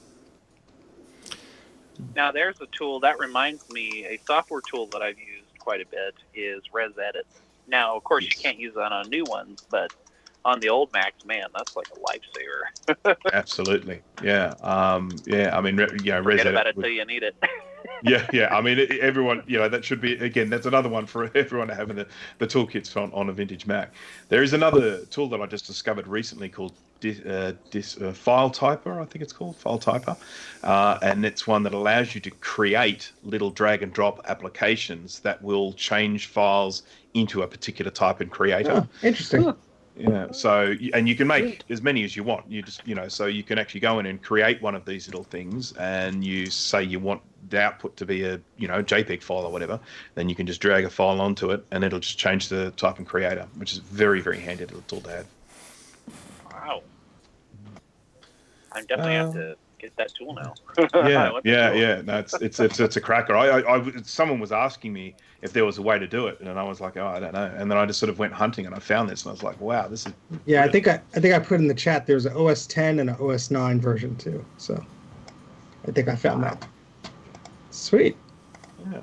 Now there's a tool that reminds me, a software tool that I've used quite a bit is ResEdit. Now, of course, you can't use that on new ones, but on the old Macs, man, that's like a lifesaver. Absolutely. Yeah. I mean, ResEdit. Forget about it till you need it. Yeah. I mean, everyone, that should be, again, that's another one for everyone to have in the toolkits on a vintage Mac. There is another tool that I just discovered recently called File Typer, I think it's called, File Typer. And it's one that allows you to create little drag and drop applications that will change files into a particular type and creator. Oh, interesting. Yeah. So, and you can make as many as you want. You just, so you can actually go in and create one of these little things, and you say you want the output to be a, JPEG file or whatever. Then you can just drag a file onto it, and it'll just change the type and creator, which is very, very handy little tool to have. Wow. I'm definitely have to get that tool now. Yeah. No, it's a cracker. Someone was asking me if there was a way to do it, and I was like, oh, I don't know. And then I just sort of went hunting, and I found this, and I was like, wow, this is. Yeah, brilliant. I think I put in the chat. There's an OS 10 and an OS 9 version too. So I think I found that. Sweet. Yeah.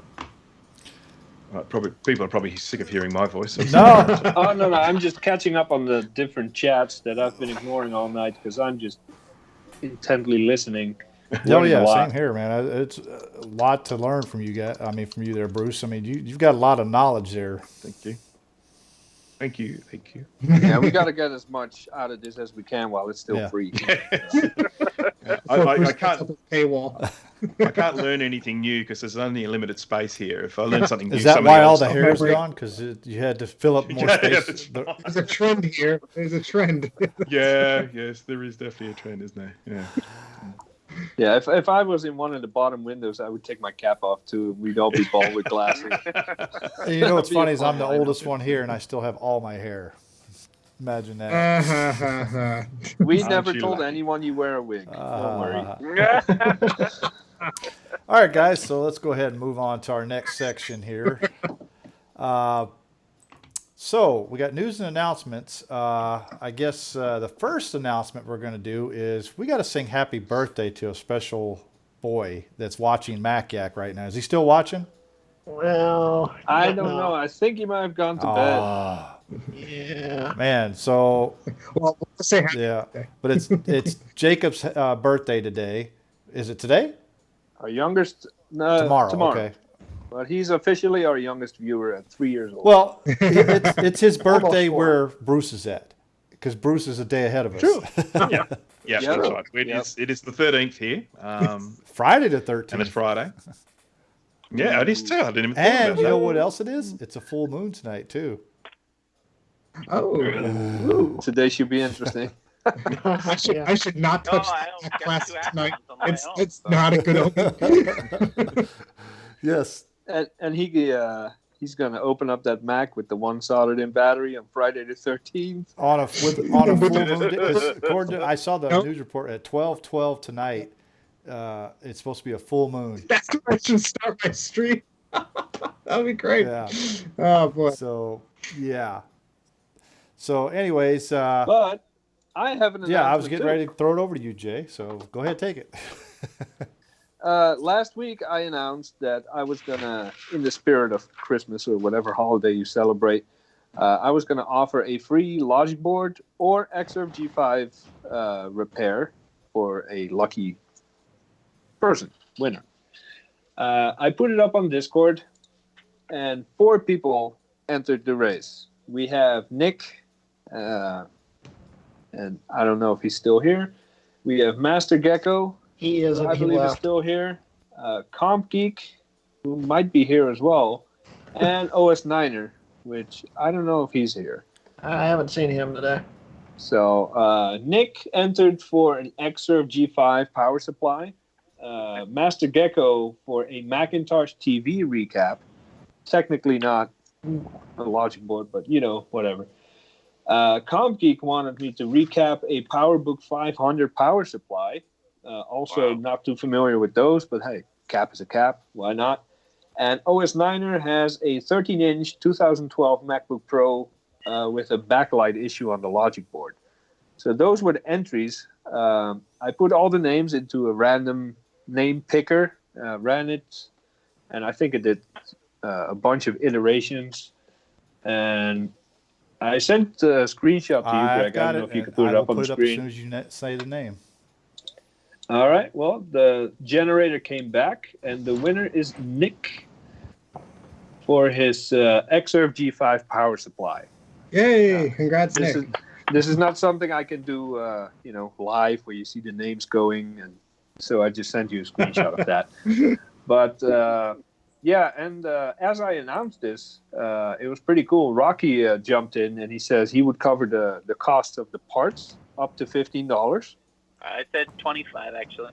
People are probably sick of hearing my voice. No. Oh no, I'm just catching up on the different chats that I've been ignoring all night because I'm just intently listening. Oh yeah, same here, man. It's a lot to learn from you guys. I mean, from you there, Bruce. I mean, you've got a lot of knowledge there. Thank you. Thank you. Yeah, we got to get as much out of this as we can while it's still free. I can't paywall. I can't learn anything new because there's only a limited space here. If I learn something new, Is that somebody why all else the will- hair is gone? Because you had to fill up more space. There's a trend here. There's a trend. Yes, there is definitely a trend, isn't there? Yeah. Yeah, if I was in one of the bottom windows, I would take my cap off too. We'd all be bald with glasses. And you know what's That'd be a funny is I'm the fun lineup. oldest one here, and I still have all my hair. Imagine that. We Aren't never you told lucky? anyone you wear a wig. Don't worry. All right, guys. So let's go ahead and move on to our next section here. So we got news and announcements. I guess the first announcement we're going to do is we got to sing happy birthday to a special boy that's watching MacYak right now. Is he still watching? Well, I don't know. I think he might have gone to bed. Ah, Yeah. man. So Well, let's say happy yeah, birthday. but it's Jacob's birthday today. Is it today? Our youngest Tomorrow. Okay. But he's officially our youngest viewer at 3 years old. Well, it's his birthday four. where Bruce is at, because Bruce is a day ahead of us. True. Yeah, that's Yep. right. It is the 13th here, Friday the and 13th. it's Friday. Yeah, it is too. I didn't even think And about you know that. what else it is? It's a full moon tonight too. Oh, Today should be interesting. I should not No, touch I that got class two tonight. acronyms on my own, It's so. not a good omen. Yes. And he's going to open up that Mac with the one soldered-in battery on Friday the 13th. On a full moon day. 'Cause according to, I saw the Nope. news report at 12:12 tonight. It's supposed to be a full moon. That's where I should start my stream. That would be great. Yeah. Oh boy. So yeah. So anyways, But I have an announcement yeah, I was getting too. ready to throw it over to you, Jay. So go ahead, take it. Last week I announced that I was gonna, in the spirit of Christmas or whatever holiday you celebrate, I was gonna offer a free Logic board or Xserve G5 repair for a lucky person, winner. I put it up on Discord, and 4 people entered the race. We have Nick, and I don't know if he's still here. We have Master Gecko. He is, I and he believe is left. still here. Comp Geek, who might be here as well, and OS Niner, which I don't know if he's here. I haven't seen him today. So Nick entered for an Xserve G5 power supply. Master Gecko for a Macintosh TV recap. Technically not a Logic board, but whatever. Comp Geek wanted me to recap a PowerBook 500 power supply. Also, not too familiar with those, but hey, cap is a cap. Why not? And OS Niner has a 13-inch 2012 MacBook Pro with a backlight issue on the Logic board. So those were the entries. I put all the names into a random name picker, ran it, and I think it did a bunch of iterations. And I sent a screenshot to you, I've Greg. I got don't know it. if you and could put I it will up on put the it up as screen. soon as you say the name. All right. Well, the generator came back, and the winner is Nick for his Xserve G5 power supply. Yay! Congrats, This Nick. this is not something I can do, live where you see the names going, and so I just sent you a screenshot of that. But Yeah, and as I announced this, it was pretty cool. Rocky jumped in and he says he would cover the cost of the parts up to $15 I said 25 actually.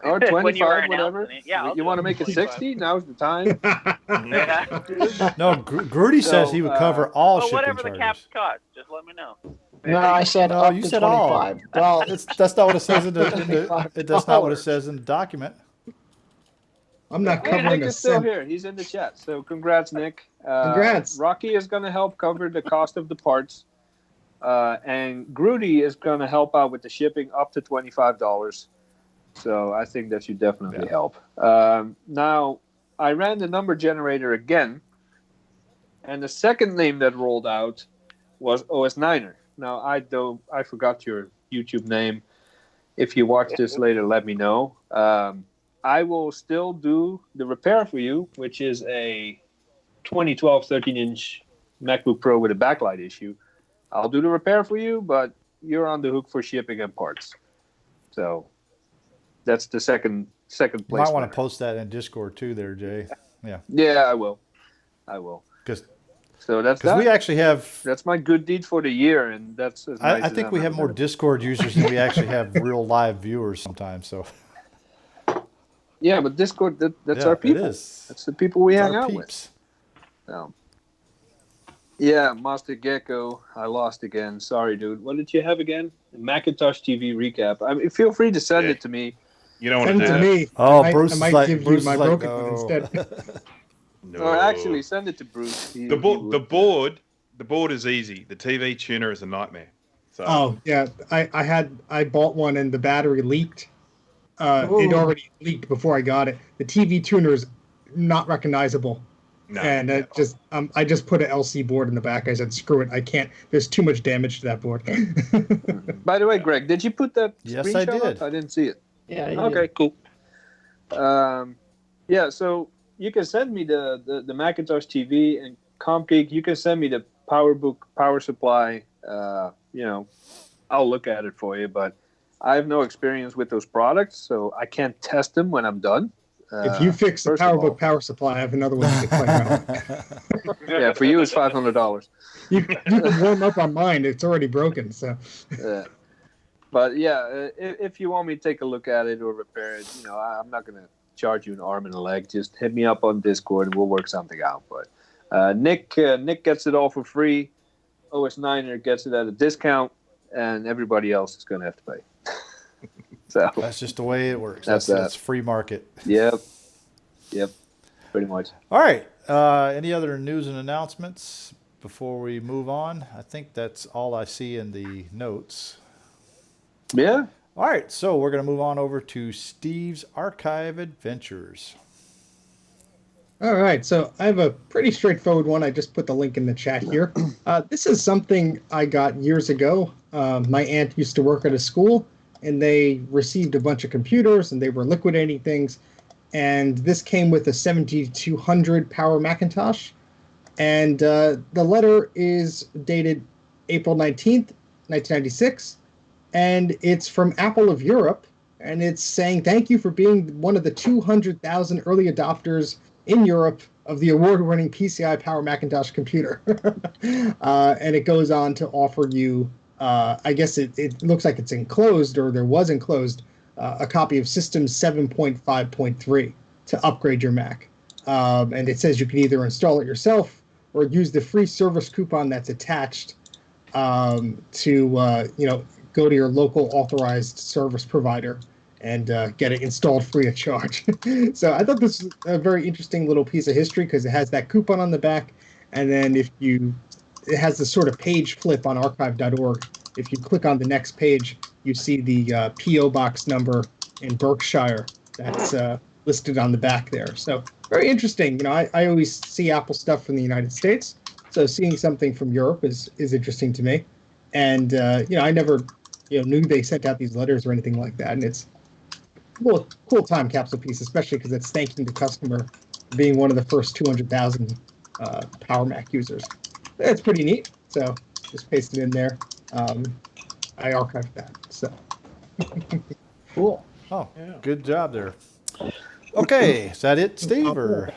or When you were 25, whatever. announcing it. Yeah, I'll You do want to it make for it 25. 60? Now's the time. Yeah. No, Grudy says So, he would cover all Well, shipping whatever the caps charges. cost, just let me know. No, I said No, up you to said all. 25. Well, That's not what it says in the. That's not what it $25. says in the document. I'm not Hey, covering Nick a is still cent. here. He's in the chat. So congrats, Nick. Congrats. Rocky is going to help cover the cost of the parts. And Grudy is going to help out with the shipping up to $25. So I think that should definitely help. Now, I ran the number generator again. And the second name that rolled out was OS9er. Now, I forgot your YouTube name. If you watch this later, let me know. I will still do the repair for you, which is a 2012 13-inch MacBook Pro with a backlight issue. I'll do the repair for you, but you're on the hook for shipping and parts. So that's the second You place. might want winner. to post that in Discord too, there, Jay. Yeah, Yeah, I will. because So that's that. we actually have. That's my good deed for the year, and that's as nice I as think I'm we ever have more gonna- Discord users than we actually have real live viewers sometimes. So Yeah, but Discord, that's yeah, our people. It is. That's the people we It's hang our out with. peeps. So. Yeah, Master Gecko, I lost again. Sorry, dude. What did you have again? Macintosh TV recap. I mean, feel free to send Yeah. it to me. You don't want Send to it do to that. me. Oh, I Bruce might is like, give Bruce you my is like, broken one no. instead. No. Or actually, send it to Bruce. The board is easy. The TV tuner is a nightmare. So Oh yeah, I bought one and the battery leaked. It Ooh. already leaked before I got it. The TV tuner is not recognizable, no. and I just put an LC board in the back. I said, screw it, I can't. There's too much damage to that board. By the way, Greg, did you put that Yes, screenshot I did. up? I didn't see it. Yeah. you Okay, did. cool. Yeah, so you can send me the Macintosh TV and CompGeek. You can send me the PowerBook power supply. I'll look at it for you, but I have no experience with those products, so I can't test them when I'm done. If you fix the first of all- PowerBook power supply, I have another one you can play around. Yeah, for you it's $500. You can warm up on mine. It's already broken. So But yeah, if you want me to take a look at it or repair it, I'm not gonna charge you an arm and a leg. Just hit me up on Discord and we'll work something out. But Nick gets it all for free. OS9er gets it at a discount, and everybody else is gonna have to pay. So That's just the way it works. That's That's free market. yep, pretty much. All right. Any other news and announcements before we move on? I think that's all I see in the notes. Yeah. All right, so we're going to move on over to Steve's Archive Adventures. all right, so I have a pretty straightforward one. I just put the link in the chat here. This is something I got years ago. My aunt used to work at a school, and they received a bunch of computers, and they were liquidating things. And this came with a 7200 Power Macintosh. And the letter is dated April 19th, 1996. And it's from Apple of Europe. And it's saying, thank you for being one of the 200,000 early adopters in Europe of the award-winning PCI Power Macintosh computer. And it goes on to offer you, I guess it looks like it's enclosed, or there was enclosed, a copy of System 7.5.3 to upgrade your Mac. And it says you can either install it yourself or use the free service coupon that's attached to go to your local authorized service provider and get it installed free of charge. So I thought this was a very interesting little piece of history because it has that coupon on the back, and then it has this sort of page flip on archive.org. If you click on the next page, you see the P.O. box number in Berkshire that's listed on the back there. So very interesting. I always see Apple stuff from the United States, so seeing something from Europe is interesting to me. And I never knew they sent out these letters or anything like that. And it's a cool time capsule piece, especially because it's thanking the customer for being one of the first 200,000 Power Mac users. That's pretty neat. So just paste it in there. I archived that. So Cool. Oh, good job there. Okay, is that it, Steve? Or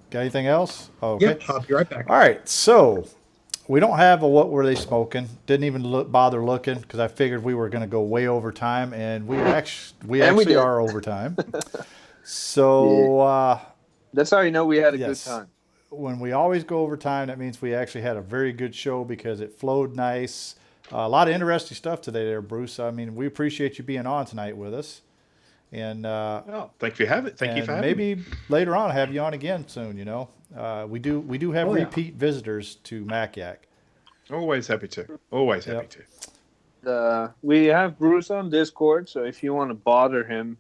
Got anything else? Oh, okay. Yep, I'll be right back. All right. So we don't have a what were they smoking. Didn't even bother looking because I figured we were going to go way over time, and we actually did. are over time. So That's how you know we had a yes. good time. When we always go over time, that means we actually had a very good show because it flowed nice. A lot of interesting stuff today there, Bruce. I mean, we appreciate you being on tonight with us. And thank you for having maybe me. later on have you on again soon. You know, we do have repeat visitors to MacYak. Always happy to. Always happy to. We have Bruce on Discord, so if you want to bother him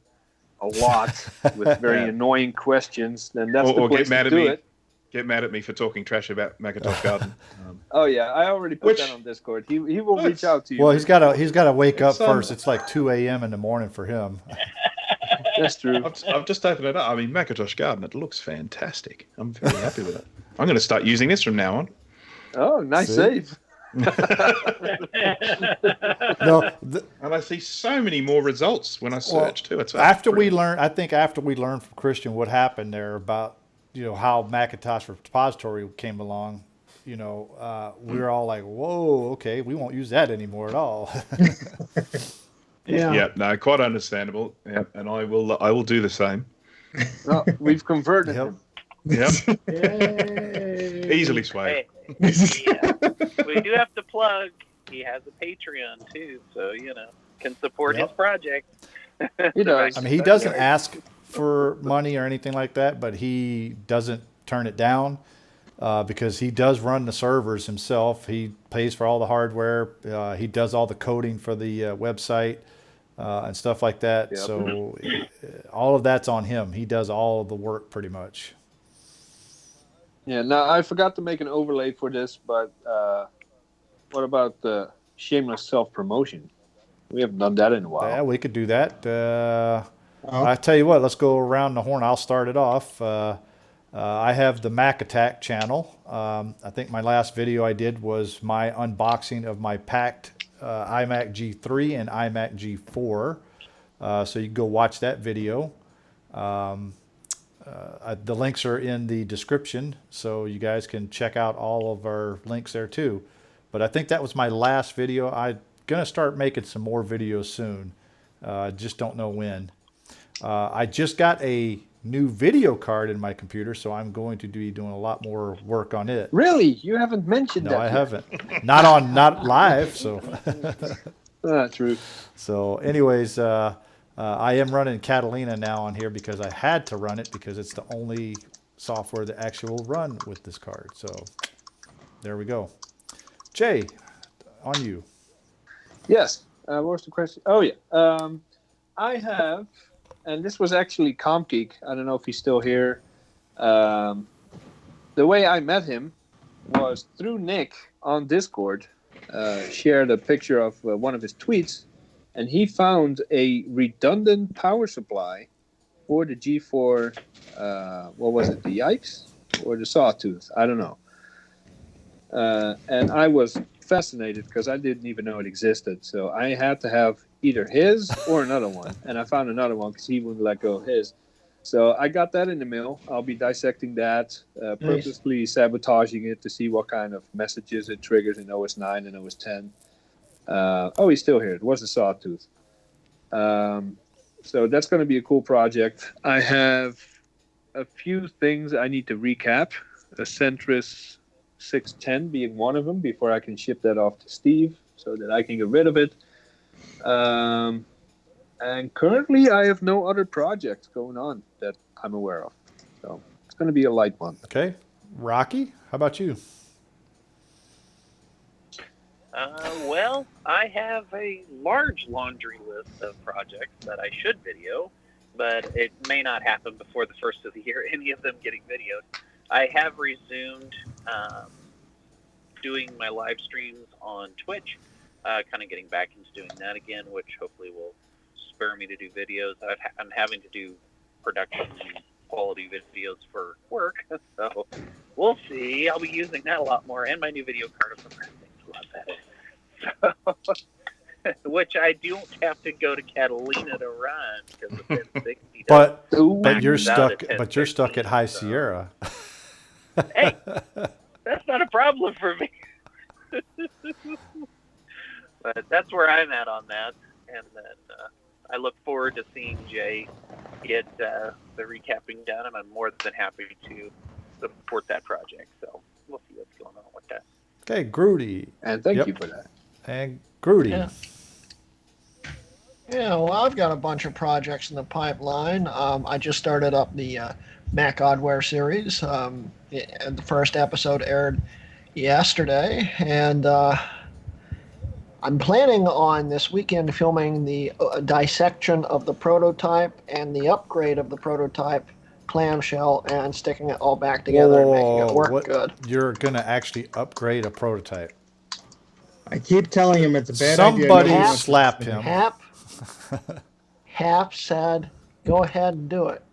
a lot with very annoying questions, then that's the place to do it. Get mad at me for talking trash about Macintosh Garden. Oh yeah, I already put that on Discord. He will reach out to you. Well, he's got to wake up first. It's like 2 a.m. in the morning for him. That's true. I've just opened it up. I mean, Macintosh Garden, it looks fantastic. I'm very happy with it. I'm going to start using this from now on. Oh, nice save. No, and I see so many more results when I search too. It's after we learned from Christian what happened there about how Macintosh repository came along. We were all like, "Whoa, okay, we won't use that anymore at all." Yeah. Yeah. No, quite understandable. Yeah, and I will do the same. Well, we've converted him. Yep. Easily swayed. Hey, yeah. We do have to plug. He has a Patreon too, so can support his project. He does. I mean, he doesn't ask for money or anything like that, but he doesn't turn it down because he does run the servers himself. He pays for all the hardware. He does all the coding for the website and stuff like that. Yep. So all of that's on him. He does all of the work pretty much. Yeah. Now I forgot to make an overlay for this, but what about the shameless self-promotion? We haven't done that in a while. Yeah, we could do that. I tell you what, let's go around the horn. I'll start it off. I have the Mac Attack channel. I think my last video I did was my unboxing of my packed iMac G3 and iMac G4. So you can go watch that video. The links are in the description, so you guys can check out all of our links there too. But I think that was my last video. I'm going to start making some more videos soon. Just don't know when. I just got a new video card in my computer, so I'm going to be doing a lot more work on it. Really? You haven't mentioned that? No, I haven't. Not live, so. True. So anyways, I am running Catalina now on here because I had to run it because it's the only software that actually will run with this card. So there we go. Jay, on you. Yes. What was the question? Oh, yeah. I have, and this was actually CompGeek. I don't know if he's still here. The way I met him was through Nick on Discord. Shared a picture of one of his tweets, and he found a redundant power supply for the G4. What was it? The Yikes or the Sawtooth? I don't know. And I was fascinated because I didn't even know it existed. So I had to have either his or another one. And I found another one because he wouldn't let go of his. So I got that in the mail. I'll be dissecting that, purposely sabotaging it to see what kind of messages it triggers in OS 9 and OS 10. He's still here. It was a Sawtooth. So that's going to be a cool project. I have a few things I need to recap. A Centris 610 being one of them before I can ship that off to Steve so that I can get rid of it. And currently I have no other projects going on that I'm aware of. So it's going to be a light one. Okay. Rocky, how about you? Well, I have a large laundry list of projects that I should video, but it may not happen before the first of the year, any of them getting videoed. I have resumed doing my live streams on Twitch, kind of getting back into doing that again, which hopefully will spur me to do videos. I'm having to do production and quality videos for work, so we'll see. I'll be using that a lot more, and my new video card of things a lot better. So, which I don't have to go to Catalina to run because of 1060. But you're stuck. But you're stuck at High Sierra. Hey, that's not a problem for me. But that's where I'm at on that. And then I look forward to seeing Jay get the recapping done, and I'm more than happy to support that project. So we'll see what's going on with that. Okay, Groody. And thank Yep. you for that. And Groody. Yeah. Yeah, well, I've got a bunch of projects in the pipeline. I just started up the Mac Oddware series. The first episode aired yesterday, and I'm planning on this weekend filming the dissection of the prototype and the upgrade of the prototype clamshell and sticking it all back together and making it work good. You're going to actually upgrade a prototype. I keep telling him it's a bad Somebody idea. slapped him. Hap said, go ahead and do it.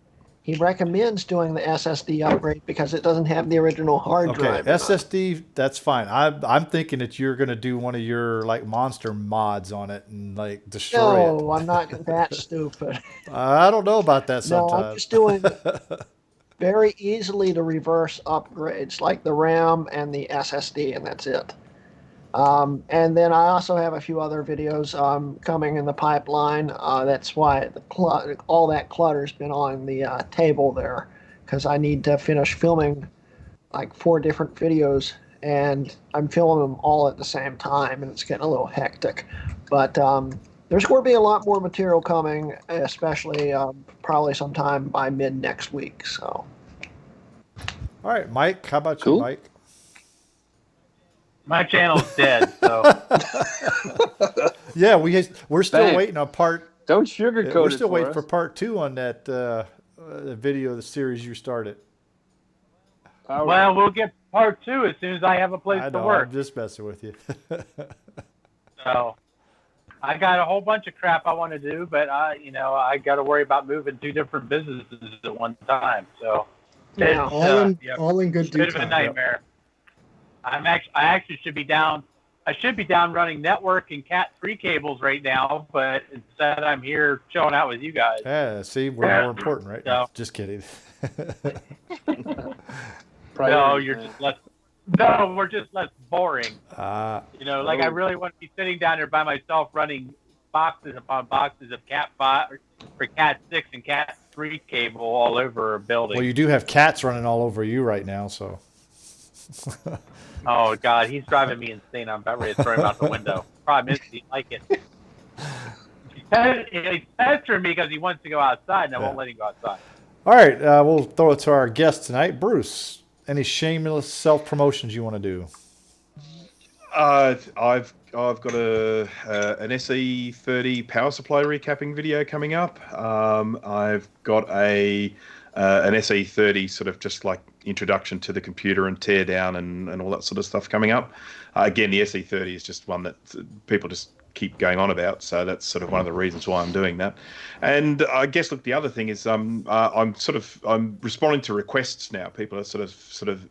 He recommends doing the SSD upgrade because it doesn't have the original hard drive. Okay, SSD, that's fine. I'm thinking that you're going to do one of your like monster mods on it and like destroy it. No, I'm not that stupid. I don't know about that sometimes. No, I'm just doing very easily to reverse upgrades like the RAM and the SSD, and that's it. And then I also have a few other videos coming in the pipeline. That's why all that clutter's been on the table there, because I need to finish filming like 4 different videos, and I'm filming them all at the same time, and it's getting a little hectic. But there's going to be a lot more material coming, especially probably sometime by mid next week. So. All right, Mike, how about Cool. you, Mike? My channel's dead, so Yeah, we're still Bang. waiting on part. Don't sugarcoat We're it still waiting for us. part 2 on that video of the series you started. All right. well, we'll get part 2 as soon as I have a place I to know, work. I'm just messing with you. So I got a whole bunch of crap I want to do, but I got to worry about moving 2 different businesses at one time. So Yeah. All in good due bit of a time. nightmare. I actually should be down. I should be down running network and Cat 3 cables right now, but instead I'm here chilling out with you guys. Yeah, see, we're more important right now. No. Just kidding. No, you're just less. No, we're just less boring. I really want to be sitting down there by myself running boxes upon boxes of Cat 5 or Cat 6 and Cat 3 cable all over a building. Well, you do have cats running all over you right now, so. Oh God, he's driving me insane. I'm about ready to throw him out the window. Problem is, he like it. He's pestering me because he wants to go outside, and I won't let him go outside. All right, we'll throw it to our guest tonight, Bruce. Any shameless self promotions you want to do? I've got an SE30 power supply recapping video coming up. I've got an SE30 sort of just like introduction to the computer and tear down and all that sort of stuff coming up. Again, the SE30 is just one that people just keep going on about, so that's sort of one of the reasons why I'm doing that. And I guess, look, the other thing is I'm responding to requests now. People are sort of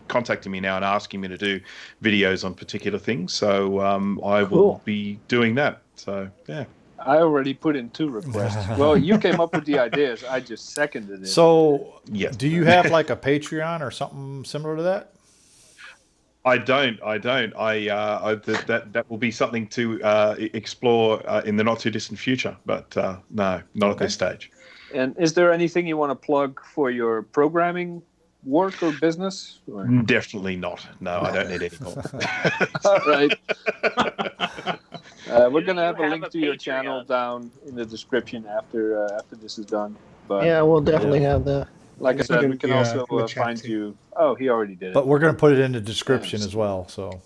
contacting me now and asking me to do videos on particular things, so I will be doing that. So yeah. I already put in 2 requests. Well, you came up with the ideas. I just seconded it. So, Yes. do you have like a Patreon or something similar to that? I don't. That will be something to explore in the not too distant future. But no, not at this stage. And is there anything you want to plug for your programming work or business? Or? Definitely not. No, I don't need any more. All right. We're going to have a link to your channel down in the description after this is done. But Yeah, we'll definitely have that. like I said, we can also in the chat find too. you. Oh, he already did it. But we're going to put it in the description as well. So,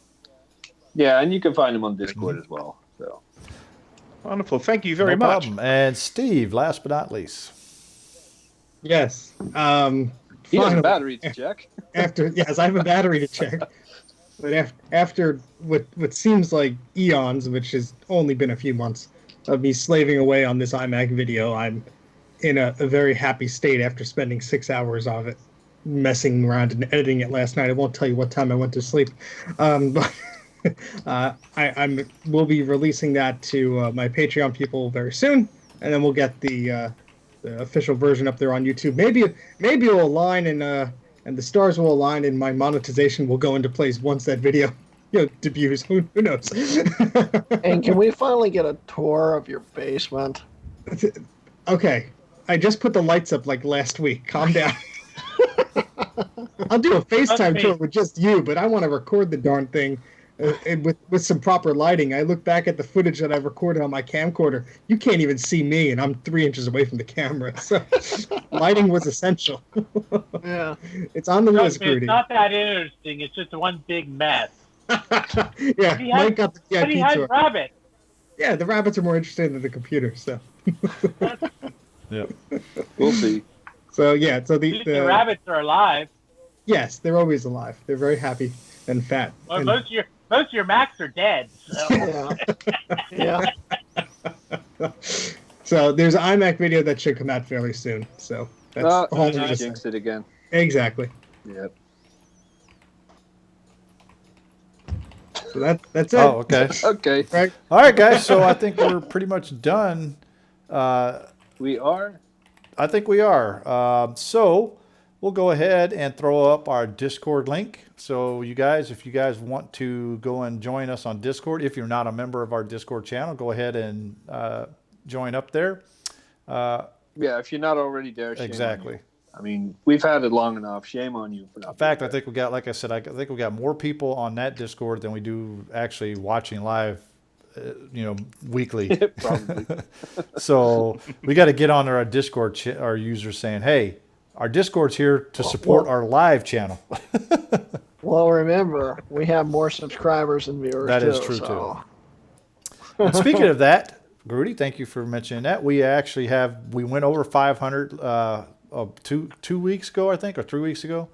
Yeah, and you can find him on Discord as well. So Wonderful. Thank you very no much. problem. And Steve, last but not least. Yes. he has a Finally, battery to check. yes, I have a battery to check. But after what seems like eons, which has only been a few months of me slaving away on this iMac video, I'm in a very happy state after spending 6 hours of it messing around and editing it last night. I won't tell you what time I went to sleep, but we'll be releasing that to my Patreon people very soon, and then we'll get the official version up there on YouTube. Maybe it'll align and and the stars will align, and my monetization will go into place once that video, debuts. Who knows? And can we finally get a tour of your basement? Okay, I just put the lights up like last week. Calm down. I'll do a FaceTime tour with just you, but I want to record the darn thing and with some proper lighting. I look back at the footage that I've recorded on my camcorder. You can't even see me, and I'm 3 inches away from the camera. So lighting was essential. Yeah. It's on the list, Trust me, it's Rudy. not that interesting. It's just one big mess. Yeah, Mike got the But he VIP has tour. rabbits. Yeah, the rabbits are more interesting than the computer. So. Yep. We'll see. So yeah, so At the least the rabbits are alive. yes, they're always alive. They're very happy and fat. Well, and, most of your Macs are dead. So. Yeah. Yeah. So there's an iMac video that should come out fairly soon. So that's all I'm I gonna say. jinxed it again. Exactly. Yep. So that's it. Oh, okay. Okay. Right? All right, guys. So I think we're pretty much done. We are. I think we are. So we'll go ahead and throw up our Discord link. So you guys, if you guys want to go and join us on Discord, if you're not a member of our Discord channel, go ahead and join up there. Yeah, if you're not already there, shame on Exactly. you. I mean, we've had it long enough. Shame on you for not. In fact, I think we got, like I said, I think we got more people on that Discord than we do actually watching live, weekly. Probably. So we got to get on our Discord, our users saying, hey, our Discord's here to support our live channel. Well, remember, we have more subscribers than viewers. That is true, And speaking of that, Grudy, thank you for mentioning that. We actually we went over 500 2 weeks ago, I think, or 3 weeks ago.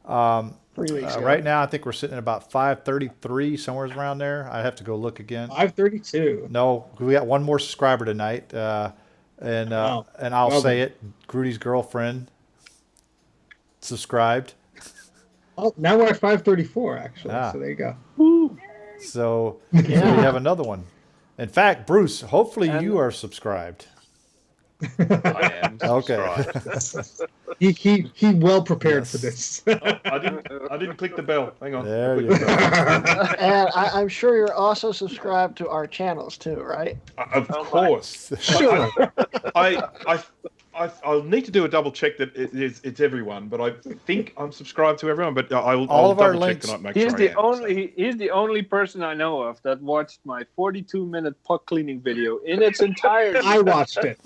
3 weeks ago. Right now, I think we're sitting at about 533, somewhere around there. I have to go look again. 532. No, we got one more subscriber tonight, and I'll say it. Grudy's girlfriend subscribed. Oh, now we're at 534 actually. Ah. So there you go. So we have another one. In fact, Bruce, hopefully you are subscribed. I am Okay. subscribed. He well prepared for this. I didn't click the bell. Hang on. There you go. And I'm sure you're also subscribed to our channels too, right? Of course. Sure. I'll need to do a double check that it's everyone, but I think I'm subscribed to everyone. But I'll All of our double check links- tonight. Make He's sure the I am. he's the only person I know of that watched my 42-minute puck cleaning video in its entirety. I watched it.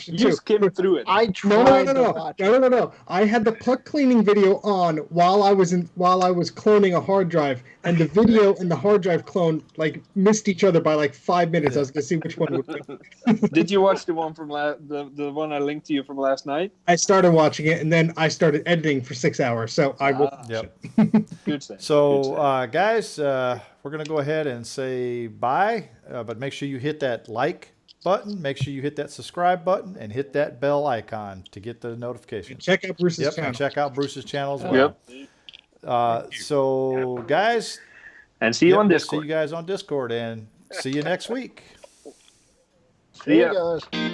You too. skimmed through it. I No, tried no, no, to no, watch no, no, no, no. I had the puck cleaning video on while I was cloning a hard drive, and the video and the hard drive clone missed each other by 5 minutes. I was gonna see which one would win. Did you watch the one from the one I linked to you from last night? I started watching it, and then I started editing for 6 hours. So I will. Yep. Good thing. So, guys, we're going to go ahead and say bye, but make sure you hit that like button, make sure you hit that subscribe button, and hit that bell icon to get the notifications. Check out Bruce's Yep, channel. and check out Bruce's channel as well. So, guys, And see you on we'll Discord. see you guys on Discord, and see you next week. See ya. guys.